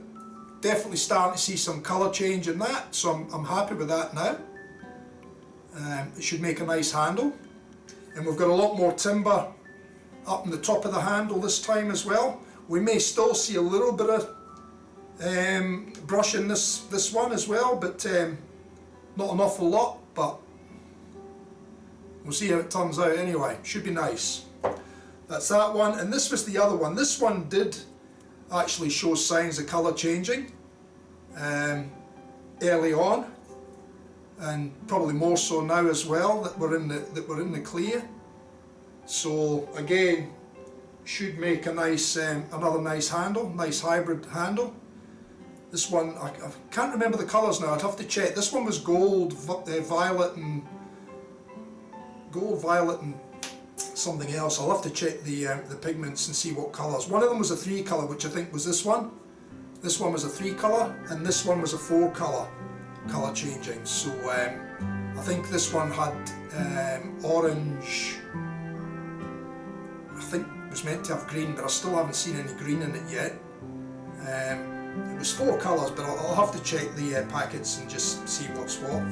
definitely starting to see some colour change in that, so I'm happy with that now. It should make a nice handle, and we've got a lot more timber up in the top of the handle this time as well. We may still see a little bit of brush in this one as well, but not an awful lot, but we'll see how it turns out anyway. Should be nice. That's that one, and this was the other one. This one did actually show signs of colour changing early on, and probably more so now as well that we're in the clear. So again, should make a nice, another nice handle, nice hybrid handle. This one, I can't remember the colours now, I'd have to check. This one was gold, violet and something else. I'll have to check the pigments and see what colours. One of them was a 3 colour, which I think was this one. This one was a 3 colour, and this one was a 4 colour changing. So I think this one had orange. I think it was meant to have green, but I still haven't seen any green in it yet. It was 4 colours, but I'll have to check the packets and just see what's what.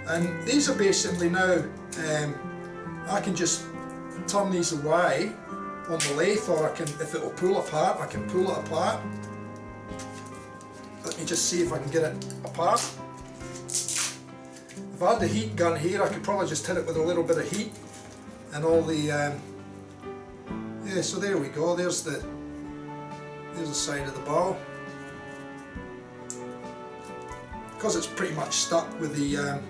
And these are basically now, I can just turn these away on the lathe, or I can, if it will pull apart, I can pull it apart. Let me just see if I can get it apart. If I had the heat gun here, I could probably just hit it with a little bit of heat, and all the yeah, so there we go, there's the side of the barrel. Because it's pretty much stuck with the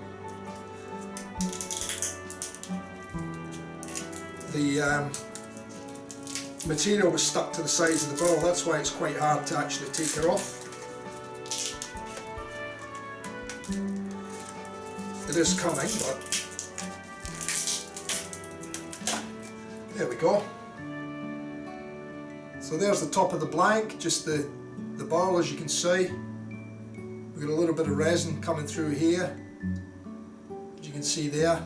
material was stuck to the sides of the barrel, that's why it's quite hard to actually take it off. It is coming, but there we go. So there's the top of the blank, just the barrel, as you can see. We've got a little bit of resin coming through here, as you can see there.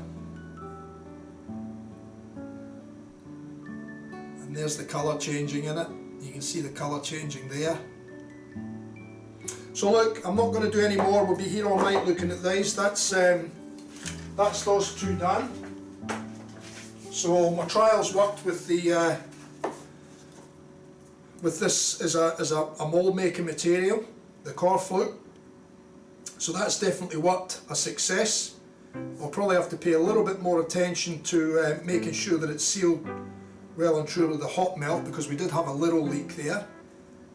And there's the colour changing in it. You can see the colour changing there. So look, I'm not going to do any more. We'll be here all night looking at these. That's those two done. So my trials worked with the with this as a mold making material, the core flute. So that's definitely worked a success. I'll probably have to pay a little bit more attention to making sure that it's sealed well and truly with the hot melt, because we did have a little leak there,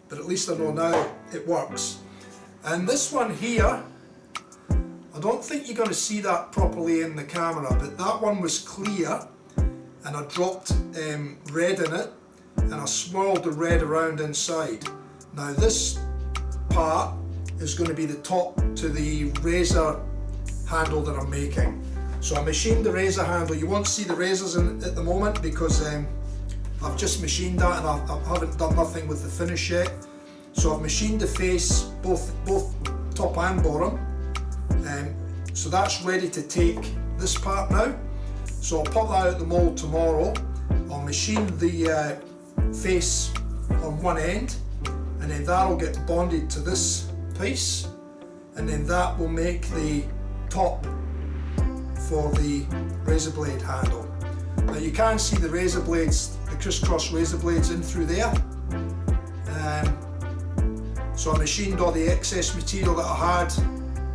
but at least I know now it works. And this one here, I don't think you're going to see that properly in the camera, but that one was clear, and I dropped red in it, and I swirled the red around inside. Now this part is going to be the top to the razor handle that I'm making. So I machined the razor handle. You won't see the razors in at the moment because I've just machined that, and I haven't done nothing with the finish yet. So I've machined the face, both top and bottom. So that's ready to take this part now. So I'll pop that out the mold tomorrow. I'll machine the face on one end, and then that'll get bonded to this piece, and then that will make the top for the razor blade handle. Now you can see the razor blades, the crisscross razor blades in through there. So I machined all the excess material that I had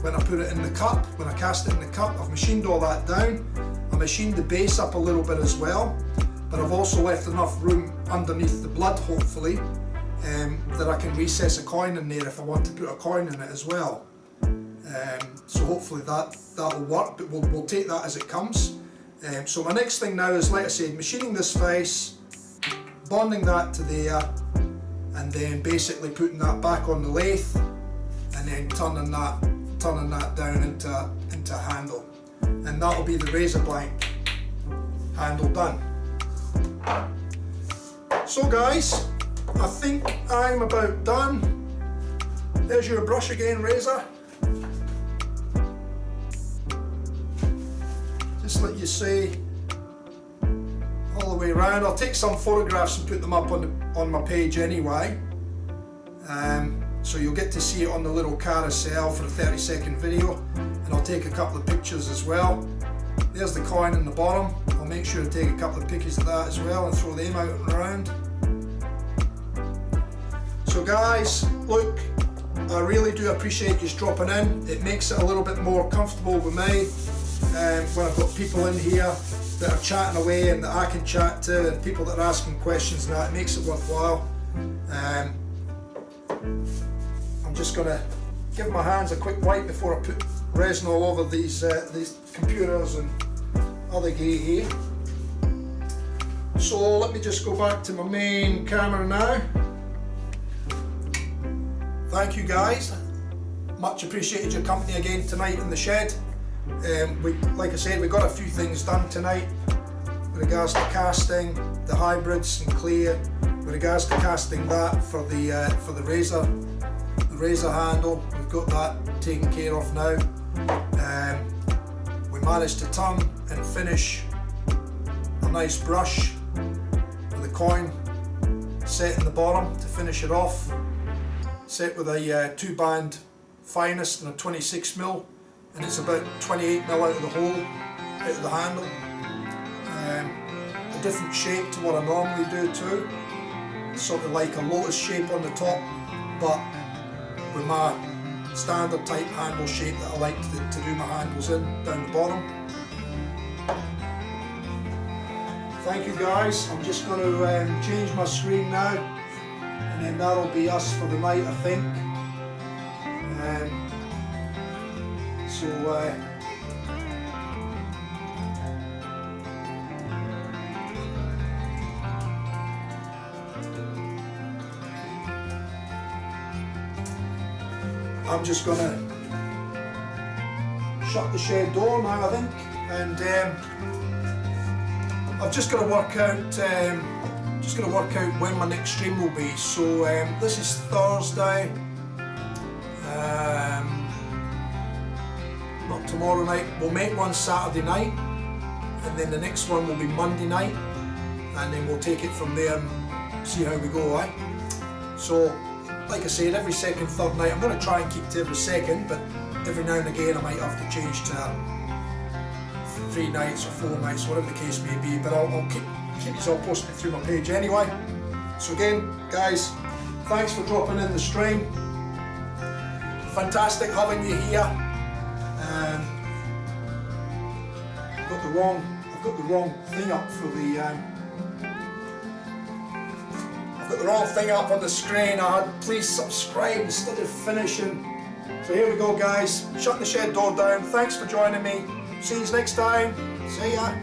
when I put it in the cup, when I cast it in the cup. I've machined all that down. I machined the base up a little bit as well, but I've also left enough room underneath the blood, hopefully, that I can recess a coin in there if I want to put a coin in it as well. So hopefully that'll work, but we'll take that as it comes. So my next thing now is, like I said, machining this face, bonding that to there, and then basically putting that back on the lathe, and then turning that down into a handle, and that'll be the razor blank handle done. So guys, I think I'm about done. There's your brush again, razor. Just let you see all the way around. I'll take some photographs and put them up on my page anyway. So you'll get to see it on the little carousel for a 30-second video, and I'll take a couple of pictures as well. There's the coin in the bottom. I'll make sure to take a couple of pictures of that as well and throw them out and around. So guys, look, I really do appreciate you dropping in. It makes it a little bit more comfortable with me when I've got people in here that are chatting away and that I can chat to, and people that are asking questions and that. It makes it worthwhile. I'm just going to give my hands a quick wipe before I put resin all over these computers and other gear here. So let me just go back to my main camera now. Thank you guys. Much appreciated your company again tonight in the shed. Like I said, we got a few things done tonight with regards to casting the hybrids and clear. With regards to casting that for the razor handle, we've got that taken care of now. We managed to turn and finish a nice brush with a coin set in the bottom to finish it off. Set with a 2-band finest and a 26mm, and it's about 28mm out of the hole, out of the handle. A different shape to what I normally do too. Sort of like a lotus shape on the top, but with my standard type handle shape that I like to do my handles in down the bottom. Thank you guys. I'm just going to change my screen now, and then that'll be us for the night, I think. I'm just going to shut the shed door now, I think, and I've just got to work out when my next stream will be. So this is Thursday. Not tomorrow night. We'll make one Saturday night, and then the next one will be Monday night, and then we'll take it from there and see how we go. So, like I said, every second, third night. I'm going to try and keep to every second, but every now and again I might have to change to 3 nights or 4 nights, whatever the case may be. But I'll keep you all posting it through my page anyway. So again, guys, thanks for dropping in the stream. Fantastic having you here. I've got the wrong thing up for the. I've got the wrong thing up on the screen. I had please subscribe instead of finishing. So here we go, guys. Shutting the shed door down. Thanks for joining me. See you next time. See ya.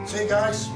See you guys.